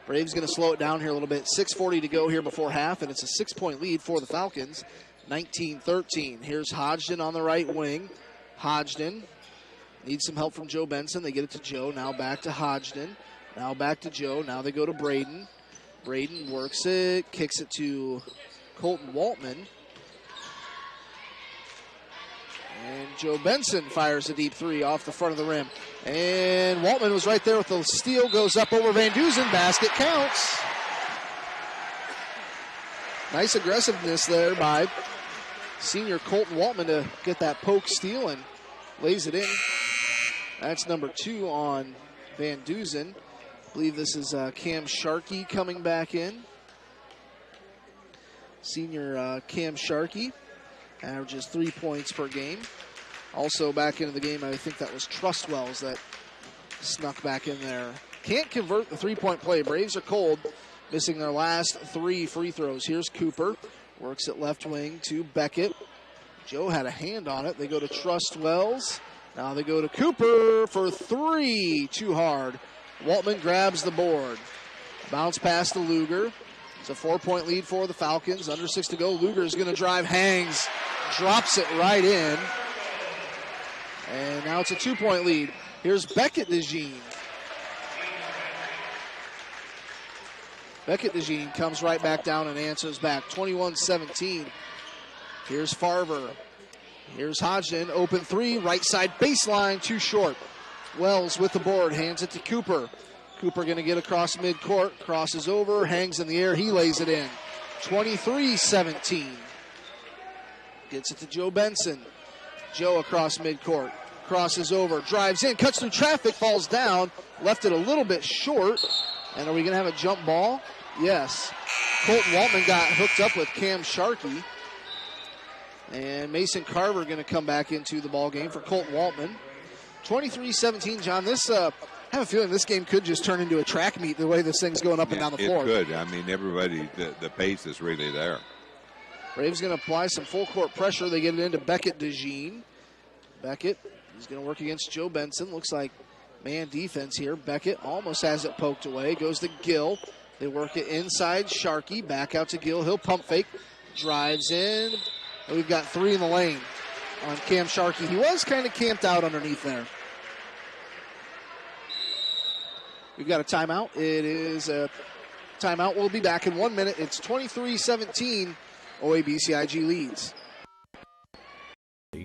Braves going to slow it down here a little bit. 6:40 to go here before half, and it's a 6-point lead for the Falcons. 19-13. Here's Hodgden on the right wing. Hodgden needs some help from Joe Benson. They get it to Joe. Now back to Hodgden. Now back to Joe. Now they go to Braden. Braden works it. Kicks it to Colton Waltman. And Joe Benson fires a deep three off the front of the rim. And Waltman was right there with the steal, goes up over Van Dusen, basket counts. Nice aggressiveness there by senior Colton Waltman to get that poke steal and lays it in. That's number 2 on Van Dusen. I believe this is Cam Sharkey coming back in. Senior Cam Sharkey averages 3 points per game. Also back into the game, I think that was Trustwells that snuck back in there. Can't convert the three-point play. Braves are cold, missing their last 3 free throws. Here's Cooper. Works at left wing to Beckett. Joe had a hand on it. They go to Trustwells. Now they go to Cooper for 3. Too hard. Waltman grabs the board. Bounce pass to Luger. It's a 4-point lead for the Falcons. Under 6 to go. Luger is going to drive, hangs, drops it right in. And now it's a 2-point lead. Here's Beckett DeJean. Beckett DeJean comes right back down and answers back. 21-17. Here's Farver. Here's Hodgson. Open 3. Right side baseline. Too short. Wells with the board. Hands it to Cooper. Cooper going to get across midcourt. Crosses over. Hangs in the air. He lays it in. 23-17. Gets it to Joe Benson. Joe across midcourt. Crosses over. Drives in. Cuts through traffic. Falls down. Left it a little bit short. And are we going to have a jump ball? Yes. Colton Waltman got hooked up with Cam Sharkey. And Mason Carver going to come back into the ball game for Colton Waltman. 23-17, John. I have a feeling this game could just turn into a track meet the way this thing's going up and down the floor. It could. I mean, everybody, the pace is really there. Braves going to apply some full court pressure. They get it into Beckett DeJean. Beckett is going to work against Joe Benson. Looks like man defense here. Beckett almost has it poked away. Goes to Gill. They work it inside. Sharkey back out to Gill. He'll pump fake. Drives in. And we've got 3 in the lane on Cam Sharkey. He was kind of camped out underneath there. We've got a timeout. It is a timeout. We'll be back in 1 minute. It's 23-17. OABCIG leads.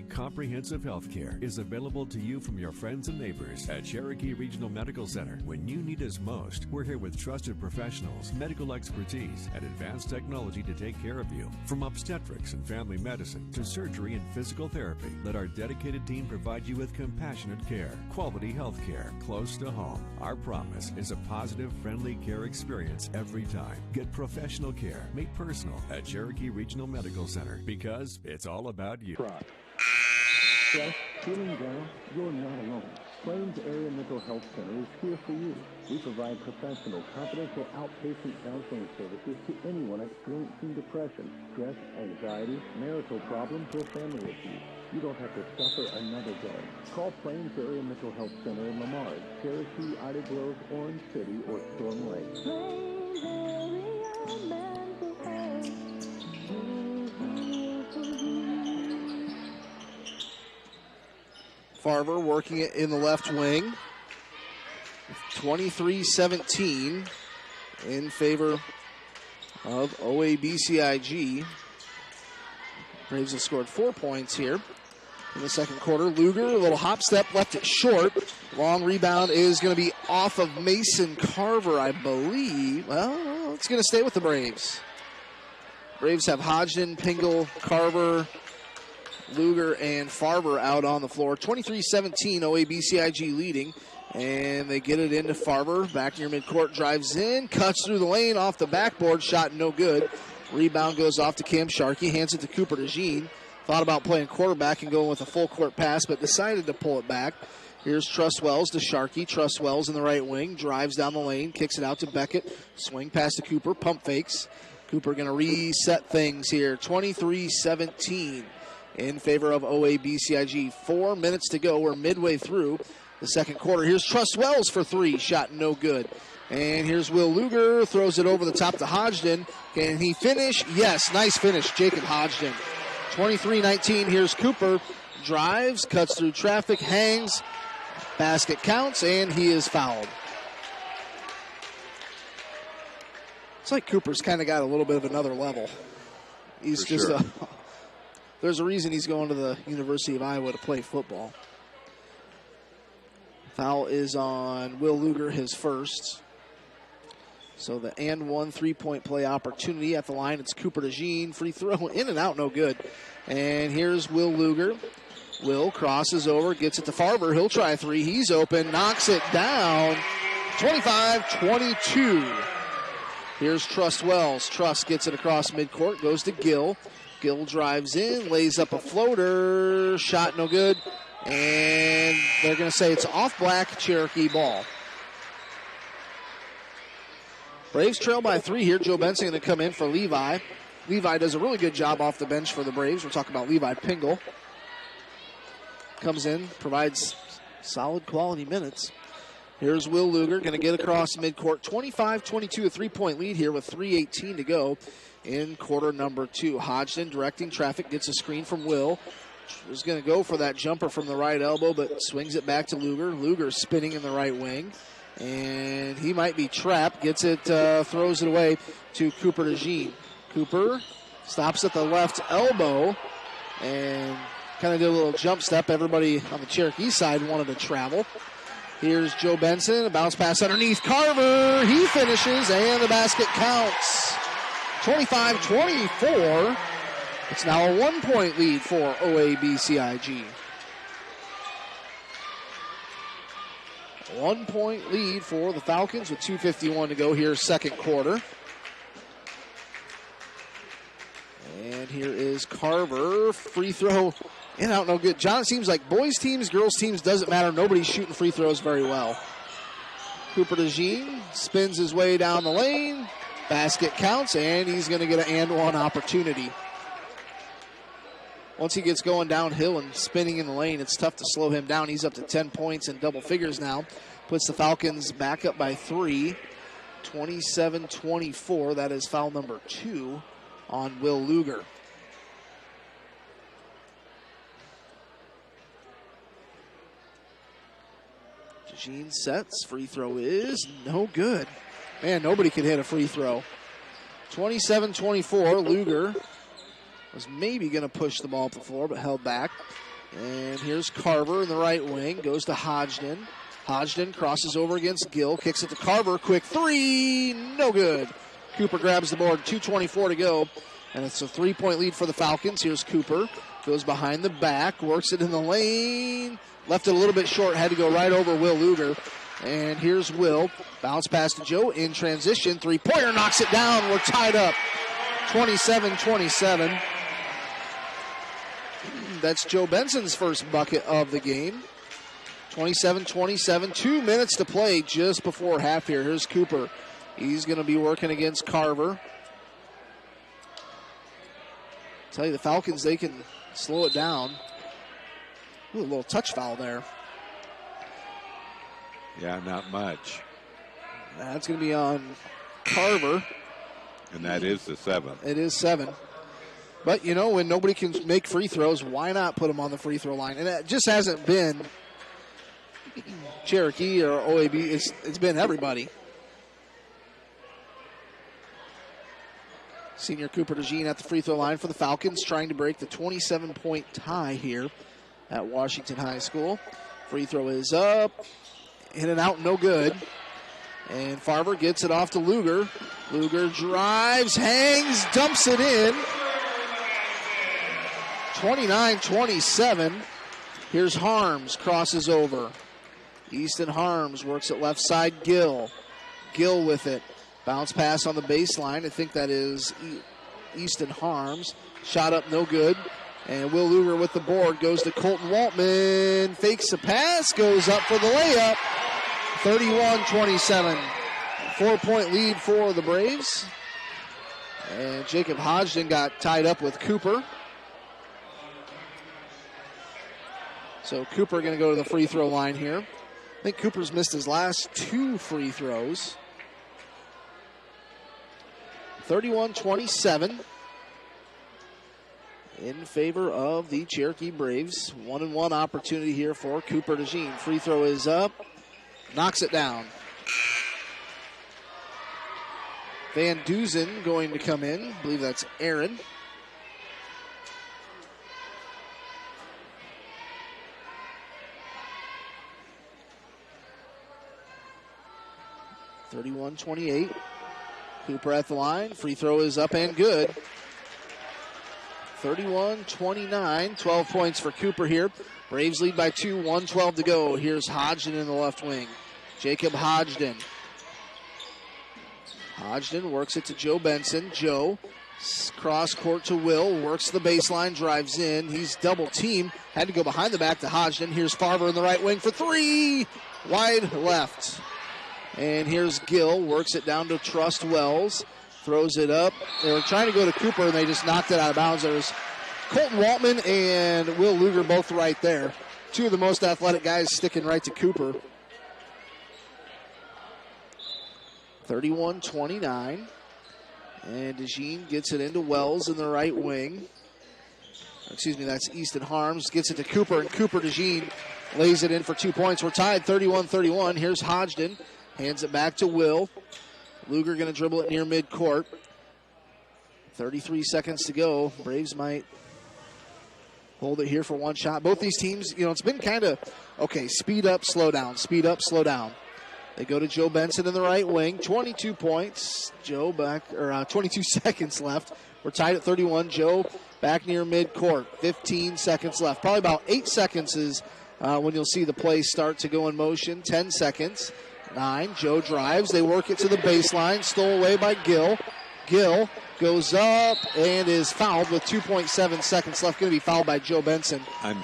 Comprehensive health care is available to you from your friends and neighbors at Cherokee Regional Medical Center. When you need us most, we're here with trusted professionals, medical expertise, and advanced technology to take care of you. From obstetrics and family medicine to surgery and physical therapy, let our dedicated team provide you with compassionate care, quality health care close to home. Our promise is a positive, friendly care experience every time. Get professional care made personal at Cherokee Regional Medical Center because it's all about you. Stress, feeling down, you're not alone. Plains Area Mental Health Center is here for you. We provide professional, confidential outpatient counseling services to anyone experiencing depression, stress, anxiety, marital problems, or family issues. You don't have to suffer another day. Call Plains Area Mental Health Center in Lamar, Cherokee, Ida Grove, Orange City, or Storm Lake. Plains Area Mental Health. Farver working it in the left wing. 23-17 in favor of OABCIG. Braves have scored 4 points here in the second quarter. Luger, a little hop step, left it short. Long rebound is going to be off of Mason Carver, I believe. Well, it's going to stay with the Braves. Braves have Hodgson, Pingle, Carver, Luger, and Farver out on the floor. 23-17, OABCIG leading. And they get it into Farver. Back near midcourt, drives in, cuts through the lane, off the backboard, shot no good. Rebound goes off to Cam Sharkey, hands it to Cooper DeJean. Thought about playing quarterback and going with a full court pass, but decided to pull it back. Here's Trustwells to Sharkey. Trustwells in the right wing, drives down the lane, kicks it out to Beckett. Swing pass to Cooper, pump fakes. Cooper going to reset things here. 23-17 in favor of OABCIG. 4 minutes to go. We're midway through the second quarter. Here's Trustwells for 3. Shot no good. And here's Will Luger. Throws it over the top to Hodgson. Can he finish? Yes, nice finish, Jacob Hodgson. 23-19. Here's Cooper. Drives, cuts through traffic, hangs. Basket counts, and he is fouled. It's like Cooper's kind of got a little bit of another level. He's For just sure. there's a reason he's going to the University of Iowa to play football. Foul is on Will Luger, his first. So the and one 3-point play opportunity at the line. It's Cooper DeJean. Free throw in and out, no good. And here's Will Luger. Will crosses over, gets it to Farber. He'll try a three. He's open, knocks it down. 25-22. Here's Trust Wells. Trust gets it across midcourt, goes to Gill. Gill drives in, lays up a floater. Shot no good. And they're going to say it's off black, Cherokee ball. Braves trail by 3 here. Joe Benson going to come in for Levi. Levi does a really good job off the bench for the Braves. We're talking about Levi Pingle. Comes in, provides solid quality minutes. Here's Will Luger, going to get across midcourt. 25-22, a 3-point lead here with 3:18 to go in quarter number 2. Hodgson directing traffic, gets a screen from Will. Is going to go for that jumper from the right elbow, but swings it back to Luger. Luger spinning in the right wing, and he might be trapped. Gets it, throws it away to Cooper DeJean. Cooper stops at the left elbow and kind of did a little jump step. Everybody on the Cherokee side wanted to travel. Here's Joe Benson, a bounce pass underneath Carver. He finishes, and the basket counts. 25-24. It's now a 1-point lead for OABCIG. 1-point lead for the Falcons with 2:51 to go here, second quarter. And here is Carver. Free throw in and out, no good. John, it seems like boys teams, girls teams, doesn't matter. Nobody's shooting free throws very well. Cooper DeJean spins his way down the lane. Basket counts, and he's going to get an and one opportunity. Once he gets going downhill and spinning in the lane, it's tough to slow him down. He's up to 10 points in double figures now. Puts the Falcons back up by 3. 27-24. That is foul number 2 on Will Luger. DeJean sets. Free throw is no good. Man, nobody could hit a free throw. 27-24. Luger was maybe going to push the ball up the floor, but held back. And here's Carver in the right wing. Goes to Hodgson. Hodgson crosses over against Gill. Kicks it to Carver. Quick three. No good. Cooper grabs the board. 2:24 to go. And it's a 3-point lead for the Falcons. Here's Cooper. Goes behind the back. Works it in the lane. Left it a little bit short. Had to go right over Will Luger. And here's Will. Bounce pass to Joe in transition. Three-pointer knocks it down. We're tied up. 27-27. That's Joe Benson's first bucket of the game. 27-27. 2 minutes to play just before half here. Here's Cooper. He's going to be working against Carver. Tell you, the Falcons, they can slow it down. Ooh, a little touch foul there. Yeah, not much. That's going to be on Carver. And that is the 7th. It is 7. But, you know, when nobody can make free throws, why not put them on the free throw line? And it just hasn't been Cherokee or OAB. It's been everybody. Senior Cooper DeJean at the free throw line for the Falcons, trying to break the 27-point tie here at Washington High School. Free throw is up. In and out, no good. And Farver gets it off to Luger. Luger drives, hangs, dumps it in. 29-27. Here's Harms, crosses over. Easton Harms works it left side, Gill. Gill with it. Bounce pass on the baseline. I think that is Easton Harms. Shot up, no good. And Will Luger with the board goes to Colton Waltman. Fakes the pass, goes up for the layup. 31-27. 4-point lead for the Braves. And Jacob Hodgson got tied up with Cooper. So Cooper going to go to the free throw line here. I think Cooper's missed his last 2 free throws. 31-27 in favor of the Cherokee Braves. 1-and-1 opportunity here for Cooper DeJean. Free throw is up. Knocks it down. Van Duzen going to come in. I believe that's Aaron. 31-28. Cooper at the line. Free throw is up and good. 31-29. 12 points for Cooper here. Braves lead by 2. 1:12 to go. Here's Hodgson in the left wing. Jacob Hodgson. Hodgson works it to Joe Benson. Joe, cross court to Will, works the baseline, drives in. He's double teamed. Had to go behind the back to Hodgson. Here's Farber in the right wing for 3. Wide left. And here's Gill, works it down to Trust Wells. Throws it up. They were trying to go to Cooper, and they just knocked it out of bounds. There's Colton Waltman and Will Luger both right there. Two of the most athletic guys sticking right to Cooper. 31-29. And DeJean gets it into Wells in the right wing. Excuse me, that's Easton Harms. Gets it to Cooper, and Cooper DeJean lays it in for 2 points. We're tied 31-31. Here's Hodgson. Hands it back to Will. Luger going to dribble it near midcourt. 33 seconds to go. Braves might hold it here for one shot. Both these teams, it's been kind of, okay, speed up, slow down, speed up, slow down. They go to Joe Benson in the right wing. 22 points. Joe back, or 22 seconds left. We're tied at 31. Joe back near midcourt. 15 seconds left. Probably about 8 seconds is when you'll see the play start to go in motion. 10 seconds. 9. Joe drives. They work it to the baseline. Stole away by Gill. Gill goes up and is fouled with 2.7 seconds left. Going to be fouled by Joe Benson. I'm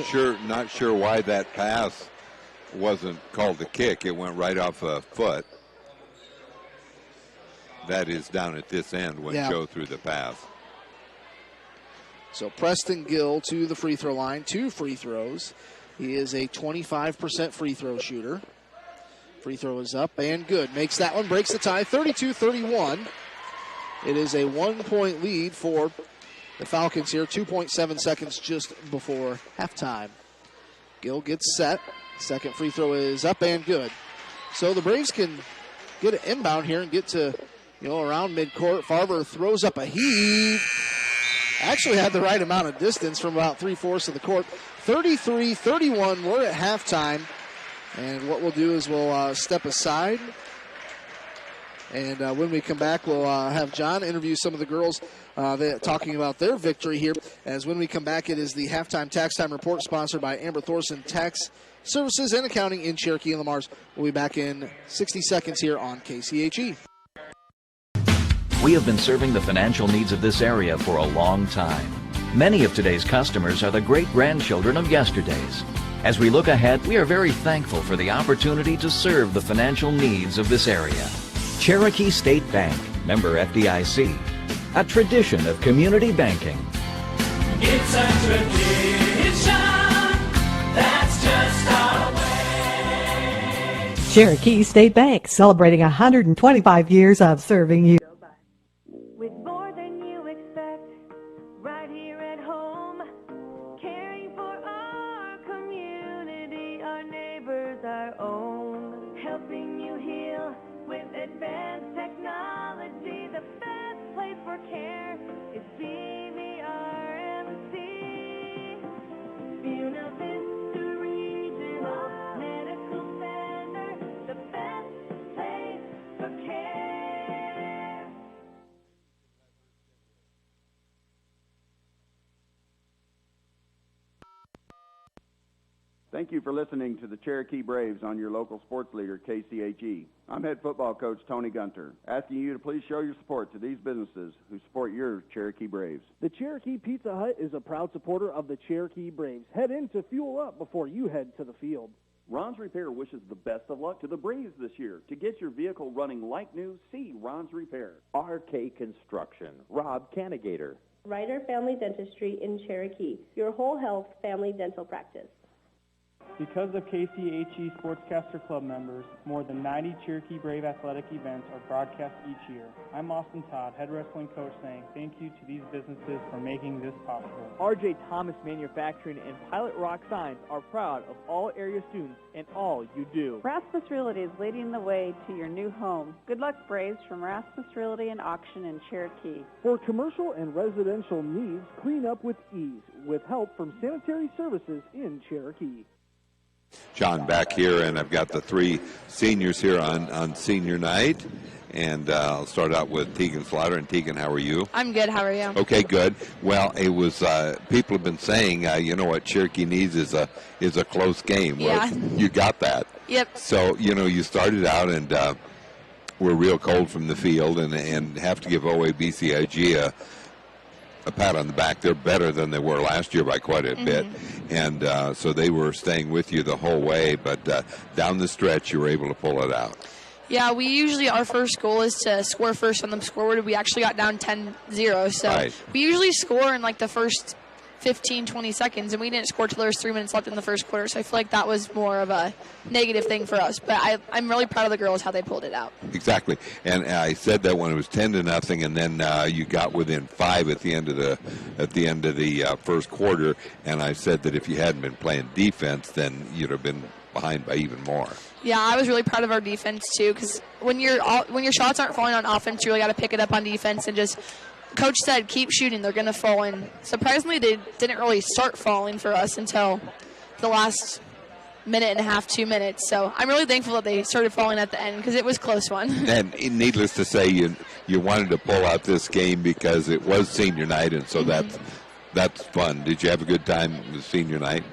not sure why that pass wasn't called a kick. It went right off a foot. That is down at this end when Joe threw the pass. So Preston Gill to the free throw line. 2 free throws. He is a 25% free throw shooter. Free throw is up and good. Makes that one, breaks the tie, 32-31. It is a 1-point lead for the Falcons here. 2.7 seconds just before halftime. Gill gets set. Second free throw is up and good. So the Braves can get an inbound here and get to, around midcourt. Farber throws up a heave. Actually had the right amount of distance from about 3/4 of the court. 33-31. We're at halftime. And what we'll do is we'll step aside. And when we come back, we'll have John interview some of the girls talking about their victory here. As when we come back, it is the Halftime Tax Time Report sponsored by Amber Thorson Tax Services and Accounting in Cherokee and Lamar's. We'll be back in 60 seconds here on KCHE. We have been serving the financial needs of this area for a long time. Many of today's customers are the great-grandchildren of yesterday's. As we look ahead, we are very thankful for the opportunity to serve the financial needs of this area. Cherokee State Bank, member FDIC, a tradition of community banking. It's a tradition, that's just our way. Cherokee State Bank, celebrating 125 years of serving you. With more than you expect, right here at home, caring for our community, our neighbors, our own, helping you heal with advanced technology. The best place for care is BVRMC. Buena Vista Regional Medical Center, the best place for care. Thank you for listening to the Cherokee Braves on your local sports leader, KCHE. I'm head football coach Tony Gunter, asking you to please show your support to these businesses who support your Cherokee Braves. The Cherokee Pizza Hut is a proud supporter of the Cherokee Braves. Head in to fuel up before you head to the field. Ron's Repair wishes the best of luck to the Braves this year. To get your vehicle running like new, see Ron's Repair. RK Construction, Rob Canigator. Ryder Family Dentistry in Cherokee, your whole health family dental practice. Because of KCHE Sportscaster Club members, more than 90 Cherokee Brave athletic events are broadcast each year. I'm Austin Todd, head wrestling coach, saying thank you to these businesses for making this possible. RJ Thomas Manufacturing and Pilot Rock Signs are proud of all area students and all you do. Rasmus Realty is leading the way to your new home. Good luck, Braves, from Rasmus Realty and Auction in Cherokee. For commercial and residential needs, clean up with ease with help from Sanitary Services in Cherokee. John back here, and I've got the three seniors here on senior night. And I'll start out with Tegan Slaughter. And Tegan, how are you? I'm good. How are you? Okay, good. Well, it was people have been saying, you know, what Cherokee needs is a close game. Well, Yeah. you got that. Yep. So, you know, you started out and were real cold from the field, and have to give OABCIG a pat on the back. They're better than they were last year by quite a bit. And so they were staying with you the whole way. But down the stretch, you were able to pull it out. Yeah, we usually, our first goal is to score first on the scoreboard. We actually got down 10-0, so Right. we usually score in like the first 15, 20 seconds, and we didn't score till there was 3 minutes left in the first quarter, so I feel like that was more of a negative thing for us. But I'm really proud of the girls, how they pulled it out. Exactly. And I said that when it was 10-0, and then you got within 5 at the end of the first quarter, and I said that if you hadn't been playing defense, then you'd have been behind by even more. Yeah, I was really proud of our defense too, because when your shots aren't falling on offense, you really got to pick it up on defense and just. Coach said, keep shooting, they're going to fall. And surprisingly, they didn't really start falling for us until the last minute and a half, 2 minutes. So I'm really thankful that they started falling at the end because it was a close one. And needless to say, you wanted to pull out this game because it was senior night, and so that's fun. Did you have a good time with senior night?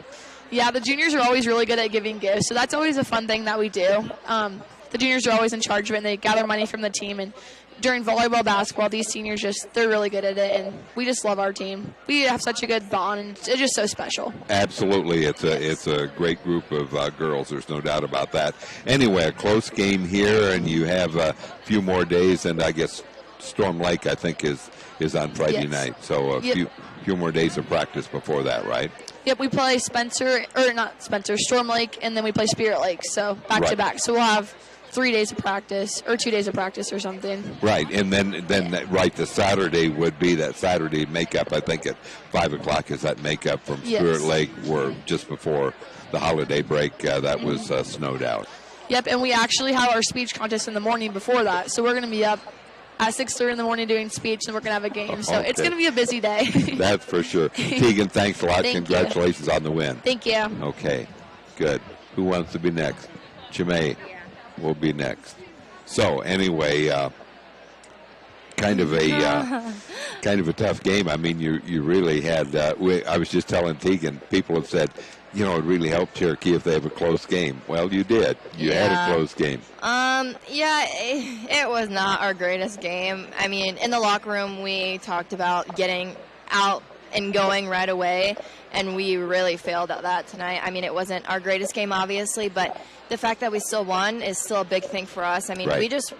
Yeah, the juniors are always really good at giving gifts, so that's always a fun thing that we do. The juniors are always in charge of it, and they gather money from the team. And during volleyball, basketball, these seniors they're really good at it, and we just love our team. We have such a good bond, and it's just so special. Absolutely. It's a great group of girls. There's no doubt about that. Anyway, a close game here, and you have a few more days, and I guess Storm Lake, I think, is on Friday night. So a few more days of practice before that, right? Yep, we play Storm Lake, and then we play Spirit Lake, so back to back. So we'll have 3 days of practice, or 2 days of practice or something. Right, and then the Saturday would be that Saturday makeup. I think at 5 o'clock is that makeup from Spirit Lake, where just before the holiday break that was snowed out. Yep, and we actually have our speech contest in the morning before that, so we're going to be up at 6:30 in the morning doing speech, and we're going to have a game. So it's going to be a busy day. That's for sure. Tegan, thanks a lot. Thank Congratulations on the win. Thank you. Okay, good. Who wants to be next? Jermaine will be next. So anyway, kind of a tough game. I mean, you really had. I was just telling Tegan, people have said, you know, it really helped Cherokee if they have a close game. Well, you did. You had a close game. Yeah, it was not our greatest game. I mean, in the locker room, we talked about getting out and going right away, and we really failed at that tonight. I mean, it wasn't our greatest game, obviously, but the fact that we still won is still a big thing for us. I mean,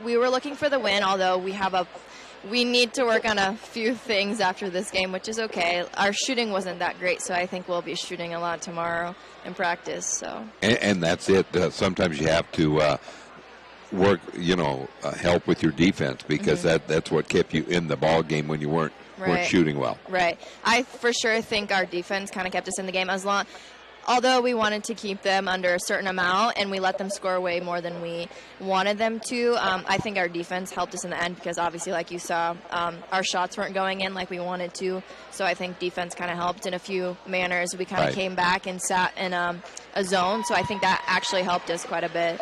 we were looking for the win, although we need to work on a few things after this game, which is okay. Our shooting wasn't that great, so I think we'll be shooting a lot tomorrow in practice. So. And that's it. Sometimes you have to work, help with your defense, because that's what kept you in the ball game when you weren't shooting well. Right. I for sure think our defense kind of kept us in the game although we wanted to keep them under a certain amount, and we let them score way more than we wanted them to. I think our defense helped us in the end because, obviously, like you saw, our shots weren't going in like we wanted to. So I think defense kind of helped in a few manners. We kind of came back and sat in a zone, so I think that actually helped us quite a bit.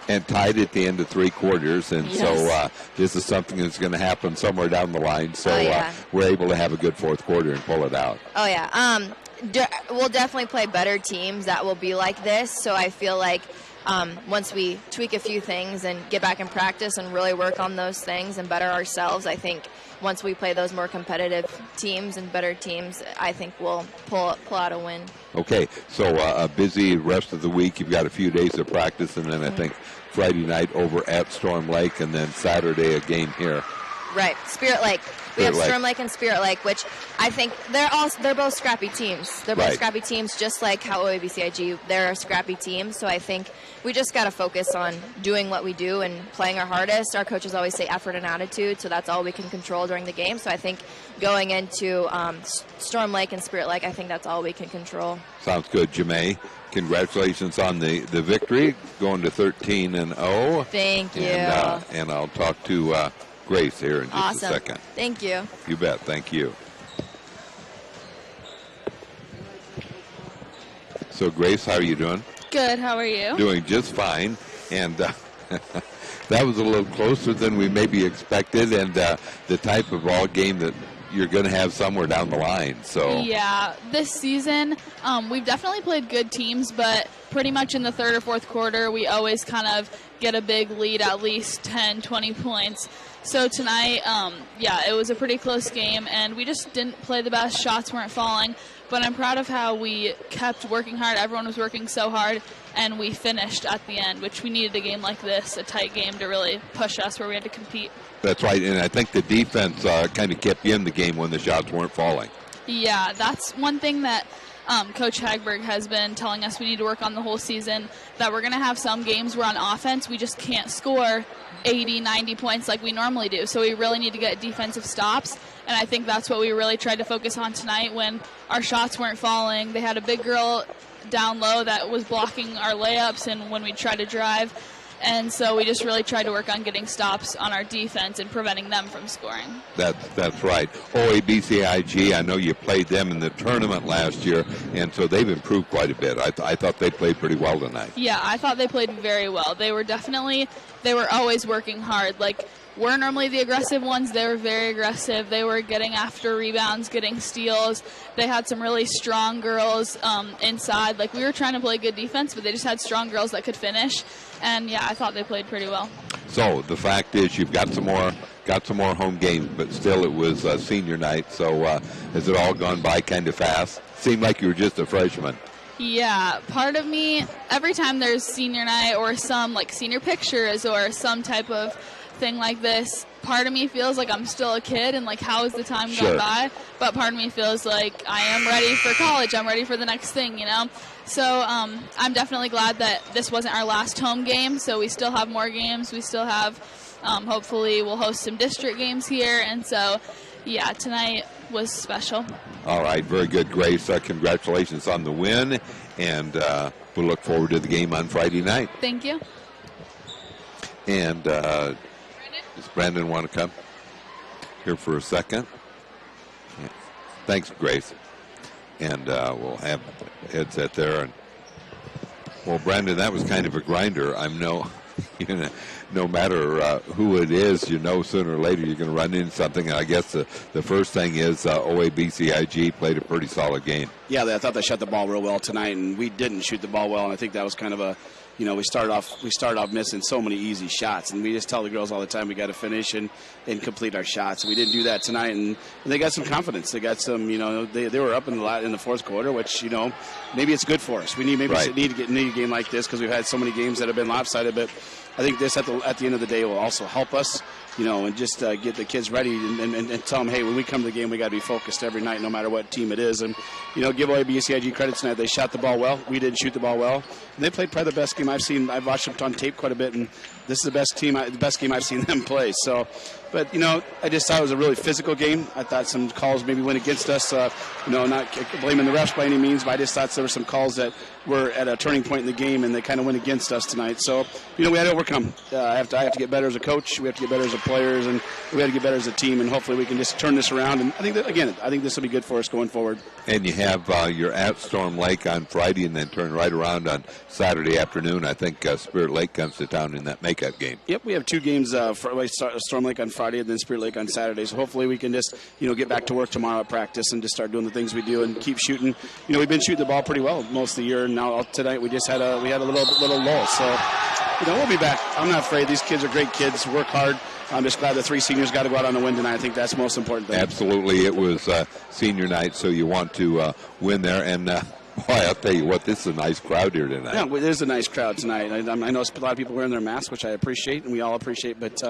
And tied at the end of 3 quarters, and so this is something that's going to happen somewhere down the line. So we're able to have a good fourth quarter and pull it out. Oh, yeah. We'll definitely play better teams that will be like this. So I feel like once we tweak a few things and get back in practice and really work on those things and better ourselves, I think once we play those more competitive teams and better teams, I think we'll pull out a win. Okay, so a busy rest of the week. You've got a few days of practice, and then I think Friday night over at Storm Lake, and then Saturday a game here. Right, Spirit Lake. We have Storm Lake and Spirit Lake, which I think they're both scrappy teams. They're both scrappy teams, just like how OABCIG, they're a scrappy team. So I think we just got to focus on doing what we do and playing our hardest. Our coaches always say effort and attitude, so that's all we can control during the game. So I think going into Storm Lake and Spirit Lake, I think that's all we can control. Sounds good, Jermaine. Congratulations on the victory, going to 13-0. Thank you. And I'll talk to Grace here in just a second. Thank you. You bet. Thank you. So, Grace, how are you doing? Good. How are you? Doing just fine. And that was a little closer than we maybe expected, and the type of ball game that you're going to have somewhere down the line. So Yeah, this season we've definitely played good teams, but pretty much in the third or fourth quarter we always kind of get a big lead, at least 10, 20 points. So tonight, it was a pretty close game, and we just didn't play the best. Shots weren't falling, but I'm proud of how we kept working hard. Everyone was working so hard, and we finished at the end, which we needed a game like this, a tight game, to really push us where we had to compete. that's right, and I think the defense kind of kept you in the game when the shots weren't falling. Yeah, that's one thing that Coach Hagberg has been telling us we need to work on the whole season, that we're going to have some games where on offense we just can't score 80, 90 points like we normally do. So we really need to get defensive stops, and I think that's what we really tried to focus on tonight when our shots weren't falling. They had a big girl down low that was blocking our layups and when we tried to drive. And so we just really tried to work on getting stops on our defense and preventing them from scoring. That's right. OABCIG, I know you played them in the tournament last year, and so they've improved quite a bit. I thought they played pretty well tonight. Yeah, I thought they played very well. They were always working hard. Like, we're normally the aggressive ones. They were very aggressive. They were getting after rebounds, getting steals. They had some really strong girls inside. Like, we were trying to play good defense, but they just had strong girls that could finish. And, yeah, I thought they played pretty well. So the fact is you've got some more home games, but still it was senior night. So has it all gone by kind of fast? Seemed like you were just a freshman. Yeah, part of me, every time there's senior night or some, like, senior pictures or some type of thing like this, part of me feels like I'm still a kid and like, how is the time gone by? But part of me feels like I am ready for college. I'm ready for the next thing, you know? So I'm definitely glad that this wasn't our last home game. So we still have more games. We still have, hopefully we'll host some district games here. And so, yeah, tonight was special. All right, very good, Grace. Congratulations on the win, and we'll look forward to the game on Friday night. Thank you. And does Brandon want to come here for a second? Yeah. Thanks, Grace. And we'll have a headset there. And well, Brandon, that was kind of a grinder. No matter who it is, sooner or later you're going to run into something. And I guess the first thing is OABCIG played a pretty solid game. Yeah, I thought they shot the ball real well tonight, and we didn't shoot the ball well. And I think that was kind of a, we started off missing so many easy shots, and we just tell the girls all the time we got to finish and complete our shots. We didn't do that tonight, and they got some confidence. They got some, they were up in the fourth quarter, which maybe it's good for us. We need a game like this because we've had so many games that have been lopsided, but I think this at the end of the day will also help us, and just get the kids ready and tell them, hey, when we come to the game, we got to be focused every night, no matter what team it is. And, give OABCIG credit tonight. They shot the ball well. We didn't shoot the ball well. And they played probably the best game I've seen. I've watched them on tape quite a bit, and this is the best game I've seen them play. So, but, I just thought it was a really physical game. I thought some calls maybe went against us, not blaming the refs by any means, but I just thought there were some calls that were at a turning point in the game, and they kind of went against us tonight. So, we had to overcome. I have to get better as a coach. We have to get better as players, and we have to get better as a team, and hopefully we can just turn this around. And I think this will be good for us going forward. And you have you're at Storm Lake on Friday, and then turn right around on Saturday afternoon. I think Spirit Lake comes to town in that makeup game. Yep, we have two games, Storm Lake on Friday and then Spirit Lake on Saturday. So hopefully we can just, get back to work tomorrow at practice and just start doing the things we do and keep shooting. We've been shooting the ball pretty well most of the year, and now tonight we just had a little lull. So, we'll be back. I'm not afraid. These kids are great kids, work hard. I'm just glad the three seniors got to go out on a win tonight. I think that's the most important thing. Absolutely. It was senior night, so you want to win there. And, boy, I'll tell you what, this is a nice crowd here tonight. Yeah, it is a nice crowd tonight. I know a lot of people wearing their masks, which I appreciate, and we all appreciate. But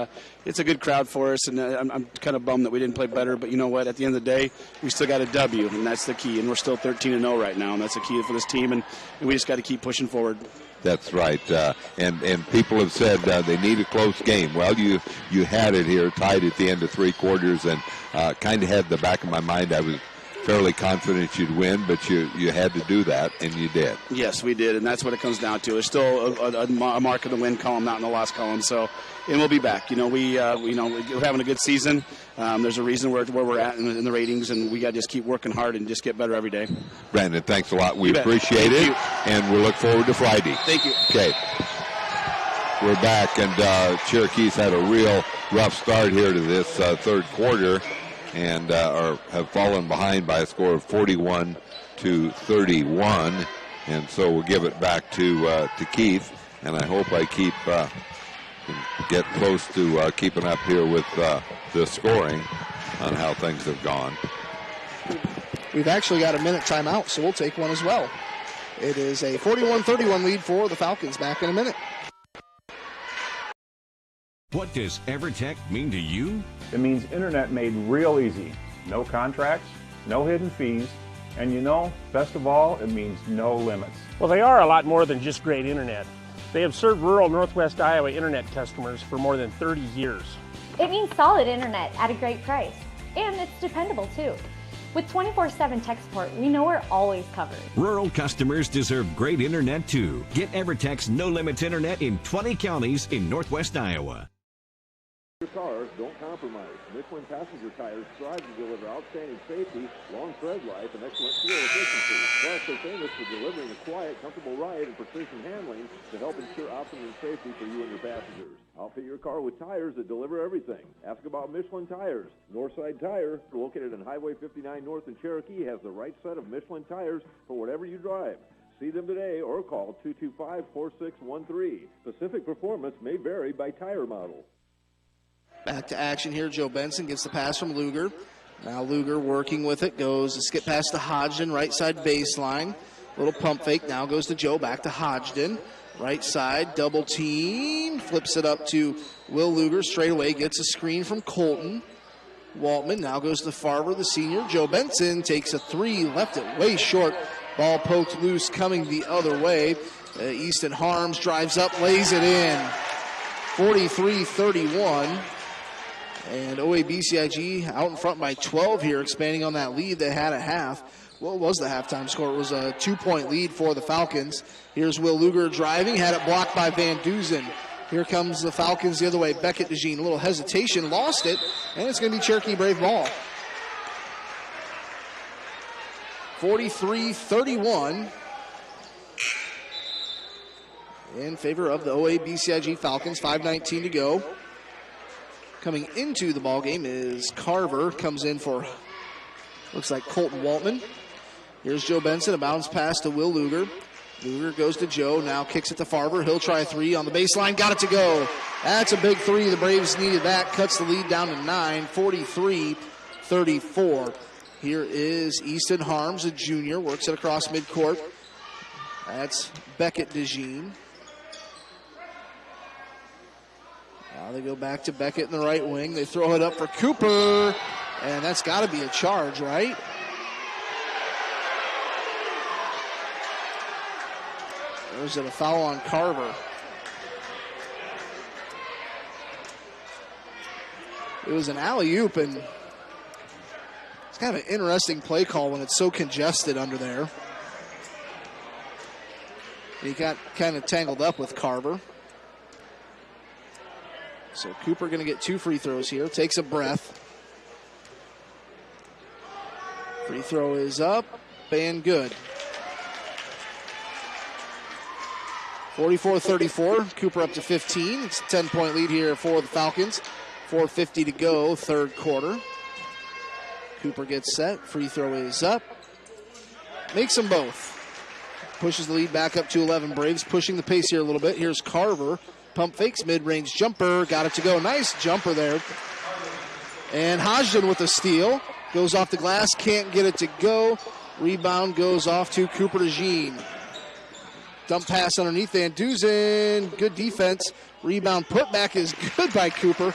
it's a good crowd for us, and I'm kind of bummed that we didn't play better. But you know what? At the end of the day, we still got a W, and that's the key. And we're still 13-0 right now, and that's the key for this team. And we just got to keep pushing forward. That's right, and people have said they need a close game. Well, you had it here, tied at the end of three quarters, and kind of had the back of my mind. I was fairly confident you'd win, but you had to do that, and you did. Yes, we did, and that's what it comes down to. There's still a mark in the win column, not in the loss column. So, and we'll be back. We're having a good season. There's a reason where we're at in the ratings, and we got to just keep working hard and just get better every day. Brandon, thanks a lot. We appreciate it, and we look forward to Friday. Thank you. Okay. We're back, and Cherokee's had a real rough start here to this third quarter, and have fallen behind by a score of 41-31. And so we'll give it back to Keith, and I hope I can get close to keeping up here with the scoring on how things have gone. We've actually got a minute timeout, so we'll take one as well. It is a 41-31 lead for the Falcons. Back in a minute. What does EverTech mean to you? It means internet made real easy. No contracts, no hidden fees, and best of all, it means no limits. Well, they are a lot more than just great internet. They have served rural Northwest Iowa internet customers for more than 30 years. It means solid internet at a great price, and it's dependable too. With 24/7 tech support, we know we're always covered. Rural customers deserve great internet too. Get EverTech's No Limits internet in 20 counties in Northwest Iowa. Your cars don't compromise. Michelin passenger tires strive to deliver outstanding safety, long tread life, and excellent fuel efficiency. Plus, they're famous for delivering a quiet, comfortable ride and precision handling to help ensure optimum safety for you and your passengers. Outfit your car with tires that deliver everything. Ask about Michelin tires. Northside Tire, located on Highway 59 North in Cherokee, has the right set of Michelin tires for whatever you drive. See them today or call 225-4613. Specific performance may vary by tire model. Back to action here. Joe Benson gets the pass from Luger. Now Luger working with it. Goes to skip past to Hodgden. Right side baseline. Little pump fake. Now goes to Joe. Back to Hodgden. Right side. Double team. Flips it up to Will Luger. Straight away. Gets a screen from Colton. Waltman now goes to Farver, the senior. Joe Benson takes a three. Left it way short. Ball poked loose. Coming the other way. Easton Harms drives up. Lays it in. 43-31. And OABCIG out in front by 12 here, expanding on that lead they had at half. What was the halftime score? It was a 2-point lead for the Falcons. Here's Will Luger driving, had it blocked by Van Duzen. Here comes the Falcons the other way. Beckett DeJean, a little hesitation, lost it, and it's going to be Cherokee Brave ball. 43-31 in favor of the OABCIG Falcons. 5:19 to go. Coming into the ball game is Carver. Comes in for, looks like Colton Waltman. Here's Joe Benson, a bounce pass to Will Luger. Luger goes to Joe, now kicks it to Farver. He'll try a three on the baseline, got it to go. That's a big three. The Braves needed that. Cuts the lead down to 9, 43-34. Here is Easton Harms, a junior, works it across midcourt. That's Beckett DeJean. Now they go back to Beckett in the right wing. They throw it up for Cooper, and that's got to be a charge, right? Or is it a foul on Carver? It was an alley-oop, and it's kind of an interesting play call when it's so congested under there. He got kind of tangled up with Carver. So Cooper going to get 2 free throws here. Takes a breath. Free throw is up and good. 44-34. Cooper up to 15. It's a 10-point lead here for the Falcons. 4:50 to go, third quarter. Cooper gets set. Free throw is up. Makes them both. Pushes the lead back up to 11. Braves pushing the pace here a little bit. Here's Carver. Pump fakes, mid-range jumper. Got it to go. Nice jumper there. And Hodgden with a steal. Goes off the glass. Can't get it to go. Rebound goes off to Cooper DeJean. Dump pass underneath Van Duzen. Good defense. Rebound putback is good by Cooper.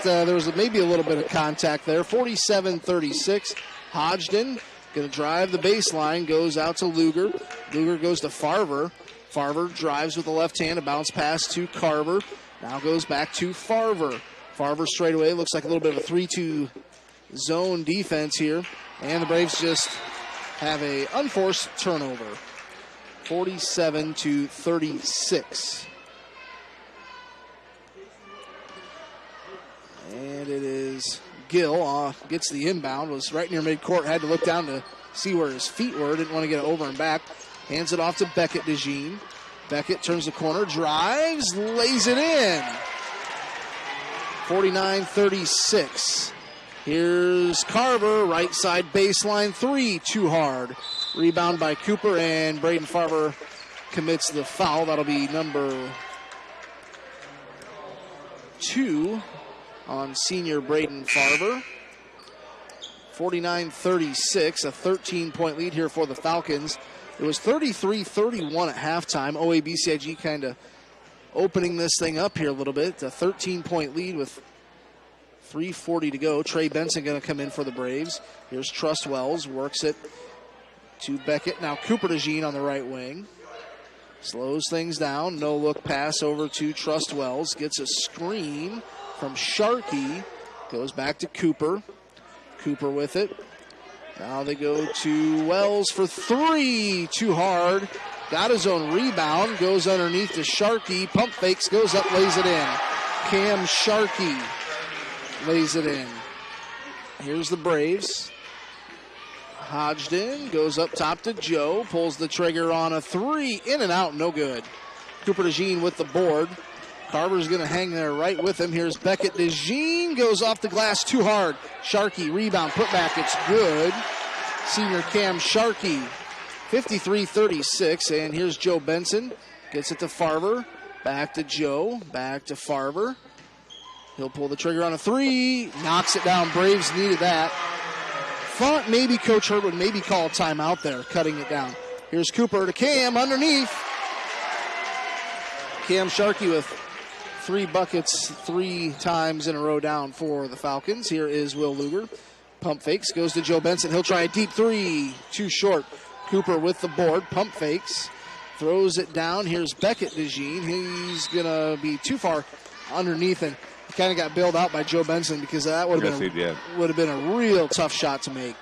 There was maybe a little bit of contact there. 47-36. Hodgden going to drive the baseline. Goes out to Luger. Luger goes to Farver. Farver drives with the left hand. A bounce pass to Carver. Now goes back to Farver. Farver straight away. Looks like a little bit of a 3-2 zone defense here. And the Braves just have a unforced turnover. 47-36. And it is Gill gets the inbound, was right near midcourt, had to look down to see where his feet were, didn't want to get it over and back. Hands it off to Beckett DeJean. Beckett turns the corner, drives, lays it in. 49-36. Here's Carver, right side baseline three, too hard. Rebound by Cooper, and Braden Farber commits the foul. That'll be number 2 on senior Braden Farber. 49-36, a 13-point lead here for the Falcons. It was 33-31 at halftime. OABCIG kind of opening this thing up here a little bit. A 13-point lead with 3:40 to go. Trey Benson going to come in for the Braves. Here's Trust Wells, works it to Beckett. Now Cooper DeJean on the right wing. Slows things down. No-look pass over to Trust Wells. Gets a screen from Sharkey. Goes back to Cooper. Cooper with it. Now they go to Wells for three. Too hard. Got his own rebound. Goes underneath to Sharkey. Pump fakes. Goes up, lays it in. Cam Sharkey lays it in. Here's the Braves. Hodgden goes up top to Joe. Pulls the trigger on a three. In and out. No good. Cooper DeJean with the board. Carver's going to hang there right with him. Here's Beckett. DeJean goes off the glass too hard. Sharkey rebound, put back. It's good. Senior Cam Sharkey, 53-36. And here's Joe Benson. Gets it to Farber. Back to Joe. Back to Farber. He'll pull the trigger on a three. Knocks it down. Braves needed that. Thought maybe Coach Hurd would maybe call a timeout there, cutting it down. Here's Cooper to Cam underneath. Cam Sharkey with 3 buckets 3 times in a row down for the Falcons. Here is Will Luger. Pump fakes, goes to Joe Benson. He'll try a deep three. Too short. Cooper with the board. Pump fakes. Throws it down. Here's Beckett DeJean. He's going to be too far underneath, and he kind of got bailed out by Joe Benson because that would have been a real tough shot to make.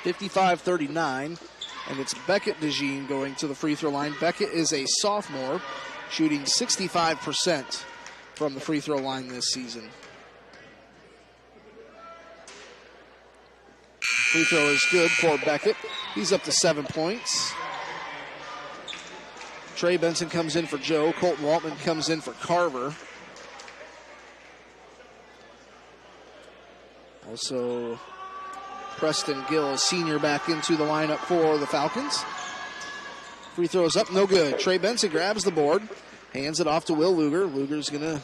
55-39. And it's Beckett DeJean going to the free throw line. Beckett is a sophomore, shooting 65% from the free throw line this season. Free throw is good for Beckett. He's up to 7 points. Trey Benson comes in for Joe. Colton Waltman comes in for Carver. Also, Preston Gill, a senior, back into the lineup for the Falcons. Free throw is up, no good. Trey Benson grabs the board, hands it off to Will Luger. Luger's going to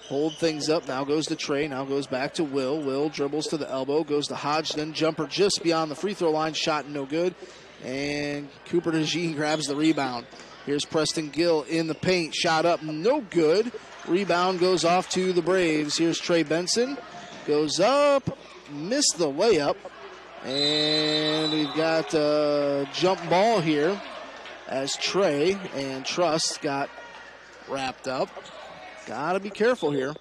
hold things up. Now goes to Trey, now goes back to Will. Will dribbles to the elbow, goes to Hodgson. Jumper just beyond the free throw line, shot no good. And Cooper DeJean grabs the rebound. Here's Preston Gill in the paint, shot up, no good. Rebound goes off to the Braves. Here's Trey Benson, goes up, missed the layup, and we've got a jump ball here as Trey and Trust got wrapped up. Got to be careful here.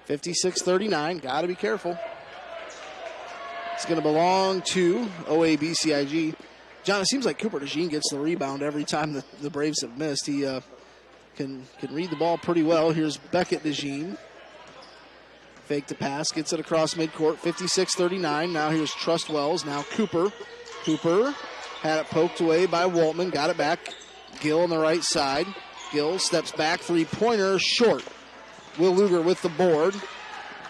(56-39). Got to be careful. It's going to belong to OABCIG. John, it seems like Cooper DeJean gets the rebound every time the Braves have missed. He can read the ball pretty well. Here's Beckett DeJean. Fake the pass, gets it across midcourt. 56-39. Now here's Trust Wells. Now Cooper. Cooper had it poked away by Waltman. Got it back. Gill on the right side. Gill steps back. Three-pointer short. Will Luger with the board.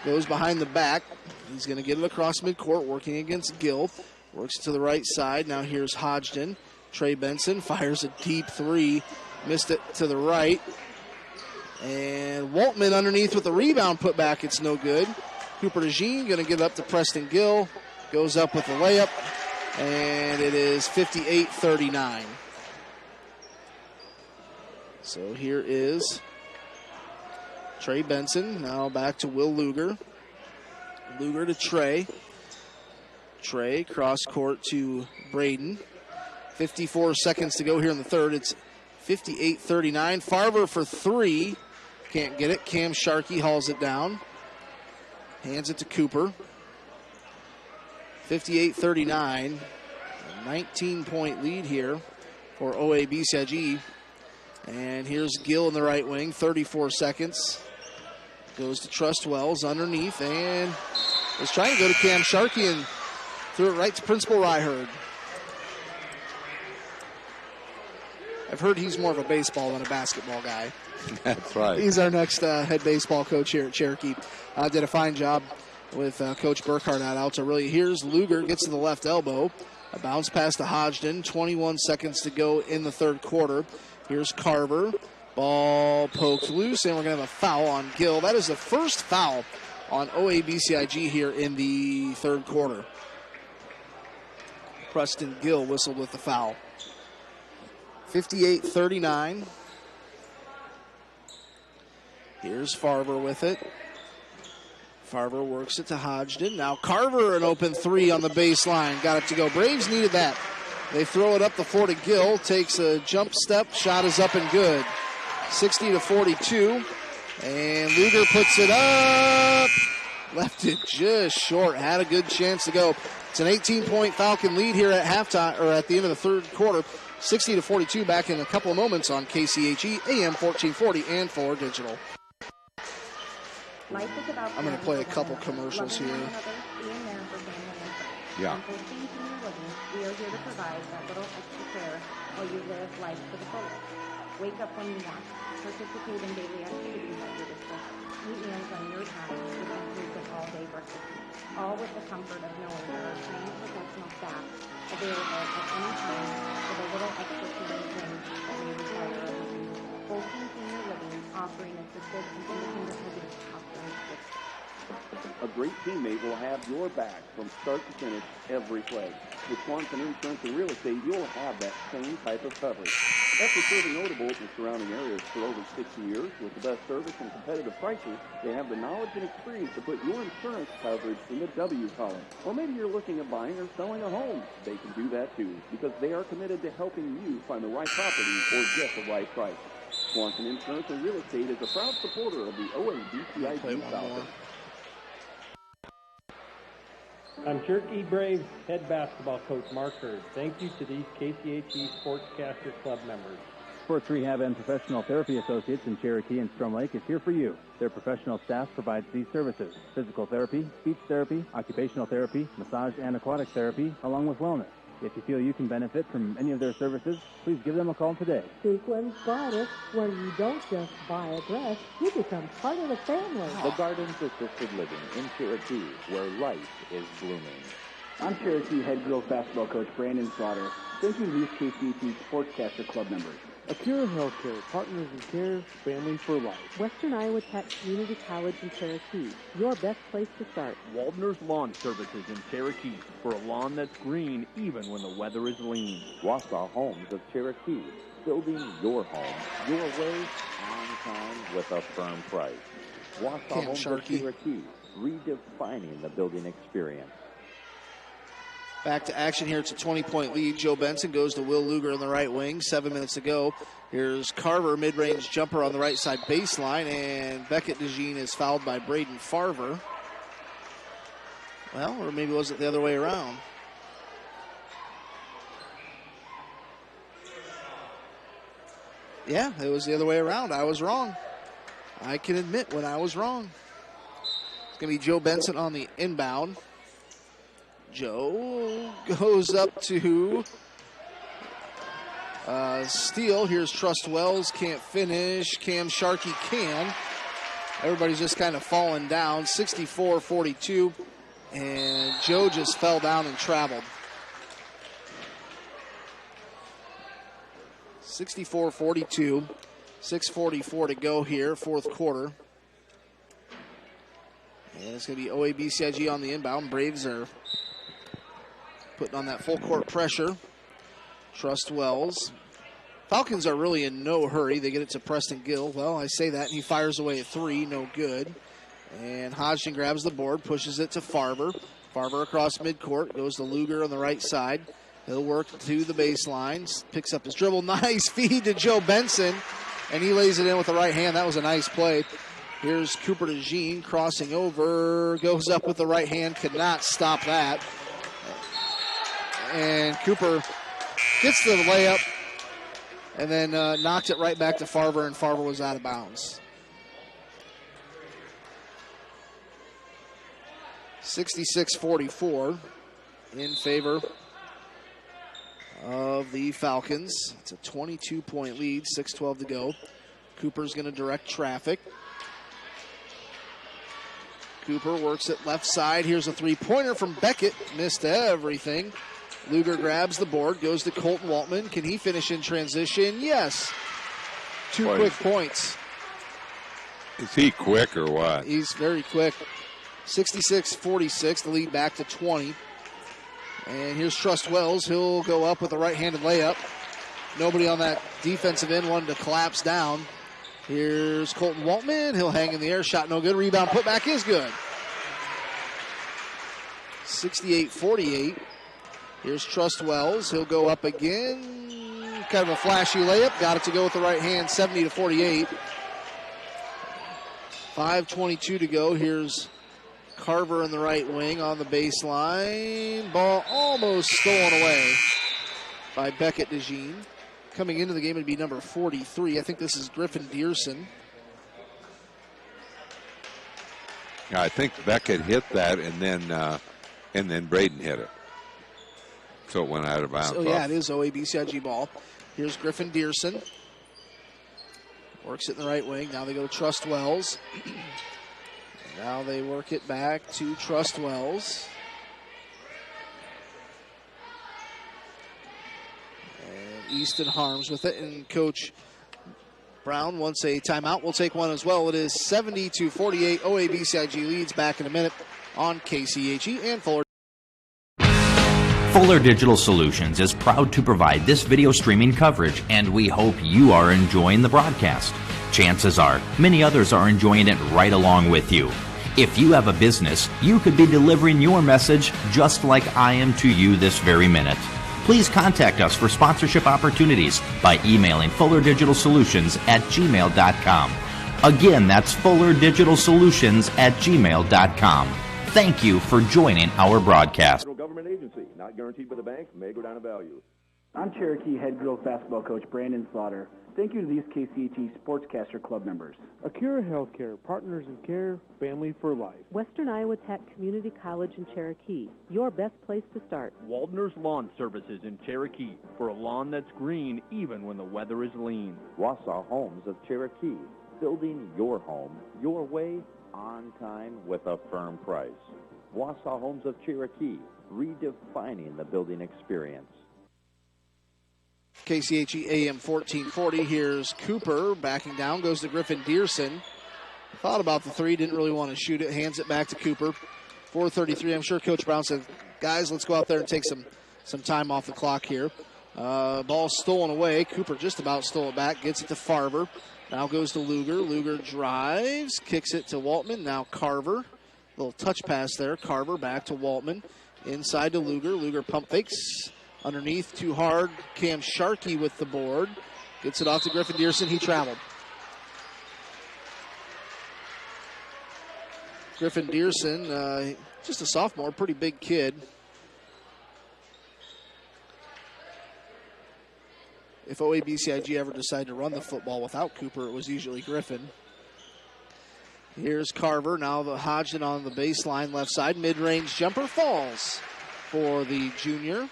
Goes behind the back. He's going to get it across midcourt, working against Gill. Works to the right side. Now here's Hodgson. Trey Benson fires a deep three. Missed it to the right. And Waltman underneath with the rebound put back. It's no good. Cooper DeJean going to get it up to Preston Gill. Goes up with the layup. And it is 58-39. So here is Trey Benson. Now back to Will Luger. Luger to Trey. Trey cross court to Braden. 54 seconds to go here in the third. It's 58-39. Farber for three. Can't get it. Cam Sharkey hauls it down. Hands it to Cooper. 58-39. A 19-point lead here for OABCIG. And here's Gill in the right wing. 34 seconds. Goes to Trustwells underneath and was trying to go to Cam Sharkey and threw it right to Principal Ryherd. I've heard he's more of a baseball than a basketball guy. That's right. He's our next head baseball coach here at Cherokee. Did a fine job with Coach Burkhardt out to really. Here's Luger, gets to the left elbow. A bounce pass to Hodgson. 21 seconds to go in the third quarter. Here's Carver. Ball poked loose, and we're going to have a foul on Gill. That is the first foul on OABCIG here in the third quarter. Preston Gill whistled with the foul. 58-39. Here's Farver with it. Farver works it to Hodgson. Now Carver, an open three on the baseline. Got it to go. Braves needed that. They throw it up the floor to Gill. Takes a jump step. Shot is up and good. 60-42. And Luger puts it up. Left it just short. Had a good chance to go. It's an 18-point Falcon lead here at halftime, or at the end of the third quarter. 60-42. Back in a couple of moments on KCHE, AM 1440 and 4 Digital. I'm going to play a couple commercials here. Yeah. We are here to provide that little extra care while you live life to the fullest. Wake up when you want. Participate in daily activities at your discretion. Meet meals on your time, which includes an all-day breakfast. All with the comfort of knowing there are trained professional staff available at any time for the little extra care and things that may require of you. Fulton Senior Living, offering assisted and independent living offerings. A great teammate will have your back from start to finish every play. With Swanson Insurance and Real Estate, you'll have that same type of coverage. After serving Notables and surrounding areas for over 60 years with the best service and competitive prices, they have the knowledge and experience to put your insurance coverage in the W column. Or maybe you're looking at buying or selling a home. They can do that too, because they are committed to helping you find the right property or get the right price. Swanson Insurance and Real Estate is a proud supporter of the OABCIG Falcons. I'm Cherokee Braves head basketball coach Mark Hurd. Thank you to these KCHE Sportscaster Club members. Sports Rehab and Professional Therapy Associates in Cherokee and Strom Lake is here for you. Their professional staff provides these services: physical therapy, speech therapy, occupational therapy, massage and aquatic therapy, along with wellness. If you feel you can benefit from any of their services, please give them a call today. Sequins Goddess, where you don't just buy a dress, you become part of the family. The Gardens Assisted Living in Cherokee, where life is blooming. I'm Cherokee head girls basketball coach Brandon Slaughter. Thank you to these KCHE Sportscaster Club members. Acura Healthcare, partners in care, family for life. Western Iowa Tech Community College in Cherokee, your best place to start. Waldner's Lawn Services in Cherokee, for a lawn that's green even when the weather is lean. Wausau Homes of Cherokee, building your home, your way, on time, with a firm price. Wausau Homes of Cherokee, redefining the building experience. Back to action here. It's a 20-point lead. Joe Benson goes to Will Luger in the right wing. 7 minutes to go. Here's Carver, mid-range jumper on the right side baseline, and Beckett DeJean is fouled by Braden Farver. Well, or maybe was it the other way around? Yeah, it was the other way around. I was wrong. I can admit when I was wrong. It's going to be Joe Benson on the inbound. Joe goes up to steal. Here's Trustwells, can't finish. Cam Sharkey can. Everybody's just kind of falling down. 64-42, and Joe just fell down and traveled. 64-42, 6:44 to go here, fourth quarter. And it's going to be OABCIG on the inbound. Braves are putting on that full court pressure. Trustwells. Falcons are really in no hurry. They get it to Preston Gill. Well, I say that, and he fires away at three. No good. And Hodgson grabs the board, pushes it to Farver. Farver across midcourt, goes to Luger on the right side. He'll work to the baseline, picks up his dribble. Nice feed to Joe Benson. and he lays it in with the right hand. That was a nice play. Here's Cooper DeJean crossing over, goes up with the right hand, could not stop that. And Cooper gets the layup and then knocked it right back to Farver, and Farver was out of bounds. 66-44 in favor of the Falcons. It's a 22-point lead, 6:12 to go. Cooper's going to direct traffic. Cooper works it left side. Here's a three-pointer from Beckett. Missed everything. Luger grabs the board, goes to Colton Waltman. Can he finish in transition? Yes. Two quick points. Is he quick or what? He's very quick. 66-46, the lead back to 20. And here's Trust Wells. He'll go up with a right-handed layup. Nobody on that defensive end wanted to collapse down. Here's Colton Waltman. He'll hang in the air. Shot no good. Rebound putback is good. 68-48. Here's Trust Wells. He'll go up again. Kind of a flashy layup. Got it to go with the right hand. 70-48. 5:22 to go. Here's Carver in the right wing on the baseline. Ball almost stolen away by Beckett DeJean. Coming into the game would be number 43. I think this is Griffin Dearson. Yeah, I think Beckett hit that, and then Braden hit it. So it went out of bounds. So yeah, it is OABCIG ball. Here's Griffin Dearson. Works it in the right wing. Now they go to Trust Wells. Now they work it back to Trust Wells. And Easton Harms with it. And Coach Brown wants a timeout. We'll take one as well. It is 70-48. OABCIG leads. Back in a minute on KCHE and Fuller. Fuller Digital Solutions is proud to provide this video streaming coverage, and we hope you are enjoying the broadcast. Chances are, many others are enjoying it right along with you. If you have a business, you could be delivering your message just like I am to you this very minute. Please contact us for sponsorship opportunities by emailing fullerdigitalsolutions@gmail.com. Again, that's fullerdigitalsolutions@gmail.com. Thank you for joining our broadcast. Federal government agency, not guaranteed by the bank, may go down in value. I'm Cherokee head girls basketball coach Brandon Slaughter. Thank you to these KCHE Sportscaster Club members. Acura Healthcare, partners in care, family for life. Western Iowa Tech Community College in Cherokee, your best place to start. Waldner's Lawn Services in Cherokee, for a lawn that's green even when the weather is lean. Wausau Homes of Cherokee, building your home, your way, on time with a firm price. Wausau Homes of Cherokee, redefining the building experience. KCHE AM 1440. Here's Cooper backing down, goes to Griffin Dearson. Thought about the three, didn't really want to shoot it, hands it back to Cooper. 4:33. I'm sure Coach Brown said, guys, let's go out there and take some time off the clock here. Ball stolen away. Cooper just about stole it back, gets it to Farver. Now goes to Luger. Luger drives, kicks it to Waltman. Now Carver. Little touch pass there. Carver back to Waltman. Inside to Luger. Luger pump fakes. Underneath, too hard. Cam Sharkey with the board. Gets it off to Griffin Dearson. He traveled. Griffin Dearson, just a sophomore, pretty big kid. If OABCIG ever decided to run the football without Cooper, it was usually Griffin. Here's Carver. Now the Hodgson on the baseline left side. Mid-range jumper falls for the junior.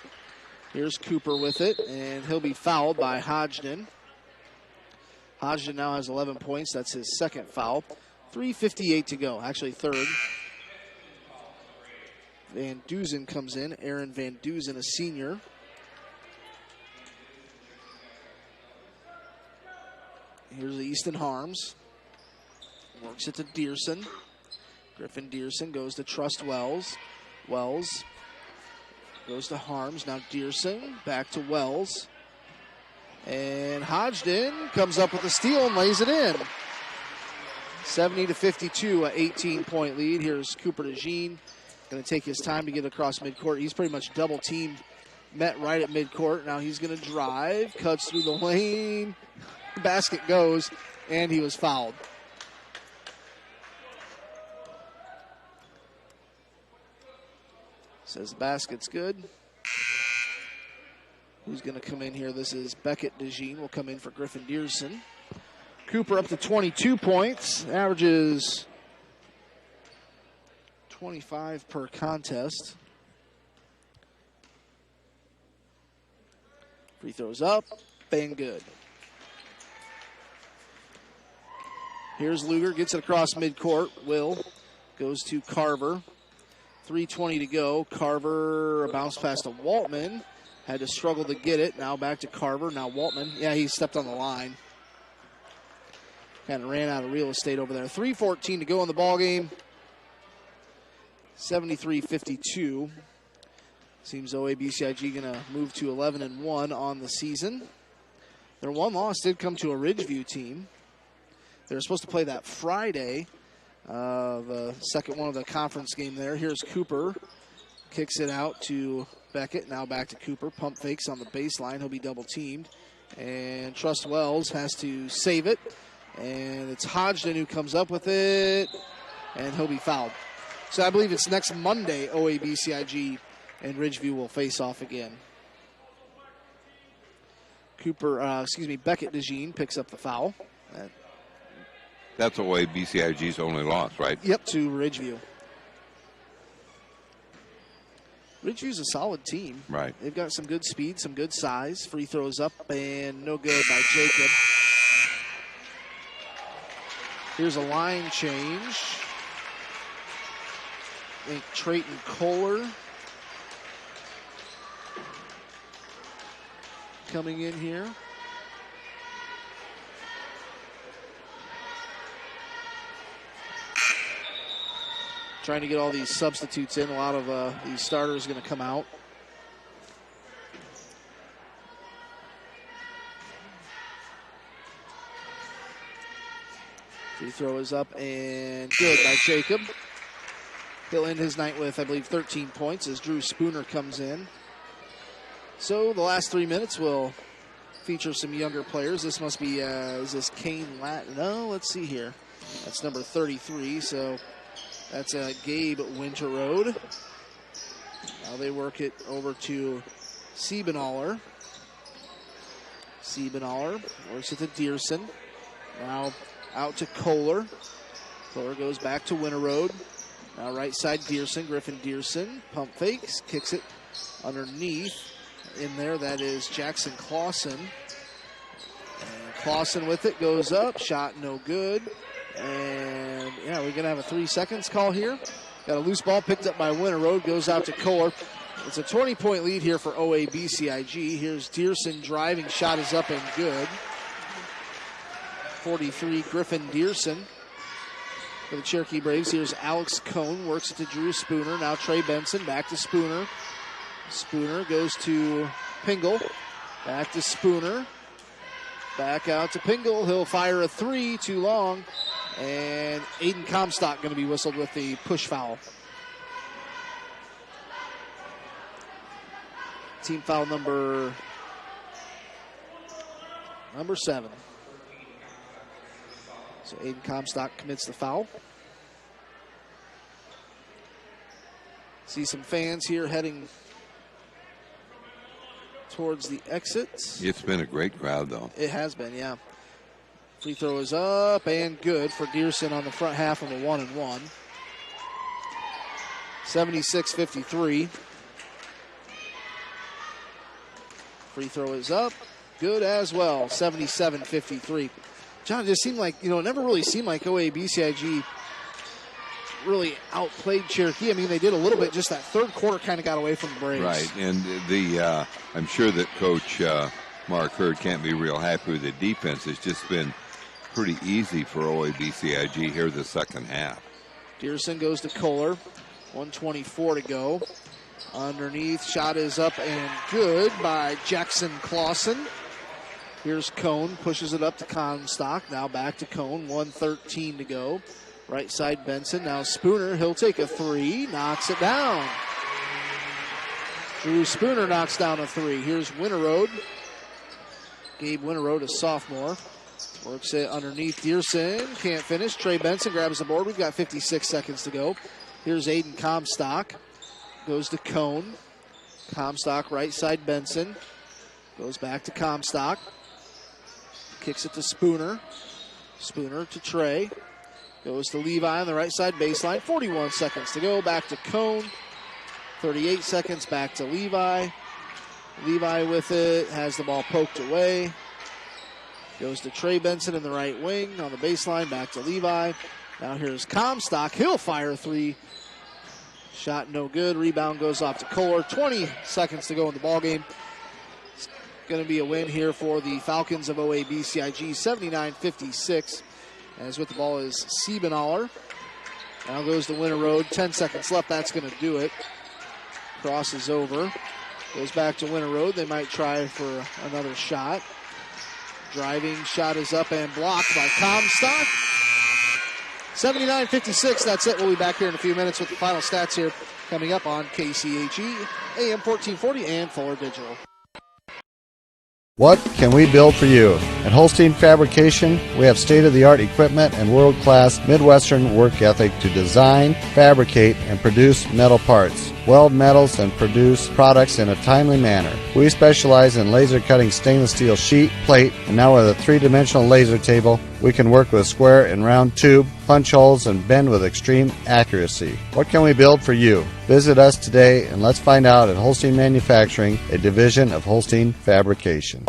Here's Cooper with it, and he'll be fouled by Hodgson. Hodgson now has 11 points. That's his second foul. 3:58 to go, actually third. Van Duzen comes in. Aaron Van Duzen, a senior. Here's Easton Harms. Works it to Dearson. Griffin Dearson goes to Trust Wells. Wells goes to Harms. Now Dearson back to Wells. And Hodgson comes up with a steal and lays it in. 70-52, an 18-point lead. Here's Cooper DeJean. Going to take his time to get across midcourt. He's pretty much double teamed, met right at midcourt. Now he's going to drive, cuts through the lane. basket goes, and he was fouled. Says the basket's good. Who's going to come in here? This is Beckett DeJean will come in for Griffin Dearson. Cooper up to 22 points, averages 25 per contest. Free throws up, bang good. Here's Luger, gets it across midcourt. Will goes to Carver. 3:20 to go. Carver, a bounce pass to Waltman. Had to struggle to get it. Now back to Carver. Now Waltman. Yeah, he stepped on the line. Kind of ran out of real estate over there. 3:14 to go in the ball game. 73-52. Seems OABCIG going to move to 11-1 on the season. Their one loss did come to a Ridgeview team. They were supposed to play that Friday, the second one of the conference game there. Here's Cooper. Kicks it out to Beckett. Now back to Cooper. Pump fakes on the baseline. He'll be double teamed. And Trust Wells has to save it. And it's Hodgson who comes up with it. And he'll be fouled. So I believe it's next Monday, OABCIG and Ridgeview will face off again. Beckett DeJean picks up the foul. That's OABCIG's only loss, right? Yep, to Ridgeview. Ridgeview's a solid team. Right. They've got some good speed, some good size. Free throws up and no good by Jacob. Here's a line change. I think Trayton Kohler coming in here. Trying to get all these substitutes in. A lot of these starters going to come out. Free throw is up and good by Jacob. He'll end his night with, I believe, 13 points as Drew Spooner comes in. So the last 3 minutes will feature some younger players. This must be, is this Kane Latin? No, let's see here. That's number 33, so that's Gabe Winterroad. Now they work it over to Siebenaller. Siebenaller works it to Dearson. Now out to Kohler. Kohler goes back to Winterroad. Now right side Dearson, Griffin Dearson. Pump fakes, kicks it underneath. In there, that is Jackson Clausen. And Clausen with it, goes up. Shot no good. And yeah, we're going to have a 3 seconds call here. Got a loose ball picked up by Winterroad, goes out to Kohler. It's a 20-point lead here for OABCIG. Here's Dearson driving, shot is up and good. 43, Griffin Dearson. For the Cherokee Braves, here's Alex Cohn, works it to Drew Spooner. Now Trey Benson, back to Spooner. Spooner goes to Pingle. Back to Spooner. Back out to Pingle. He'll fire a three, too long. And Aiden Comstock going to be whistled with the push foul. Team foul number 7. So Aiden Comstock commits the foul. See some fans here heading towards the exits. It's been a great crowd, though. It has been, yeah. Free throw is up and good for Dearson on the front half of a 1-and-1. 76-53. Free throw is up. Good as well. 77-53. John, it just seemed like, it never really seemed like OABCIG really outplayed Cherokee. I mean, they did a little bit. Just that third quarter kind of got away from the Braves. Right, and I'm sure that Coach Mark Hurd can't be real happy with the defense. It's just been pretty easy for OABCIG here the second half. Dearson goes to Kohler. 1:24 to go. Underneath, shot is up and good by Jackson Clausen. Here's Cohn, pushes it up to Comstock. Now back to Cohn, 1:13 to go. Right side Benson, now Spooner, he'll take a three, knocks it down. Drew Spooner knocks down a three. Here's Winterroad. Gabe Winterroad, a sophomore. Works it underneath Dearson. Can't finish. Trey Benson grabs the board. We've got 56 seconds to go. Here's Aiden Comstock. Goes to Cone. Comstock right side Benson. Goes back to Comstock. Kicks it to Spooner. Spooner to Trey. Goes to Levi on the right side baseline. 41 seconds to go. Back to Cone. 38 seconds. Back to Levi. Levi with it. Has the ball poked away. Goes to Trey Benson in the right wing on the baseline. Back to Levi. Now here's Comstock. He'll fire three. Shot no good. Rebound goes off to Kohler. 20 seconds to go in the ballgame. It's going to be a win here for the Falcons of OABCIG. 79-56. As with the ball is Siebenaller. Now goes to Winter Road. 10 seconds left. That's going to do it. Crosses over. Goes back to Winter Road. They might try for another shot. Driving shot is up and blocked by Comstock. 79-56. That's it. We'll be back here in a few minutes with the final stats here coming up on KCHE, AM 1440, and Fuller Digital. What can we build for you? At Holstein Fabrication, we have state-of-the-art equipment and world-class Midwestern work ethic to design, fabricate, and produce metal parts, weld metals, and produce products in a timely manner. We specialize in laser cutting stainless steel sheet, plate, and now with a three-dimensional laser table, we can work with square and round tube, punch holes, and bend with extreme accuracy. What can we build for you? Visit us today and let's find out at Holstein Manufacturing, a division of Holstein Fabrication.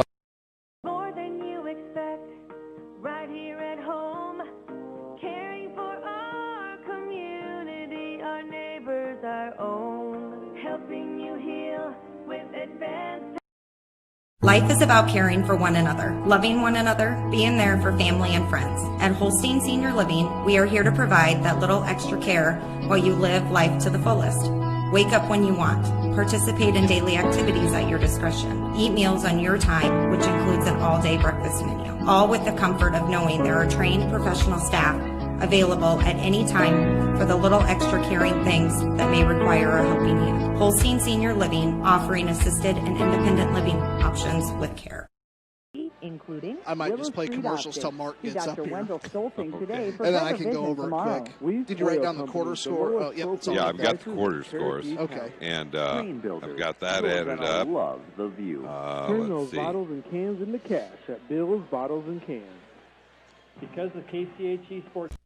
Life is about caring for one another, loving one another, being there for family and friends. At Holstein Senior Living, we are here to provide that little extra care while you live life to the fullest. Wake up when you want. Participate in daily activities at your discretion. Eat meals on your time, which includes an all-day breakfast menu. All with the comfort of knowing there are trained professional staff available at any time for the little extra caring things that may require a helping hand. Holstein Senior Living, offering assisted and independent living options with care. Including I might just play commercials till Mark gets up here. And then I can go over it quick. Did you write down the quarter score? Oh, yep, yeah, I've got the quarter scores. Okay. And I've got that added up. Love the view. Turn those bottles and cans into cash at Bill's Bottles and Cans. Because of KCHE Sports.